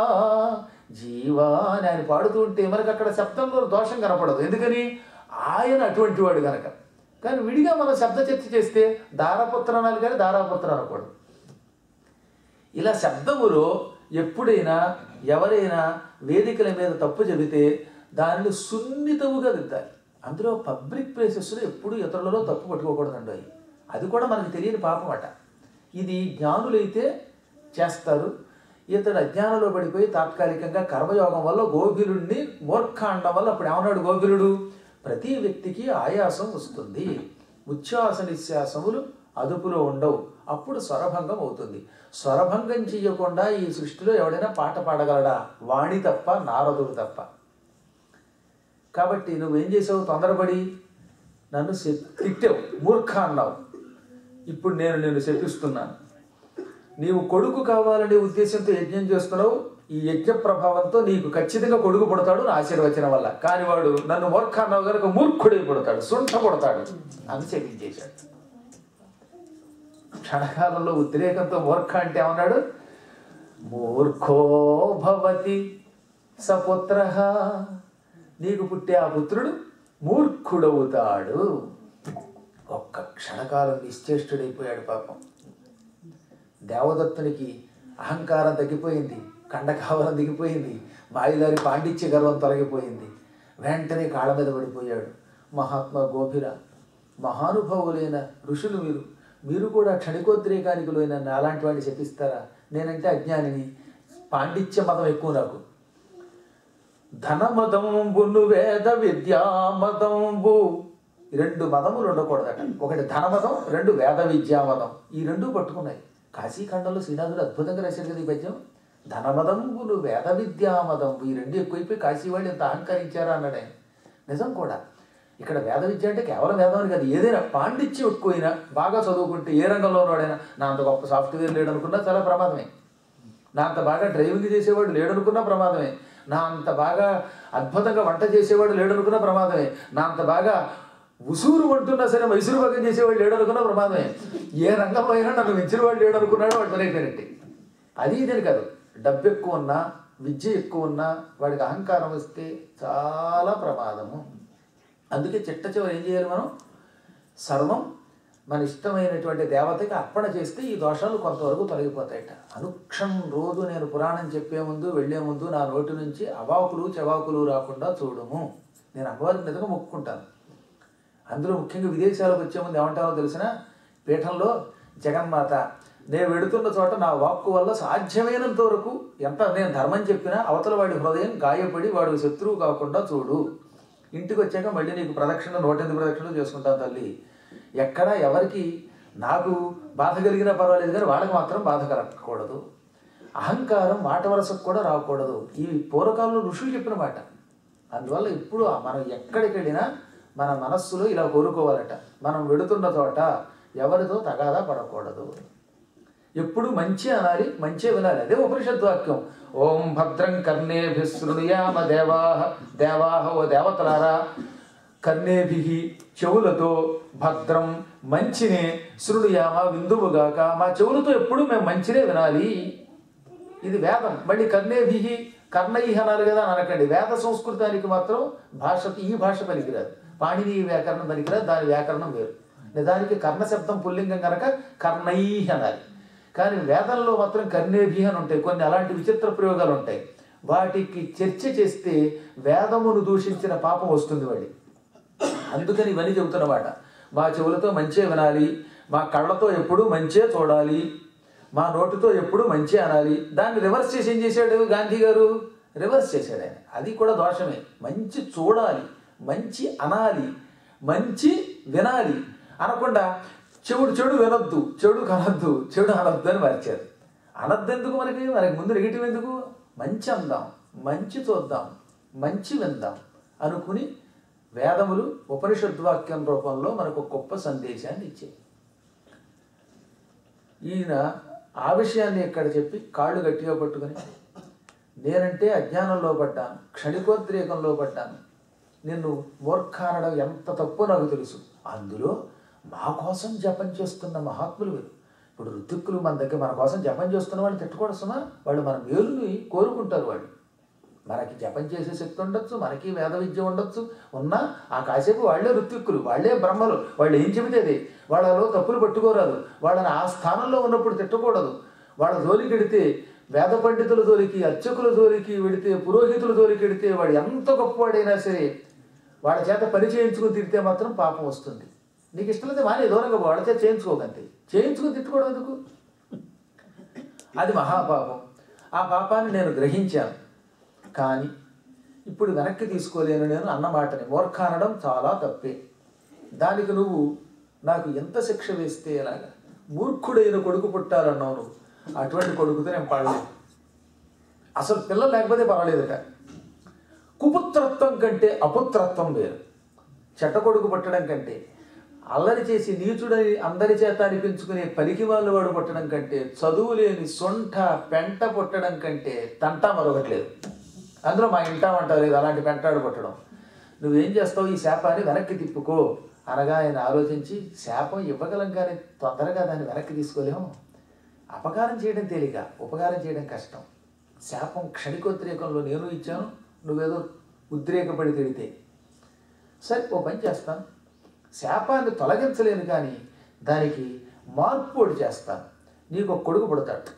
జీవా అని ఆయన పాడుతూ ఉంటే మనకు అక్కడ శబ్దంలో దోషం కనపడదు. ఎందుకని? ఆయన అటువంటి వాడు కనుక. కానీ విడిగా మనం శబ్ద చర్చ చేస్తే దారాపుత్ర అనాలి కానీ దారాపుత్ర అనకూడదు. ఇలా శబ్దములో ఎప్పుడైనా ఎవరైనా వేదికల మీద తప్పు చెబితే దానిని సున్నితముగా దిద్దాలి. అందులో పబ్లిక్ ప్లేసెస్లో ఎప్పుడు ఇతరులలో తప్పు పట్టుకోకూడదండి. అది కూడా మనకు తెలియని పాపం అట. ఇది జ్ఞానులైతే చేస్తారు. ఇతడు అజ్ఞానంలో పడిపోయి తాత్కాలికంగా కర్మయోగం వల్ల గోభిలుడిని మూర్ఖాండం వల్ల అప్పుడు ఏమన్నాడు గోభిలుడు? ప్రతి వ్యక్తికి ఆయాసం వస్తుంది, ఉచ్ఛ్వాస నిశ్వాసములు అదుపులో ఉండవు, అప్పుడు స్వరభంగం అవుతుంది. స్వరభంగం చెయ్యకుండా ఈ సృష్టిలో ఎవడైనా పాట పాడగలడా? వాణి తప్ప, నారదుడు తప్ప. కాబట్టి నువ్వేం చేసావు? తొందరపడి నన్ను తిట్టావు, మూర్ఖ అన్నావు. ఇప్పుడు నేను నిన్ను శపిస్తున్నాను. నీవు కొడుకు కావాలనే ఉద్దేశంతో యజ్ఞం చేస్తున్నావు. ఈ యజ్ఞ ప్రభావంతో నీకు ఖచ్చితంగా కొడుకు పుడతాడు నా ఆశీర్వచనం వల్ల. కానీ వాడు నన్ను మూర్ఖ అన్నావు కనుక మూర్ఖుడే పుడతాడు, సుంఠ పుడతాడు అని శపించేశాడు. క్షణకాలంలో ఉద్రేకంతో మూర్ఖ అంటే ఏమన్నాడు? మూర్ఖో భవతి సపుత్ర, నీకు పుట్టే ఆ పుత్రుడు మూర్ఖుడవుతాడు. ఒక్క క్షణకాలం నిశ్చేష్టుడైపోయాడు పాపం. దేవదత్తునికి అహంకారం తగ్గిపోయింది, కండకావరం దిగిపోయింది, మాయిదారి పాండిత్య గర్వం తొలగిపోయింది. వెంటనే కాళ్ళ మీద పడిపోయాడు. మహాత్మా గోభిర, మహానుభావులైన ఋషులు మీరు కూడా క్షణికోద్రేకానికి లోన అలాంటి వాడిని శపిస్తారా? నేనంటే అజ్ఞానిని, పాండిత్య మతం ఎక్కువ నాకు. ధనమదంబును వేద విద్యామదంబు, రెండు మదములు ఉండకూడదట. ఒకటి ధనమదం, రెండు వేద విద్యామదం. ఈ రెండు పట్టుకున్నాయి. కాశీఖండంలో శ్రీనాథుడు అద్భుతంగా రాశాడు కదా ఈ పద్యం. ధనమదంబులు వేద విద్యామదంబు, ఈ రెండు ఎక్కువైపోయి కాశీ వాళ్ళు ఎంత అహంకరించారా అన్నాడు ఆయన. నిజం కూడా. ఇక్కడ వేద విద్య అంటే కేవలం వేదం అని కాదు, ఏదైనా పాండిత్యం ఎక్కువైనా, బాగా చదువుకుంటే ఏ రంగంలో ఉన్నాడైనా, నా అంత గొప్ప సాఫ్ట్వేర్ లేడనుకున్నా చాలా ప్రమాదమే, నా అంత బాగా డ్రైవింగ్ చేసేవాడు లేడనుకున్నా ప్రమాదమే, నా అంత బాగా అద్భుతంగా వంట చేసేవాడు లేడనుకున్నా ప్రమాదమే, నా అంత బాగా ఉసూరు వంటున్నా సరే మైసూరు భాగం చేసేవాడు లేడనుకున్నా ప్రమాదమే. ఏ రంగంలో అయినా నన్ను మించిన వాడు లేడనుకున్నాడు వాడు పనైపోయినట్టే. అది ఇదని కాదు, డబ్బు ఎక్కువ ఉన్నా, విద్య ఎక్కువ ఉన్నా వాడికి అహంకారం వస్తే చాలా ప్రమాదము. అందుకే చిట్ట చివరి ఏం చేయాలి? మనం సర్వం మన ఇష్టమైనటువంటి దేవతకి అర్పణ చేస్తే ఈ దోషాలు కొంతవరకు తొలగిపోతాయట. అనుక్షణం రోజు నేను పురాణం చెప్పే ముందు వెళ్ళే ముందు నా నోటి నుంచి అవాకులు చెవాకులు రాకుండా చూడము. నేను అమ్మవారికి నిజంగా మొక్కుకుంటాను. అందులో ముఖ్యంగా విదేశాలకు వచ్చే ముందు ఏమంటారో తెలిసిన, పీఠంలో జగన్మాత నేను వెడుతున్న చోట నా వాక్కు వల్ల సాధ్యమైనంత వరకు ఎంత నేను ధర్మం చెప్పినా అవతల వాడి హృదయం గాయపడి వాడు శత్రువు కాకుండా చూడు. ఇంటికి వచ్చాక మళ్ళీ నీకు ప్రదక్షిణ 108 ప్రదక్షిణలు చేసుకుంటాను తల్లి. ఎక్కడ ఎవరికి నాకు బాధ కలిగినా పర్వాలేదు, కానీ వాళ్ళకి మాత్రం బాధ కలగకూడదు. అహంకారం మాట వరసకు కూడా రాకూడదు. ఈ పూర్వకాలంలో ఋషులు చెప్పిన మాట. అందువల్ల ఇప్పుడు మనం ఎక్కడికి వెళ్ళినా మన మనస్సులో ఇలా కోరుకోవాలట, మనం వెడుతున్న చోట ఎవరితో తగాదా పడకూడదు, ఎప్పుడు మంచి అనాలి, మంచి వినాలి. అదే ఉపనిషద్ వాక్యం. ఓం భద్రం కర్ణేభి శృణుయామ దేవాహ, దేవాహ ఓ దేవతలారా, కర్ణేభి చెవులతో, భద్రం మంచినే, శృణుయామ విందువుగాక, మా చెవులతో ఎప్పుడు మేము మంచినే వినాలి. ఇది వేదం. మళ్ళీ కర్ణేభి కర్ణై అనాలి కదా అని అనకండి. వేద సంస్కృతానికి మాత్రం భాషకు ఈ భాష పనికిరాదు, పాణిని వ్యాకరణం పనికిరాదు, దాని వ్యాకరణం వేరు. నిజానికి కర్ణ శబ్దం పుల్లింగం కనుక కర్ణై అనాలి. కానీ వేదంలో మాత్రం కర్ణేభి అని ఉంటాయి. కొన్ని అలాంటి విచిత్ర ప్రయోగాలు ఉంటాయి. వాటికి చర్చ చేస్తే వేదమును దూషించిన పాపం వస్తుంది వాడి. అందుకని ఇవన్నీ చెబుతున్నమాట. మా చెవులతో మంచే వినాలి, మా కళ్ళతో ఎప్పుడూ మంచే చూడాలి, మా నోటితో ఎప్పుడు మంచి అనాలి. దాన్ని రివర్స్ చేసి ఏం చేశాడు గాంధీ గారు? రివర్స్ చేశాడు ఆయన. అది కూడా దోషమే. మంచి చూడాలి, మంచి అనాలి, మంచి వినాలి అనకుండా చెడు వినొద్దు, చెడు కనొద్దు, చెడు అనొద్దు అని మార్చారు. అనొద్దెందుకు? మనకి ముందు నెగిటివ్ ఎందుకు? మంచి అందాం, మంచి చూద్దాం, మంచి విందాం అనుకుని వేదములు ఉపనిషద్వాక్యం రూపంలో మనకు గొప్ప సందేశాన్ని ఇచ్చాయి. ఈయన ఆ విషయాన్ని ఇక్కడ చెప్పి కాళ్ళు గట్టిగా పట్టుకుని, నేనంటే అజ్ఞానంలో పడ్డాను, క్షణికోద్రేకంలో పడ్డాను, నిన్ను మూర్ఖ అనడం ఎంత తప్పో నాకు తెలుసు. అందులో మా కోసం జపం చేస్తున్న మహాత్ములు వీరు. ఇప్పుడు ఋతుక్కులు మన దగ్గర మన కోసం జపం చేస్తున్న వాళ్ళు తిట్టకూడదుమా? వాళ్ళు మన మేలుని కోరుకుంటారు. వాళ్ళు మనకి జపం చేసే శక్తి ఉండొచ్చు, మనకి వేద విద్య ఉండొచ్చు, ఉన్నా ఆ కాసేపు వాళ్లే ఋత్విక్కులు, వాళ్లే బ్రహ్మలు. వాళ్ళు ఏం చెబితేది వాళ్ళలో తప్పులు పట్టుకోరాదు. వాళ్ళని ఆ స్థానంలో ఉన్నప్పుడు తిట్టకూడదు. వాళ్ళ జోలికి వెడితే, వేద పండితుల జోలికి, అర్చకుల జోలికి వెడితే, పురోహితుల జోలికి వెడితే, వాడు ఎంత గొప్పవాడైనా సరే వాళ్ళ చేత పని చేయించుకుని తిడితే మాత్రం పాపం వస్తుంది. నీకు ఇష్టమైతే మానే దూరంగా వాళ్ళ చేత చేయించుకోకంతే. చేయించుకుని తిట్టుకోవడం ఎందుకు? అది మహాపాపం. ఆ పాపాన్ని నేను గ్రహించాను, కానీ ఇప్పుడు వెనక్కి తీసుకోలేను నేను అన్నమాటని. మూర్ఖ అనడం చాలా తప్పే. దానికి నువ్వు నాకు ఎంత శిక్ష వేస్తే ఎలాగా, మూర్ఖుడైన కొడుకు పుట్టాలన్నావు నువ్వు, అటువంటి కొడుకుతో నేను పడలేదు. అసలు పిల్లలు లేకపోతే పర్వాలేదట. కుపుత్రత్వం కంటే అపుత్రత్వం వేరు. చెడ్డ కొడుకు పుట్టడం కంటే, అల్లరి చేసి నీచుడని అందరి చేత అనిపించుకునే పనికి వాళ్ళు వాడు పుట్టడం కంటే, చదువు లేని సొంట పెంట పుట్టడం కంటే తంటా మరొకట్లేదు. అందులో మా ఇంటా వంట లేదు అలాంటి పెంటాడు పుట్టడం. నువ్వేం చేస్తావు, ఈ శాపాన్ని వెనక్కి తిప్పుకో అనగా ఆయన ఆలోచించి, శాపం ఇవ్వగలం కానీ తొందరగా దాన్ని వెనక్కి తీసుకోలేము. అపకారం చేయడం తేలిక, ఉపకారం చేయడం కష్టం. శాపం క్షణికోద్రేకంలో నేను ఇచ్చాను, నువ్వేదో ఉద్రేకపడి తిడితే. సరే ఓ పని చేస్తాను, శాపాన్ని తొలగించలేను కానీ దానికి మార్పు ఒకటి చేస్తాను. నీకు ఒక కొడుకు పుడతాడు.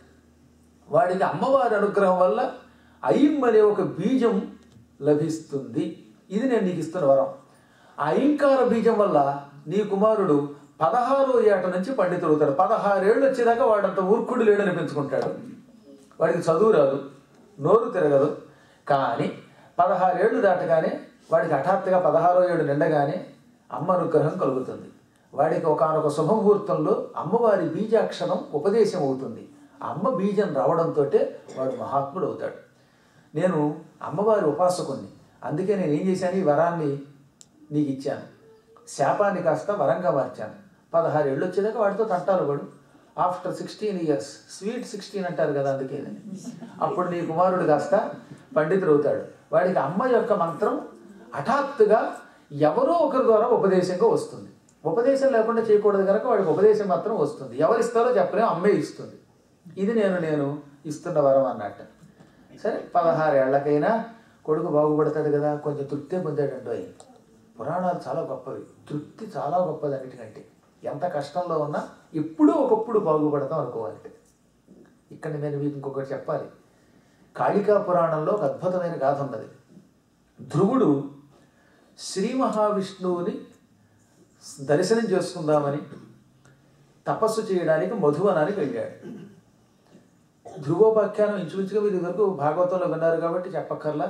వాడికి అమ్మవారి అనుగ్రహం వల్ల ఐం అనే ఒక బీజం లభిస్తుంది. ఇది నేను నీకు ఇస్తున్న వరం. ఆ ఐంకార బీజం వల్ల నీ కుమారుడు 16వ ఏట నుంచి పండితుడవుతాడు. 16 ఏళ్ళు వచ్చేదాకా వాడంత మూర్ఖుడు లేడని పెంచుకుంటాడు. వాడికి చదువు రాదు, నోరు తిరగదు. కానీ 16 ఏళ్ళు దాటగానే వాడికి హఠాత్తుగా 16వ ఏడు నిండగానే అమ్మ అనుగ్రహం కలుగుతుంది. వాడికి ఒకనొక శుభముహూర్తంలో అమ్మవారి బీజాక్షరం ఉపదేశం అవుతుంది. ఆ అమ్మ బీజం రావడంతో వాడు మహాత్ముడు అవుతాడు. నేను అమ్మవారి ఉపాసకుణ్ణి, అందుకే నేను ఏం చేశాను, ఈ వరాన్ని నీకు ఇచ్చాను. శాపాన్ని కాస్త వరంగా మార్చాను. 16 ఏళ్ళు వచ్చేదాకా వాడితో తంటాలు పడు. ఆఫ్టర్ 16 ఇయర్స్, స్వీట్ 16 అంటారు కదా, అందుకే అప్పుడు నీ కుమారుడు కాస్త పండితుడు అవుతాడు. వాడికి అమ్మ యొక్క మంత్రం హఠాత్తుగా ఎవరో ఒకరి ద్వారా ఉపదేశంగా వస్తుంది. ఉపదేశం లేకుండా చేయకూడదు కనుక వాడికి ఉపదేశం మాత్రం వస్తుంది. ఎవరిస్తారో చెప్పలేము, అమ్మే ఇస్తుంది. ఇది నేను ఇస్తున్న వరం అన్నట్టు. సరే 16 ఏళ్లకైనా కొడుకు బాగుపడతాడు కదా, కొంచెం తృప్తి పొందాడంటో. పురాణాలు చాలా గొప్పవి, తృప్తి చాలా గొప్పది. అన్నిటికంటే ఎంత కష్టంలో ఉన్నా ఎప్పుడూ ఒకప్పుడు బాగుపడతాం అనుకోవాలి. ఇక్కడ నేను మీకు ఇంకొకటి చెప్పాలి. కాళికా పురాణంలో ఒక అద్భుతమైన గాథ ఉన్నది. ధ్రువుడు శ్రీ మహావిష్ణువుని దర్శనం చేసుకుందామని తపస్సు చేయడానికి మధువనానికి వెళ్ళాడు. ధ్రువోపాఖ్యానం ఇంచుమించుగా మీరు ఇదివరకు భాగవతంలో విన్నారు కాబట్టి చెప్పక్కర్లా.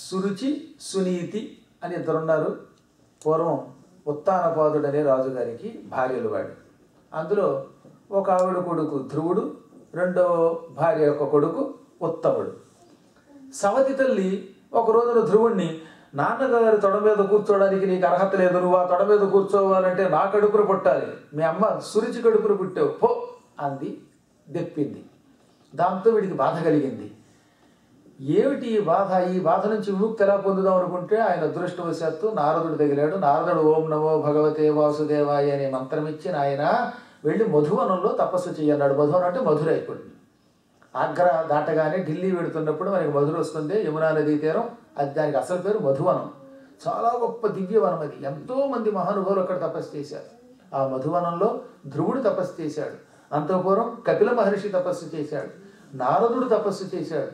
సురుచి సునీతి అని ఇద్దరున్నారు. పూర్వం ఉత్తానపాదుడు అనే రాజుగారికి భార్యలు వాడు. అందులో ఒక ఆవిడ కొడుకు ధ్రువుడు, రెండో భార్య యొక్క కొడుకు ఉత్తముడు. సవతి తల్లి ఒక రోజున ధ్రువుణ్ణి, నాన్నగారి తొడ మీద కూర్చోవడానికి నీకు అర్హత లేదు, నువ్వు ఆ తొడ మీద కూర్చోవాలంటే నా కడుపున పుట్టాలి, మీ అమ్మ సురుచి కడుపున పుట్టావు పో అంది, దెప్పింది. దాంతో వీడికి బాధ కలిగింది. ఏమిటి ఈ బాధ, ఈ బాధ నుంచి విముక్తి ఎలా పొందుదాం అనుకుంటే ఆయన అదృష్టవశాత్తు నారదుడు తగిలాడు. నారదుడు ఓం నమో భగవతే వాసుదేవాయ అనే మంత్రం ఇచ్చి ఆయన వెళ్ళి మధువనంలో తపస్సు చేయన్నాడు. మధువనం అంటే మధుర. ఇప్పుడు ఆగ్రా దాటగానే ఢిల్లీ వెడుతున్నప్పుడు మనకి మధుర వస్తుంది, యమునా నదీ తీరం. అది దానికి అసలు పేరు మధువనం. చాలా గొప్ప దివ్యవనం అది. ఎంతోమంది మహానుభావులు అక్కడ తపస్సు చేశారు. ఆ మధువనంలో ధ్రువుడు తపస్సు చేశాడు. అంతఃపూర్వం కపిల మహర్షి తపస్సు చేశాడు, నారదుడు తపస్సు చేశాడు,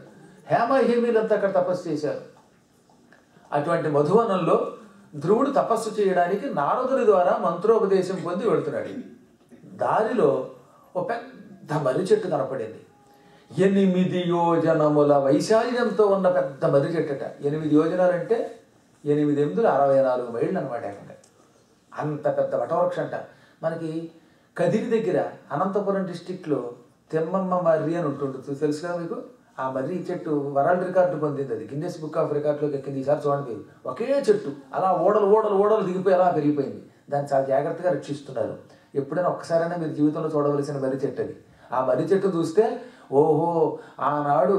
హేమహేమీలంతా అక్కడ తపస్సు చేశారు. అటువంటి మధువనంలో ధ్రువుడు తపస్సు చేయడానికి నారదుడి ద్వారా మంత్రోపదేశం పొంది వెళుతున్నాడు. దారిలో ఒక పెద్ద మర్రి చెట్టు కనపడింది. 8 యోజనముల వైశాల్యంతో ఉన్న పెద్ద మర్రి చెట్టుట. 8 యోజనాలంటే 8 ఎనిమిదిలు 64 మైళ్ళు అనమాట. అంత పెద్ద వటవృక్ష అంట. మనకి కదిరి దగ్గర అనంతపురం డిస్టిక్లో తెమ్మమ్మ మర్రి అని ఉంటుంటుంది, తెలుసు కదా మీకు. ఆ మర్రి చెట్టు వరల్డ్ రికార్డు పొందింది. అది గిన్నెస్ బుక్ ఆఫ్ రికార్డులోకి ఎక్కింది. ఈసారి చూడండి మీరు, ఒకే చెట్టు అలా ఓడలు దిగిపోయి అలా పెరిగిపోయింది. దాన్ని చాలా జాగ్రత్తగా రక్షిస్తున్నారు. ఎప్పుడైనా ఒక్కసారైనా మీరు జీవితంలో చూడవలసిన మర్రి చెట్టు అది. ఆ మర్రి చెట్టు చూస్తే ఓహో, ఆనాడు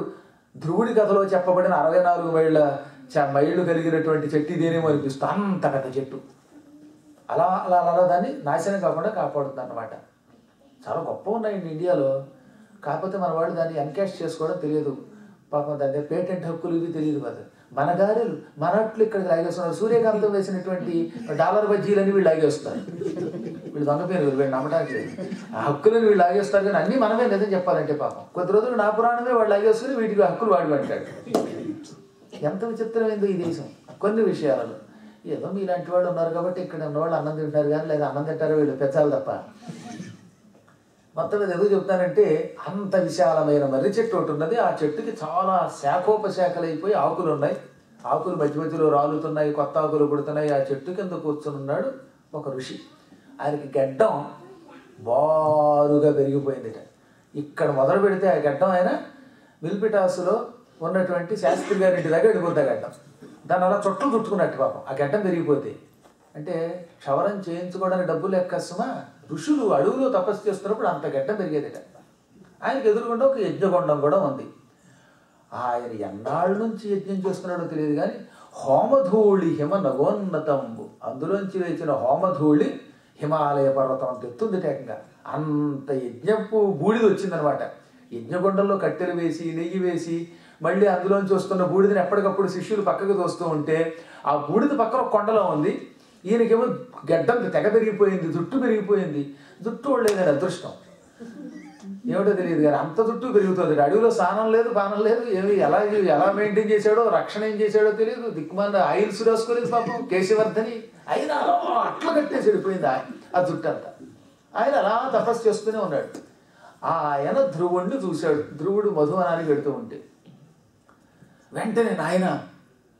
ధ్రువుడి కథలో చెప్పబడిన 64 మైళ్ళు కలిగినటువంటి చెట్టు ఇదేనేమో అనిపిస్తుంది. అంత పెద్ద చెట్టు అలా అలా అలా దాన్ని నాశనం కాకుండా కాపాడుతుంది అన్నమాట. చాలా గొప్ప ఉన్నాయండి ఇండియాలో. కాకపోతే మన వాళ్ళు దాన్ని ఎన్కాష్ చేసుకోవడం తెలియదు. పాపం దాని పేటెంట్ హక్కులు ఇవి తెలియదు కదా. మన గారెలు మన అట్లు ఇక్కడికి లాగేస్తున్నారు. సూర్యకాంతం వేసినటువంటి డాలర్ బజ్జీలని వీళ్ళు లాగేస్తారు. వీళ్ళు దొంగపోయిన వీళ్ళు నమ్మడానికి లేదు. ఆ హక్కులను వీళ్ళు లాగేస్తారు కానీ అన్నీ మనమే నిజం చెప్పాలంటే పాపం. కొద్ది రోజులు నా పురాణమే వాడు లాగేసుకుని వీటికి హక్కులు వాడి పట్టాడు. ఎంత విచిత్రమైందో ఈ దేశం కొన్ని విషయాలలో. ఏదో మీలాంటి వాళ్ళు ఉన్నారు కాబట్టి ఇక్కడ ఉన్న వాళ్ళు అన్నం తింటారు కానీ, లేదా అన్నం తింటారో వీళ్ళు పెంచాలి తప్ప. మొత్తం మీద ఎందుకు చెప్తానంటే, అంత విశాలమైన మర్రి చెట్టు ఒకటి ఉన్నది. ఆ చెట్టుకి చాలా శాఖోపశాఖలు అయిపోయి ఆకులు ఉన్నాయి. ఆకులు మధ్య మధ్యలో రాలుతున్నాయి, కొత్త ఆకులు పుడుతున్నాయి. ఆ చెట్టు కింద కూర్చుని ఉన్నాడు ఒక ఋషి. ఆయనకి గడ్డం బారుగా పెరిగిపోయిందిట. ఇక్కడ మొదలు పెడితే ఆ గడ్డం ఆయన మిల్పిటాసులో ఉన్నటువంటి శాస్త్రి గారింటి దగ్గర వెళ్ళిపోతా గడ్డం. దాని అలా చుట్టూ చుట్టుకున్నట్టు పాపం ఆ గడ్డం పెరిగిపోతే. అంటే క్షవరం చేయించుకోవడానికి డబ్బులు ఎక్కసమా, ఋషులు అడవులో తపస్సు చేస్తున్నప్పుడు అంత గడ్డం పెరిగేదిట. ఆయనకు ఎదురుగుండా ఒక యజ్ఞగొండం కూడా ఉంది. ఆయన ఎన్నాళ్ళ నుంచి యజ్ఞం చేస్తున్నాడో తెలియదు కానీ హోమధూళి హిమ నగోన్నతంబు, అందులోంచి లేచిన హోమధూళి హిమాలయ పర్వతం అంత ఎత్తుంది ఏకంగా. అంత యజ్ఞపు బూడిది వచ్చిందనమాట. యజ్ఞగొండంలో కట్టెలు వేసి నెయ్యి వేసి మళ్ళీ అందులోంచి వస్తున్న బూడిదని ఎప్పటికప్పుడు శిష్యులు పక్కకు తోస్తూ ఉంటే ఆ బూడిద పక్కన ఒక కొండలో ఉంది. ఈయనకేమో గడ్డం తెగ పెరిగిపోయింది, జుట్టు పెరిగిపోయింది. జుట్టు లేదని అదృష్టం ఏమిటో తెలియదు కానీ అంత జుట్టు పెరుగుతుంది. అడవిలో స్నానం లేదు, పానం లేదు, ఏమి ఎలా మెయింటైన్ చేశాడో, రక్షణ ఏం చేశాడో తెలియదు. దిక్కుమాల ఆయిల్స్ రాసుకోలేదు పాపం కేశవర్ధని. అయినా అట్లా కట్టేసి వెళ్ళిపోయింది ఆ జుట్టు అంతా. ఆయన అలా తపస్సు చేస్తూనే ఉన్నాడు. ఆయన ధ్రువుణ్ణి చూశాడు. ధ్రువుడు మధువనానికి వెళుతూ ఉంటే వెంటనే నాయన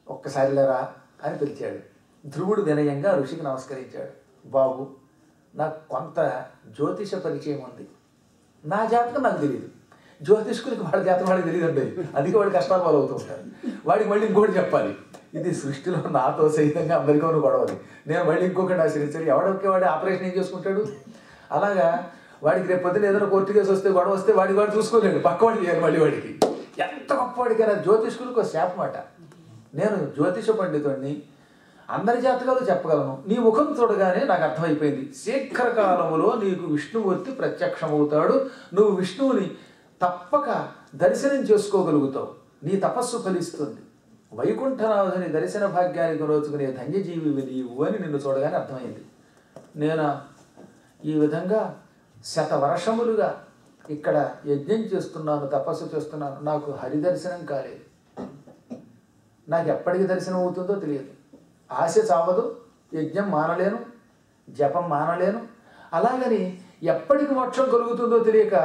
ఒక్కసారి లేరా అని పిలిచాడు. ధ్రువుడు వినయంగా ఋషికి నమస్కరించాడు. బాబు, నాకు కొంత జ్యోతిష పరిచయం ఉంది. నా జాతకం నాకు తెలియదు, జ్యోతిష్కులకి వాడి జాతకం వాడికి తెలియదు అండి. అందుకే వాడి కష్టాలు పాలు అవుతూ ఉంటారు. వాడికి మళ్ళీ ఇంకోటి చెప్పాలి. ఇది సృష్టిలో నాతో సహితంగా అందరికీ గొడవది. నేను మళ్ళీ ఇంకొకటి ఆశ్రయించాలి. ఎవడొకే వాడి ఆపరేషన్ ఏం చేసుకుంటాడు. అలాగా వాడికి రేపు పొద్దున ఏదైనా కోర్టు కేసు వస్తే గొడవ వస్తే వాడు చూసుకోలేడు, పక్కవాడు చేయాలి. మళ్ళీ వాడికి ఎంత గొప్పవాడికైనా జ్యోతిష్కులకు ఒక శాపమాట. నేను జ్యోతిష పండితుడిని, అందరి జాతకాలు చెప్పగలను. నీ ముఖం చూడగానే నాకు అర్థమైపోయింది. శీఘ్రకాలములో నీకు విష్ణుమూర్తి ప్రత్యక్షమవుతాడు. నువ్వు విష్ణువుని తప్పక దర్శనం చేసుకోగలుగుతావు. నీ తపస్సు ఫలిస్తుంది. వైకుంఠనాథుని దర్శన భాగ్యానికి రోజుకునే ధన్యజీవి నీవు అని నిన్ను చూడగానే అర్థమైంది. నేను ఈ విధంగా 100 వర్షములుగా ఇక్కడ యజ్ఞం చేస్తున్నాను, తపస్సు చేస్తున్నాను. నాకు హరిదర్శనం కాలేదు. నాకు ఎప్పటికి దర్శనం అవుతుందో తెలియదు. ఆశ చావదు, యజ్ఞం మానలేను, జపం మానలేను. అలాగని ఎప్పటికి మోక్షం కలుగుతుందో తెలియక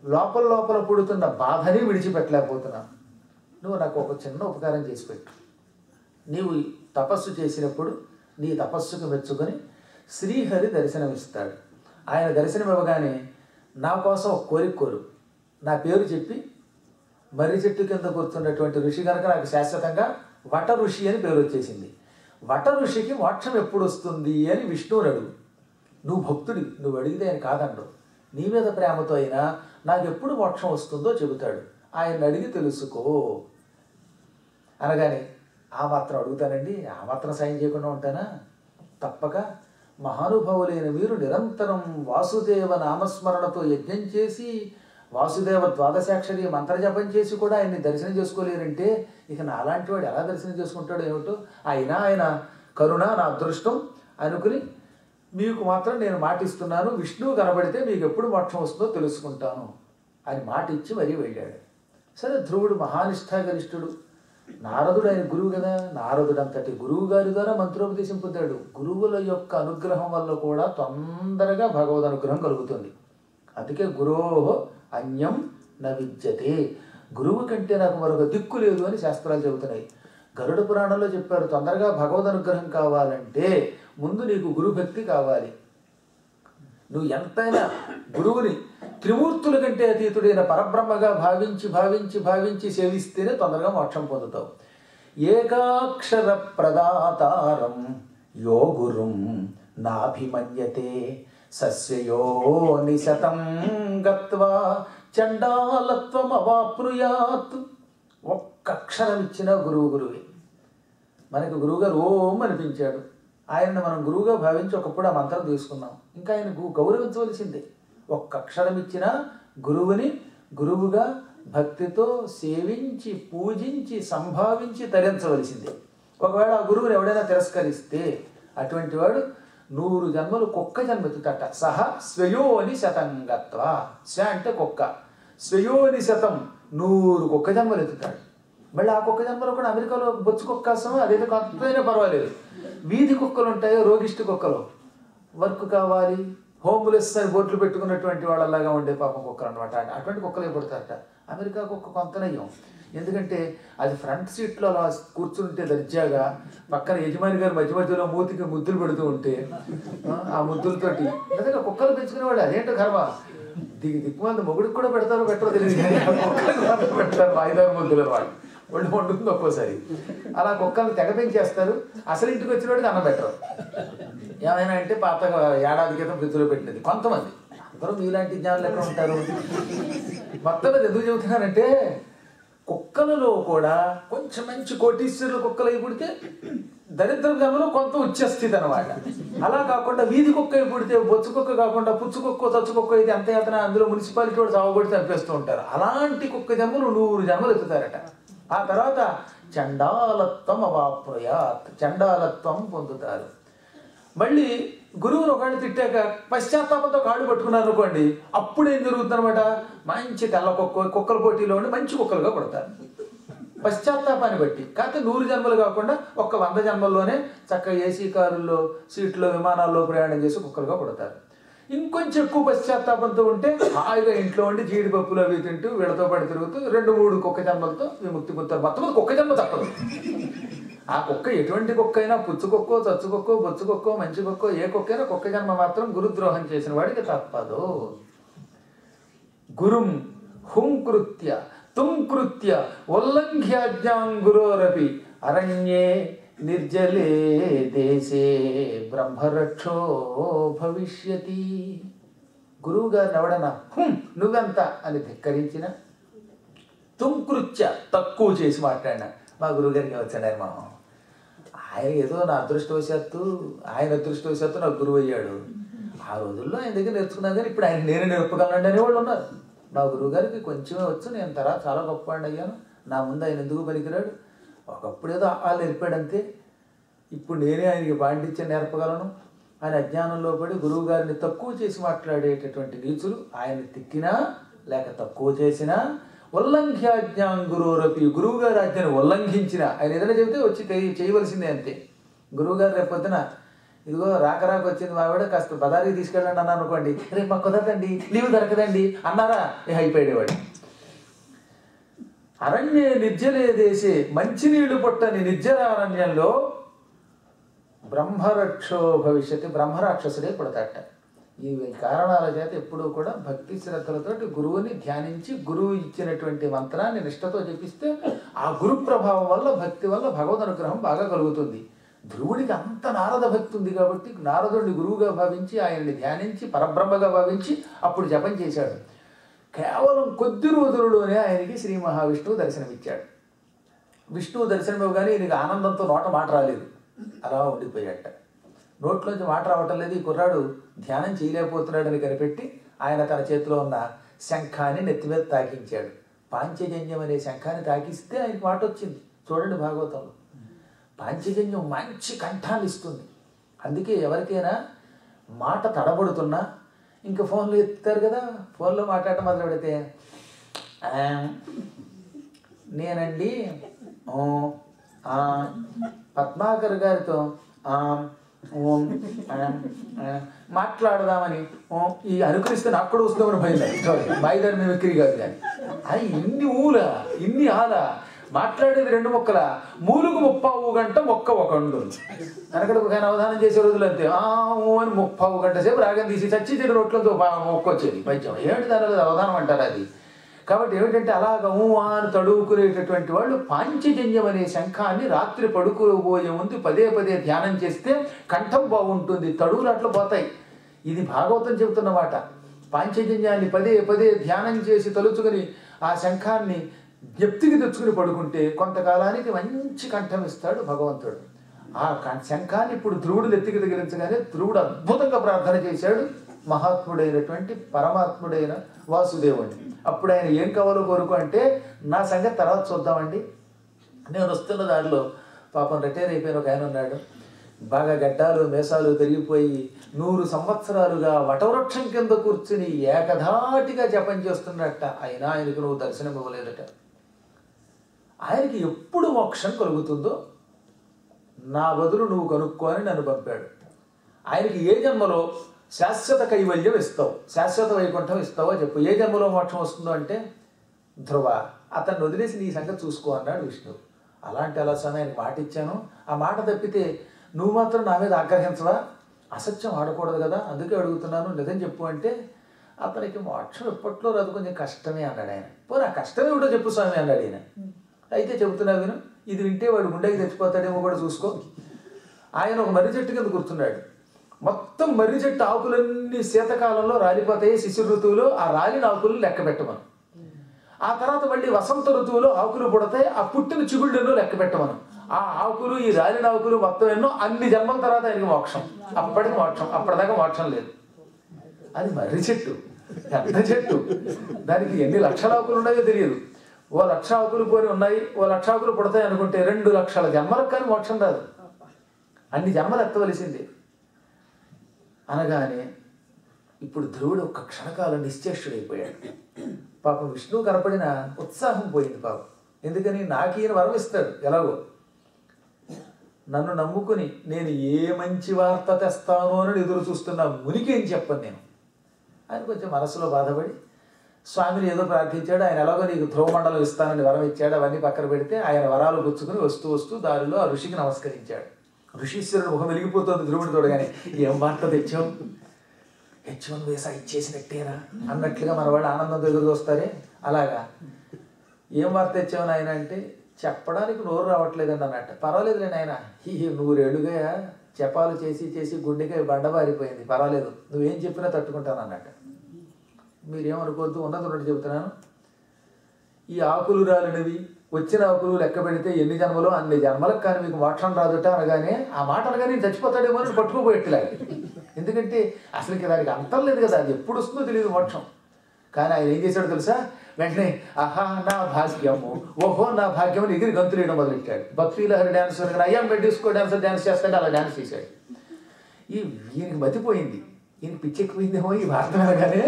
లోపల పుడుతున్న బాధని విడిచిపెట్టలేకపోతున్నాను. నువ్వు నాకు ఒక చిన్న ఉపకారం చేసి పెట్టు. నీవు తపస్సు చేసినప్పుడు నీ తపస్సుకు మెచ్చుకొని శ్రీహరి దర్శనమిస్తాడు. ఆయన దర్శనం ఇవ్వగానే నా కోసం ఒక కోరిక కోరు. నా పేరు చెప్పి మర్రి చెట్టు కింద కూర్చున్నటువంటి ఋషి కనుక నాకు శాశ్వతంగా వట ఋషి అని పేరు వచ్చేసింది. వట ఋషికి మోక్షం ఎప్పుడు వస్తుంది అని విష్ణువుని అడుగు. నువ్వు భక్తుడి, నువ్వు అడిగితే ఆయన కాదండవు. నీ మీద ప్రేమతో అయినా నాకు ఎప్పుడు మోక్షం వస్తుందో చెబుతాడు. ఆయన అడిగి తెలుసుకో అనగానే ఆ మాత్రం అడుగుతానండి, ఆ మాత్రం సాయం చేయకుండా ఉంటానా? తప్పక మహానుభావులైన మీరు నిరంతరం వాసుదేవ నామస్మరణతో యజ్ఞం చేసి వాసుదేవ ద్వాదశాక్షరి మంత్రజపం చేసి కూడా ఆయన్ని దర్శనం చేసుకోలేరంటే ఇక నాలాంటి వాడు ఎలా దర్శనం చేసుకుంటాడో ఏమిటో. ఆయన కరుణ నా అదృష్టం అనుకుని మీకు మాత్రం నేను మాటిస్తున్నాను. విష్ణువు కనబడితే మీకు ఎప్పుడు మోక్షం వస్తుందో తెలుసుకుంటాను అని మాట ఇచ్చి మరీ వెళ్ళాడు. సరే, ధ్రువుడు మహానిష్ఠాగరిష్ఠుడు. నారదుడు ఆయన గురువు కదా. నారదుడు అంతటి గురువు గారి ద్వారా మంత్రోపదేశం పొందాడు. గురువుల యొక్క అనుగ్రహం వల్ల కూడా తొందరగా భగవద్ అనుగ్రహం కలుగుతుంది. అందుకే గురోహో అన్యం న విద్యతే, గురువు కంటే నాకు మరొక దిక్కు లేదు అని శాస్త్రాలు చెబుతున్నాయి. గరుడ పురాణంలో చెప్పారు, తొందరగా భగవద్ అనుగ్రహం కావాలంటే ముందు నీకు గురుభక్తి కావాలి. నువ్వు ఎంతైనా గురువుని త్రిమూర్తుల కంటే అతీతుడైన పరబ్రహ్మగా భావించి సేవిస్తేనే తొందరగా మోక్షం పొందుతావు. ఏకాక్షర ప్రదాతారం యో గురుం నాభిమన్యతే సస్యయో నిశతం గత్వా చండాలత్వం అవాప్నుయాత్. ఒక్క అక్షరం ఇచ్చిన గురువే. మనకి గురువుగారు ఓం అనిపించాడు. ఆయన్ని మనం గురువుగా భావించి ఒకప్పుడు ఆ మంత్రం తీసుకున్నాం. ఇంకా ఆయన గౌరవించవలసిందే. ఒక్క అక్షరం ఇచ్చిన గురువుని గురువుగా భక్తితో సేవించి పూజించి సంభావించి తరించవలసిందే. ఒకవేళ ఆ గురువుని ఎవడైనా తిరస్కరిస్తే అటువంటి వాడు 100 జన్మలు కుక్క జన్మెత్తుతట. సహ స్వయోని శతంగత్వ. స్వ అంటే కుక్క, స్వయోని శతం 100 కుక్క జన్మలు ఎత్తుతాడు. మళ్ళీ ఆ కుక్క జన్మలో కూడా అమెరికాలో బొచ్చు కుక్కాసం అదైతే కొత్తైనా పర్వాలేదు. వీధి కుక్కలు ఉంటాయో రోగిష్టి కుక్కలు, వర్క్ కావాలి హోమ్లెస్ అని బోట్లు పెట్టుకున్నటువంటి వాళ్ళలాగా ఉండే పాపం కుక్కలు అనమాట. అటువంటి కుక్కలే పుడతారట. అమెరికా కుక్క కొంత నయ్యం. ఎందుకంటే అది ఫ్రంట్ సీట్లో అలా కూర్చుంటే దర్జాగా పక్కన యజమాని గారు మధ్య మధ్యలో మూతికి ముద్దులు పెడుతూ ఉంటే ఆ ముద్దులతోటి నిజంగా కుక్కలు పెంచుకునేవాడు అదేంటో కర్మ దిక్కుమంది మొగుడికి కూడా పెడతారో పెట్టరో తెలియదు కానీ కుక్కలకు మాత్రం పెడతారు వాయిదారు ముద్దులు వాళ్ళు ఒళ్ళు వండుతుంది ఒక్కోసారి అలా కుక్కలు తెగ పెంచేస్తారు అసలు ఇంటికి వచ్చిన వాడికి అన్నం పెట్టరు ఏమైనా అంటే పాతగా ఏడాది క్రితం ఫ్రిడ్జ్లో పెట్టినది కొంతమంది అందరూ మీలాంటి జ్ఞానులు ఎక్కడ ఉంటారు మొత్తం మీద ఎందుకు చెబుతున్నానంటే కుక్కలలో కూడా కొంచెం మంచి కోటీశ్వరులు కుక్కలు అయి పుడితే దరిద్ర జన్మలో కొంత ఉచ్చస్థితి అనమాట అలా కాకుండా వీధి కుక్క అయి పుడితే బొచ్చు కుక్క కాకుండా పుచ్చు కుక్క చచ్చు కుక్క అయితే ఎంత ఎత్తనా అందులో మున్సిపాలిటీ వాడు చావగొడితే చంపేస్తూ ఉంటారు అలాంటి కుక్క జన్మలు 100 జన్మలు ఎత్తుతారట ఆ తర్వాత చండాలత్వం అవాప్నుయాత్ చండాలత్వం పొందుతారు మళ్ళీ గురువును ఒకళ్ళు తిట్టాక పశ్చాత్తాపంతో కాళ్ళు పట్టుకున్నారు అనుకోండి అప్పుడు ఏం జరుగుతుందన్నమాట మంచి తెల్ల కుక్కల పోటీలో ఉండి మంచి కుక్కలుగా కొడతారు పశ్చాత్తాపాన్ని బట్టి కాకపోతే 100 జన్మలు కాకుండా 100 జన్మల్లోనే చక్కగా ఏసీ కారుల్లో సీట్లో విమానాల్లో ప్రయాణం చేసి కుక్కలుగా కొడతారు ఇంకొంచెం ఎక్కువ పశ్చాత్తాపంతో ఉంటే హాయిగా ఇంట్లో ఉండి జీడిపప్పులు అవి తింటూ వీళ్ళతో పాటు తిరుగుతూ 2-3 కుక్క జన్మలతో విముక్తి పొందుతారు మొత్తం కుక్క జన్మ తప్పదు ఆ కుక్క ఎటువంటి కుక్క అయినా పుచ్చు కుక్కో చచ్చు కుక్కో బొచ్చు కుక్కో మంచి కుక్కో ఏ కుక్కైనా కుక్క జన్మ మాత్రం గురుద్రోహం చేసిన వాడికి తప్పదు గురుం హుంకృత్య తుంకృత్య ఉల్లంఘ్యాజ్ఞాం గురోరపి అరణ్యే నిర్జలే దేశే బ్రహ్మరక్షో భవిష్యతి గురువు గారిని ఎవడన్నా నువ్వెంత అని ధిక్కరించిన తుంకృత్య తక్కువ చేసి మాట్లాడినా మా గురువుగారికి వచ్చాడు ఆయన మనం ఆయన ఏదో నా అదృష్టవశాత్తు నాకు గురువు అయ్యాడు ఆ రోజుల్లో ఆయన దగ్గర నేర్చుకున్నాను కానీ ఇప్పుడు ఆయన నేనే నేర్పగలనండి అనేవాళ్ళు ఉన్నారు నా గురువు గారికి కొంచెమే వచ్చు నేను తర్వాత చాలా గొప్పవాడిని అయ్యాను నా ముందు ఆయన ఎందుకు పనికిరాడు ఒకప్పుడు ఏదో వాళ్ళు నేర్పాడంతే ఇప్పుడు నేనే ఆయనకి పాండిత్యం నేర్పగలను ఆయన అజ్ఞానంలో పడి గురువు గారిని తక్కువ చేసి మాట్లాడేటటువంటి నీచులు ఆయన తిక్కినా లేక తక్కువ చేసినా ఉల్లంఘ్యాజ్ఞాం గురువురపి గురువు గారి ఆజ్ఞను ఉల్లంఘించిన ఆయన ఏదైనా చెబితే వచ్చి చేయవలసిందే అంతే గురువుగారు రేపొద్దున ఇదిగో రాక వచ్చింది మావిడ కాస్త బదారికి తీసుకెళ్ళండి అన్నాను అనుకోండి రేపు మాకు కుదరదండి లీవ్ దొరకదండి అన్నారా అయిపోయేవాడు అరణ్య నిర్జలే దేశే మంచినీళ్లు పొట్టని నిర్జలారణ్యంలో బ్రహ్మరక్షో భవిష్యత్తు బ్రహ్మరాక్షసుడే పుడతాట ఈ కారణాల చేత ఎప్పుడూ కూడా భక్తి శ్రద్ధలతోటి గురువుని ధ్యానించి గురువు ఇచ్చినటువంటి మంత్రాన్ని నిష్ఠతో జపిస్తే ఆ గురు ప్రభావం వల్ల భక్తి వల్ల భగవద్ అనుగ్రహం బాగా కలుగుతుంది ధ్రువుడికి అంత నారద భక్తి ఉంది కాబట్టి నారదుడిని గురువుగా భావించి ఆయన్ని ధ్యానించి పరబ్రహ్మగా భావించి అప్పుడు జపం చేశాడు కేవలం కొద్ది రోజులలోనే ఆయనకి శ్రీ మహావిష్ణువు దర్శనమిచ్చాడు విష్ణువు దర్శనం ఇవ్వగానే ఈయనకి ఆనందంతో నోట మాట రాలేదు అలా ఉండిపోయాట నోట్లోంచి మాట రావటం లేదు ఈ కుర్రాడు ధ్యానం చేయలేకపోతున్నాడని కనిపెట్టి ఆయన తన చేతిలో ఉన్న శంఖాన్ని నెత్తి మీద తాకించాడు పాంచజన్యం అనే శంఖాన్ని తాకిస్తే ఆయనకి మాట వచ్చింది చూడండి భాగవతంలో పాంచజన్యం మంచి కంఠాన్ని ఇస్తుంది అందుకే ఎవరికైనా మాట తడబడుతున్నా ఇంకా ఫోన్లో ఎత్తుతారు కదా ఫోన్లో మాట్లాడటం మొదలు పెడితే నేనండి పద్మాకర్ గారితో మాట్లాడదామని ఈ అనుకరిస్తే నాకు కూడా వస్తుందని భయం బయలుదేరి మేము ఎక్కిరి కాదు కానీ అది ఇన్ని ఊల ఇన్ని ఆల మాట్లాడేది 2 ముక్కల మూలుగు 30 గంట మొక్క ఒక కనుక ఆయన అవధానం చేసే రోజులు అంతే అని 30 గంట సేపు రాగం తీసి చచ్చి చెడు నోట్లతో మొక్క వచ్చేది పైచం ఏమిటి దాని అవధానం అంటారు అది కాబట్టి ఏమిటంటే అలాగ అని తడువుకునేటటువంటి వాళ్ళు పాంచజన్యం అనే శంఖాన్ని రాత్రి పడుకోబోయే ముందు పదే ధ్యానం చేస్తే కంఠం బాగుంటుంది తడువులు అట్లా పోతాయి ఇది భాగవతం చెబుతున్నమాట పాంచజన్యాన్ని పదే ధ్యానం చేసి తలుచుకుని ఆ శంఖాన్ని జ్ఞప్తికి తెచ్చుకుని పడుకుంటే కొంతకాలానికి మంచి కంఠం ఇస్తాడు భగవంతుడు ఆ శంఖాన్ని ఇప్పుడు ధ్రువుడు ఎత్తికి తగిలించగానే ధ్రువుడు అద్భుతంగా ప్రార్థన చేశాడు మహాత్ముడైనటువంటి పరమాత్ముడైన వాసుదేవుని అప్పుడు ఆయన ఏం కావాలో కోరుకో అంటే నా సంగతి తర్వాత చూద్దామండి నేను వస్తున్న దారిలో పాపం రిటైర్ అయిపోయిన ఒక ఆయన ఉన్నాడు బాగా గడ్డాలు మేసాలు పెరిగిపోయి 100 సంవత్సరాలుగా వటవృక్షం కింద కూర్చుని ఏకధాటిగా జపం చేస్తున్నట్ట అయినా ఆయనకు నువ్వు దర్శనం ఇవ్వలేదట ఆయనకి ఎప్పుడు మోక్షం కలుగుతుందో నా బదులు నువ్వు కనుక్కో అని నన్ను పంపాడు ఆయనకి ఏ జన్మలో శాశ్వత కైవల్యం ఇస్తావు శాశ్వత వైకుంఠం ఇస్తావో చెప్పు ఏ జన్మలో మోక్షం వస్తుందో అంటే ధ్రువ అతన్ని వదిలేసి నీ సంగతి చూసుకో అన్నాడు విష్ణువు. అలాంటి అలా సమయానికి మాట ఇచ్చాను, ఆ మాట తప్పితే నువ్వు మాత్రం నా మీద ఆగ్రహించవా? అసత్యం ఆడకూడదు కదా, అందుకే అడుగుతున్నాను, నిజం చెప్పు అంటే అతనికి మోక్షం ఎప్పట్లో రాదు, కొంచెం కష్టమే అన్నాడు ఆయన. పోనీ ఆ కష్టమే కూడా చెప్పు స్వామి అన్నాడు ఆయన. అయితే చెబుతున్నా విను, ఇది వింటే వాడు గుండెకి తెచ్చిపోతాడేమో కూడా చూసుకో. ఆయన ఒక మర్రి చెట్టు కింద కూర్చున్నాడు. మొత్తం మర్రి చెట్టు ఆకులన్నీ శీతకాలంలో రాలిపోతాయి, శిశిర ఋతువులో ఆ రాలిన ఆకులు లెక్క పెట్టమను. ఆ తర్వాత మళ్ళీ వసంత ఋతువులో ఆకులు పుడతాయి, ఆ పుట్టిన చిగుళ్ళెన్నో లెక్క పెట్టమను. ఆ ఆకులు ఈ రాలిన ఆకులు మొత్తం ఎన్నో, అన్ని జన్మల తర్వాత ఆయనకి మోక్షం. అప్పటికి మోక్షం, అప్పటిదాకా మోక్షం లేదు. అది మర్రి చెట్టు, పెద్ద చెట్టు, దానికి ఎన్ని లక్షల ఆకులు ఉన్నాయో తెలియదు. ఓ 1,00,000 ఆకులు పోని ఉన్నాయి, ఓ 1,00,000 ఆకులు పుడతాయి అనుకుంటే 2,00,000 జన్మలకు కానీ మోక్షం రాదు. అన్ని జన్మలు ఎత్తవలసింది. అనగానే ఇప్పుడు ధ్రువుడు ఒక్క క్షణకాలం నిశ్చేష్టుడైపోయాడు. పాపం విష్ణువు కనపడిన ఉత్సాహం పోయింది పాపం. ఎందుకని, నాకు ఈయన వరం ఇస్తాడు ఎలాగో, నన్ను నమ్ముకుని నేను ఏ మంచి వార్త తెస్తాను అని ఎదురు చూస్తున్నా మునికి ఏం చెప్పను నేను. ఆయన కొంచెం మనసులో బాధపడి స్వామిని ఏదో ప్రార్థించాడు. ఆయన ఎలాగో నీకు ధ్రువమండలం ఇస్తానని వరం ఇచ్చాడు. అవన్నీ పక్కన పెడితే ఆయన వరాలు పుచ్చుకుని వస్తూ దారిలో ఆ ఋషికి నమస్కరించాడు. ఋషీశ్వరుడు ముఖం వెలిగిపోతుంది ధ్రువుడి తోడగానే. ఏం వార్త తెచ్చావు? H1 వీసా ఇచ్చేసినట్టేనా అన్నట్లుగా మన వాళ్ళు ఆనందంతో ఎదురు వస్తారే అలాగా. ఏం వార్త తెచ్చావు ఆయన అంటే, చెప్పడానికి నోరు రావట్లేదండి అన్నట్టు. పర్వాలేదులే నాయన, ఈ 100 ఏళ్ళుగా జపాలు చేసి గుండెకాయ బండబారిపోయింది, పర్వాలేదు, నువ్వేం చెప్పినా తట్టుకుంటాను అన్నట్టు. మీరేమనుకోవద్దు, ఉన్నట్టు చెబుతున్నాను. ఈ ఆకులు రాలినవి వచ్చిన ఆకులు లెక్క పెడితే ఎన్ని జన్మలో అన్ని జన్మలకు కానీ మీకు మోక్షం రాదుట అనగానే, ఆ మాట అనగానే చచ్చిపోతాడేమో అని పట్టుకోపోయేట్టులాగా. ఎందుకంటే అసలుకి దానికి అంతం లేదు కదా, అది ఎప్పుడు వస్తుందో తెలియదు మోక్షం. కానీ ఆయన ఏం చేశాడో తెలుసా, వెంటనే ఆహా నా భాగ్యము, ఓహో నా భాగ్యం అని ఎగిరి గంతులు వేయడం మొదలెట్టాడు. భక్తి లహరి డ్యాన్స్ అయ్యాం డిస్కో డ్యాన్సర్ డ్యాన్స్ చేస్తాడు, అలా డ్యాన్స్ చేశాడు. ఈయనకి మతిపోయింది, ఈయన పిచ్చెక్కిపోయిందేమో ఈ వార్త అనగానే,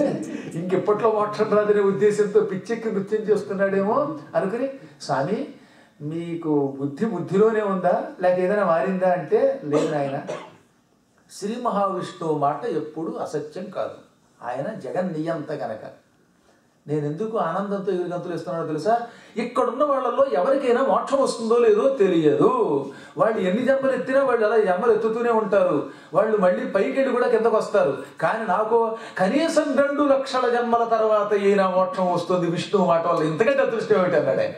ఇంకెప్పట్లో మోక్షం రాదనే ఉద్దేశంతో పిచ్చెక్కి నృత్యం చేస్తున్నాడేమో అనుకుని, స్వామి మీకు బుద్ధిలోనే ఉందా లేక ఏదైనా మారిందా అంటే, లేదు నాయన, శ్రీ మహావిష్ణువు మాట ఎప్పుడు అసత్యం కాదు, ఆయన జగన్నియంత గనక. నేను ఎందుకు ఆనందంతో ఎగురుగంతులు ఇస్తున్నానో తెలుసా, ఇక్కడున్న వాళ్ళల్లో ఎవరికైనా మోక్షం వస్తుందో లేదో తెలియదు. వాళ్ళు ఎన్ని జన్మలు ఎత్తినా వాళ్ళు అలా జన్మలు ఎత్తుతూనే ఉంటారు, వాళ్ళు మళ్ళీ పైకెళ్ళి కూడా కిందకు వస్తారు. కానీ నాకు కనీసం 2,00,000 జన్మల తర్వాత ఈయన మోక్షం వస్తుంది విష్ణువు మాట వల్ల, ఇంతకంటే అదృష్టం ఏమిటి అన్నాడు ఆయన.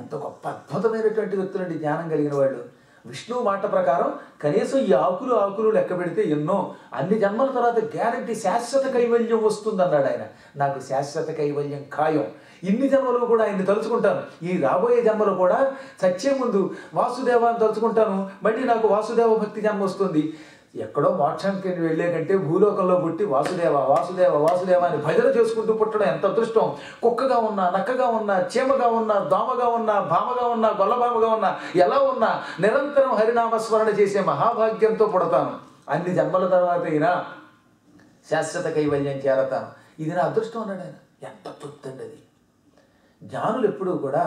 ఎంత గొప్ప అద్భుతమైనటువంటి వ్యక్తులండి జ్ఞానం కలిగిన వాళ్ళు. విష్ణువు మాట ప్రకారం కనీసం ఈ ఆకులు లెక్క పెడితే ఎన్నో, అన్ని జన్మల తర్వాత గ్యారంటీ శాశ్వత కైవల్యం వస్తుంది అన్నాడు ఆయన. నాకు శాశ్వత కైవల్యం ఖాయం, ఇన్ని జన్మలు కూడా ఆయన్ని తలుచుకుంటాను, ఈ రాబోయే జన్మలో కూడా చచ్చే ముందు వాసుదేవాన్ని తలుచుకుంటాను, మళ్ళీ నాకు వాసుదేవ భక్తి జన్మ వస్తుంది. ఎక్కడో మోక్షానికి వెళ్ళే కంటే భూలోకంలో పుట్టి వాసుదేవ వాసుదేవ వాసుదేవ అని భజన చేసుకుంటూ పుట్టడం ఎంత అదృష్టం. కుక్కగా ఉన్నా, నక్కగా ఉన్నా, చీమగా ఉన్నా, దోమగా ఉన్నా, భామగా ఉన్నా, గొల్లభామగా ఉన్నా, ఎలా ఉన్నా నిరంతరం హరినామస్మరణ చేసే మహాభాగ్యంతో పుడతాను. అన్ని జన్మల తర్వాత అయినా శాశ్వత కైవల్యం చేరతాను, ఇది నా అదృష్టం అన్నాడు ఆయన. ఎంత తృప్తండి అది. జ్ఞానులు ఎప్పుడూ కూడా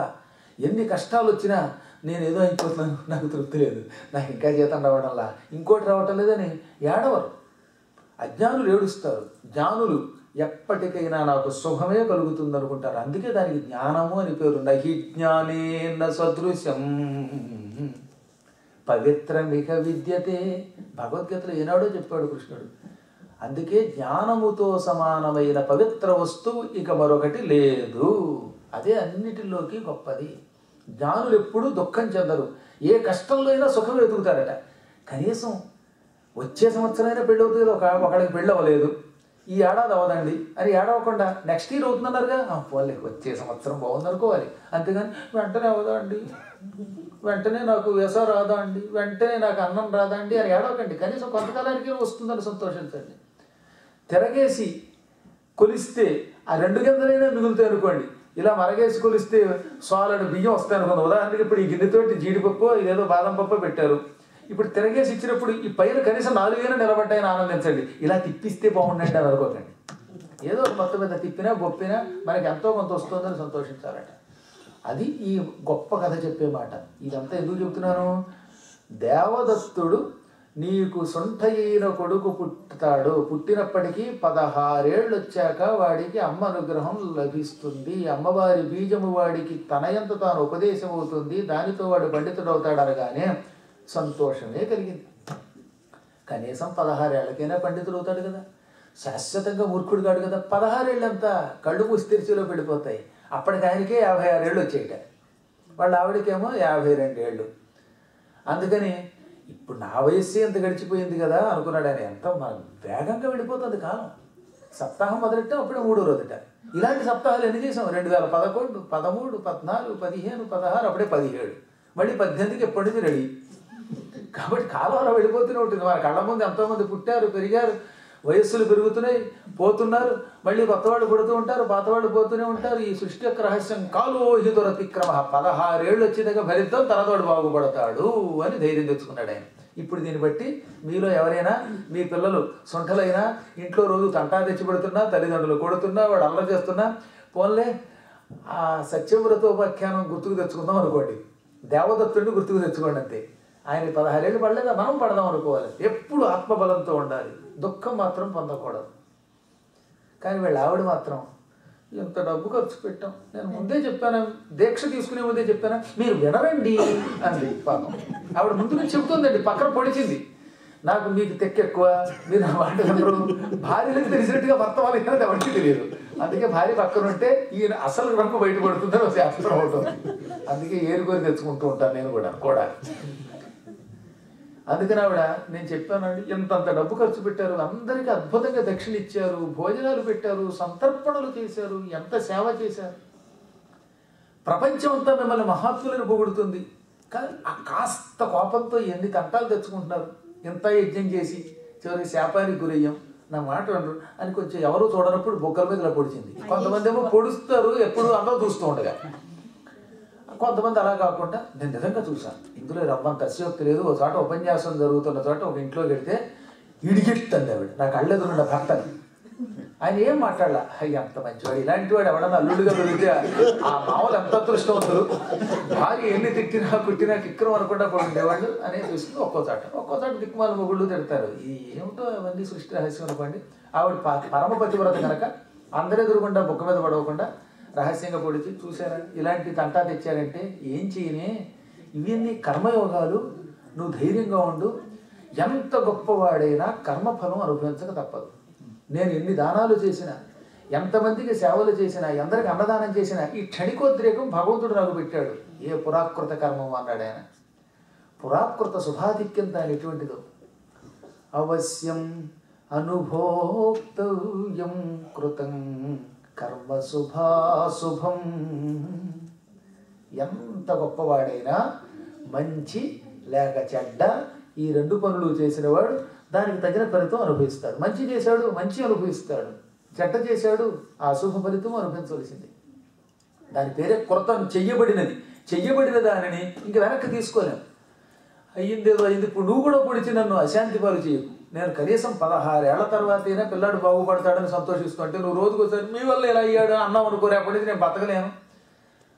ఎన్ని కష్టాలు వచ్చినా నేను ఏదో అయిపోతున్నాను, నాకు తృప్తి లేదు, నాకు ఇంకా జీతం రావడంలా, ఇంకోటి రావటం లేదని ఏడవరు. అజ్ఞానులు ఏడుస్తారు, జ్ఞానులు ఎప్పటికైనా నాకు సుఖమే కలుగుతుంది అనుకుంటారు. అందుకే దానికి జ్ఞానము అని పేరు. నహి జ్ఞానేన సదృశం పవిత్రమిక విద్యతే, భగవద్గీతలో ఏనాడో చెప్పాడు కృష్ణుడు. అందుకే జ్ఞానముతో సమానమైన పవిత్ర వస్తువు ఇక మరొకటి లేదు, అదే అన్నిటిలోకి గొప్పది. జ్ఞానులు ఎప్పుడూ దుఃఖం చెందరు, ఏ కష్టంలో అయినా సుఖం వెతుకుతారట. కనీసం వచ్చే సంవత్సరమైనా పెళ్ళి అవుతుంది, ఒకడికి పెళ్ళి అవ్వలేదు, ఈ ఏడాది అవ్వదండి అని ఏడవకుండా నెక్స్ట్ ఇయర్ అవుతుందన్నారుగా, పోలే వచ్చే సంవత్సరం బాగుంది అనుకోవాలి. అంతేగాని వెంటనే అవదా అండి, వెంటనే నాకు వ్యస రాదా అండి, వెంటనే నాకు అన్నం రాదా అండి అని ఏడవకండి. కనీసం కొంతకాలానికి వస్తుందని సంతోషించండి. తిరగేసి కొలిస్తే ఆ 2 గింజలైనా మిగులుతాయి అనుకోండి, ఇలా మరగేసి కొలిస్తే సాలడు బియ్యం వస్తాయి అనుకుంది. ఉదాహరణకి ఇప్పుడు ఈ గిన్నెతోటి జీడిపప్పు ఇదేదో బాదం పప్పు పెట్టారు, ఇప్పుడు తిరగేసి ఇచ్చినప్పుడు ఈ పైన కనీసం 4 నిలబడ్డాయని ఆనందించండి. ఇలా తిప్పిస్తే బాగుండండి అని అనుకోకండి. ఏదో ఒక మొత్తం మీద తిప్పినా గొప్పినా మనకి ఎంతో కొంత వస్తుందని సంతోషించాలట. అది ఈ గొప్ప కథ చెప్పే మాట. ఇదంతా ఎందుకు చెబుతున్నాను, దేవదత్తుడు నీకు సొంటైన కొడుకు పుట్టుతాడు. పుట్టినప్పటికీ 16 ఏళ్ళు వచ్చాక వాడికి అమ్మ అనుగ్రహం లభిస్తుంది. అమ్మవారి బీజము వాడికి తనయంత తాను ఉపదేశం అవుతుంది. దానితో వాడు పండితుడు అవుతాడు అనగానే సంతోషమే కలిగింది. కనీసం 16 ఏళ్ళకైనా పండితుడు అవుతాడు కదా, శాశ్వతంగా మూర్ఖుడు కాడు కదా. 16 ఏళ్ళంతా కళ్ళు మూసి తెరిచిలో పడిపోతాయి. అప్పటికి ఆయనకే 56 ఏళ్ళు వచ్చేయట, వాళ్ళ ఆవిడకేమో 52 ఏళ్ళు. అందుకని ఇప్పుడు నా వయస్సు ఎంత గడిచిపోయింది కదా అనుకున్నాడు ఆయన. ఎంత వేగంగా వెళ్ళిపోతుంది కాలం. సప్తాహం మొదలెట్టాం అప్పుడే 3వ రోజుట. ఇలాంటి సప్తాహాలు ఎన్ని చేసాం? 2011, 13, 14, 15, 16, అప్పుడే 17, మళ్ళీ 18కి ఎప్పటి నుంచి రెడీ. కాబట్టి కాలం అలా వెళ్ళిపోతూనే ఉంటుంది. మన కళ్ళ ముందు ఎంతోమంది పుట్టారు, పెరిగారు, వయస్సులు పెరుగుతున్నాయి, పోతున్నారు, మళ్ళీ కొత్త వాళ్ళు పుడుతూ ఉంటారు, పాత వాళ్ళు పోతూనే ఉంటారు. ఈ సృష్టి యొక్క రహస్యం కాలోహి దురతిక్రమ. 16 ఏళ్ళు వచ్చేదాకా భరిద్దాం, తనతోడు బాగుపడతాడు అని ధైర్యం తెచ్చుకున్నాడు ఆయన. ఇప్పుడు దీన్ని బట్టి మీలో ఎవరైనా మీ పిల్లలు సొంటలైనా ఇంట్లో రోజు తంటా తెచ్చి పెడుతున్నా, తల్లిదండ్రులు కొడుతున్నా, వాడు అల్లరి చేస్తున్నా, పోన్లే ఆ సత్యవ్రతోపాఖ్యానం గుర్తుకు తెచ్చుకుందాం అనుకోండి, దేవదత్తుడిని గుర్తుకు తెచ్చుకోండి అంతే. ఆయన 16 ఏళ్ళు పడలేదా, మనం పడదాం అనుకోవాలి. ఎప్పుడు ఆత్మబలంతో ఉండాలి, దుఃఖం మాత్రం పొందకూడదు. కానీ వీళ్ళ ఆవిడ మాత్రం ఎంత డబ్బు ఖర్చు పెట్టాం, నేను ముందే చెప్పాను, దీక్ష తీసుకునే ముందే చెప్పాను, మీరు వినరండి అంది. పాపం ఆవిడ ముందు నుంచి చెబుతుందండి, పక్కన పొడిచింది. నాకు మీకు తెక్కెక్కువ, మీరు నా మాట వినరు. భార్యలకు తెలిసినట్టుగా భర్త వాళ్ళకి ఎవరికి తెలియదు. అందుకే భార్య పక్కన ఉంటే ఈయన అసలు రంగు బయటపడుతుందని ఒక శాస్త్రం అవుతుంది. అందుకే ఏరుకొని తెచ్చుకుంటూ ఉంటాను నేను కూడా. అందుకని ఆవిడ, నేను చెప్పానండి, ఎంతంత డబ్బు ఖర్చు పెట్టారు, అందరికీ అద్భుతంగా దక్షిణ ఇచ్చారు, భోజనాలు పెట్టారు, సంతర్పణలు చేశారు, ఎంత సేవ చేశారు. ప్రపంచం అంతా మిమ్మల్ని మహాత్ములను పొగుడుతుంది. కానీ ఆ కాస్త కోపంతో ఎన్ని తంటాలు తెచ్చుకుంటున్నారు. ఎంత యజ్ఞం చేసి చివరికి శాపానికి గురయ్యాం, నా మాట అనరు అని కొంచెం ఎవరు చూడనప్పుడు బొక్కల మీద ఇలా పొడిచింది. కొంతమంది ఏమో పొడుస్తారు, ఎప్పుడు అందరూ చూస్తూ ఉండగా. కొంతమంది అలా కాకుండా, నేను నిజంగా చూశాను, ఇందులో రవ్వంత అతిశయోక్తి లేదు. ఒక చోట ఉపన్యాసం జరుగుతున్న చోట ఒక ఇంట్లోకి వెళితే ఇడిగిట్టండి ఆవిడ, నాకు అళ్ళెదురుండ భర్తని. ఆయన ఏం మాట్లాడాల, అయ్యి అంత మంచివాడు, ఇలాంటి వాడు ఎవడన్నా అల్లుడిగా వెళితే ఆ మామూలు ఎంత అదృష్టవంతులు, భార్య ఎన్ని తిట్టినా కుట్టినా కిక్కరం అనకుండా ఉండేవాళ్ళు అనేది చూస్తుంది. ఒక్కో చోట దిక్కుమాల మొగుళ్ళు తిడతారు. ఈ ఏమిటో అవన్నీ సృష్టి రహస్యం అనుకోండి. ఆవిడ పరమపతివ్రత కనుక అందరెదురుకుండా బొక్క మీద పడవకుండా రహస్యంగా పొడిచి, చూసారా ఇలాంటి తంటా తెచ్చారంటే ఏం చేయనే, ఇవన్నీ కర్మయోగాలు, నువ్వు ధైర్యంగా ఉండు, ఎంత గొప్పవాడైనా కర్మఫలం అనుభవించక తప్పదు. నేను ఎన్ని దానాలు చేసినా, ఎంతమందికి సేవలు చేసినా, ఎందరికి అన్నదానం చేసినా ఈ క్షణికోద్రేకం భగవంతుడు నాకు పెట్టాడు. ఏ పురాకృత కర్మం అన్నాడు ఆయన. పురాకృత శుభాధిక్యం దాని ఎటువంటిదో. అవశ్యం అనుభోక్తవ్యం కృతం కర్మ శుభాశుభం. ఎంత గొప్పవాడైనా మంచి లేక చెడ్డ ఈ 2 పనులు చేసిన వాడు దానికి తగిన ఫలితం అనుభవిస్తాడు. మంచి చేశాడు, మంచి అనుభవిస్తాడు. చెడ్డ చేశాడు, ఆ అశుభ ఫలితం అనుభవించవలసింది. దాని పేరే కృతం, చెయ్యబడిన దానిని ఇంక వెనక్కి తీసుకోలేం. అయ్యిందేదో అయింది, ఇప్పుడు నువ్వు కూడా పొడిచి నన్ను అశాంతి పాలు చేయకు. నేను కనీసం 16 ఏళ్ల తర్వాత అయినా పిల్లాడు బాగుపడతాడని సంతోషిస్తుంటే, నువ్వు రోజుకోసారి మీ వల్ల ఎలా అయ్యాడు అన్నావు అనుకో, రేపటి నుంచి నేను బతకలేను,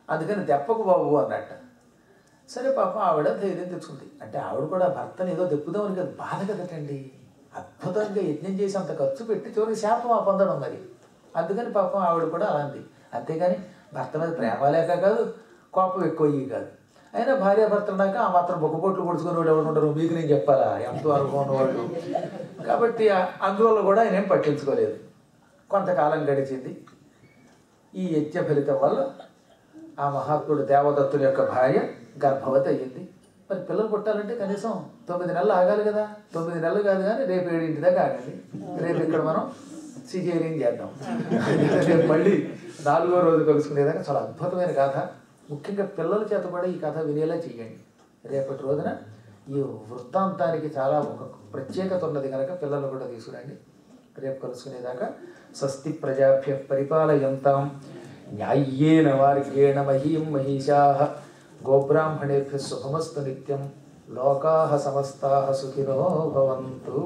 అందుకని దెప్పకు బాబు అన్నట్ట. సరే పాపం ఆవిడ ధైర్యం తెచ్చుకుంది. అంటే ఆవిడ కూడా భర్తను ఏదో దెప్పుదామని కదా, బాధ కదటండి. అద్భుతంగా యజ్ఞం చేసి అంత ఖర్చు పెట్టి చివరికి శాపం పొందడం మరి. అందుకని పాపం ఆవిడ కూడా అలా అంది. అంతేగాని భర్త మీద ప్రేమ లేక కాదు, కోపం ఎక్కువ అయ్యి కాదు. అయినా భార్యాభర్తలున్నాక ఆ మాత్రం బొక్కపోట్లు పొడుచుకుని వాడు ఎవరు ఉండరు, మీకు నేను చెప్పాలా, ఎంతో అనుభవం వాళ్ళు. కాబట్టి అందువల్ల కూడా ఆయన ఏం పట్టించుకోలేదు. కొంతకాలం గడిచింది. ఈ యజ్ఞ ఫలితం వల్ల ఆ మహాత్ముడు దేవదత్తుని యొక్క భార్య గర్భవతి అయ్యింది. మరి పిల్లలు పుట్టాలంటే కనీసం 9 నెలలు ఆగాలి కదా. 9 నెలలు కాదు కానీ రేపు 7 దాకా ఆగాలి. రేపు ఇక్కడ మనం సిజేరియన్ చేద్దాం. రేపు మళ్ళీ 4వ రోజు కలుసుకునేదాకా చాలా అద్భుతమైన కథ. ముఖ్యంగా పిల్లల చేత కూడా ఈ కథ వినేలా చేయండి. రేపటి రోజున ఈ వృత్తాంతానికి చాలా ఒక ప్రత్యేకత ఉన్నది కనుక పిల్లలు కూడా తీసుకురండి. రేపు కలుసుకునేదాకా స్వస్తి ప్రజాభ్య పరిపాలయంతాం న్యాయ్యేన మార్గేణ మహీం మహిషాః గోబ్రాహ్మణేభ్యः శుభమస్తు నిత్యం. లోకాః సమస్తాః సుఖినో భవంతు.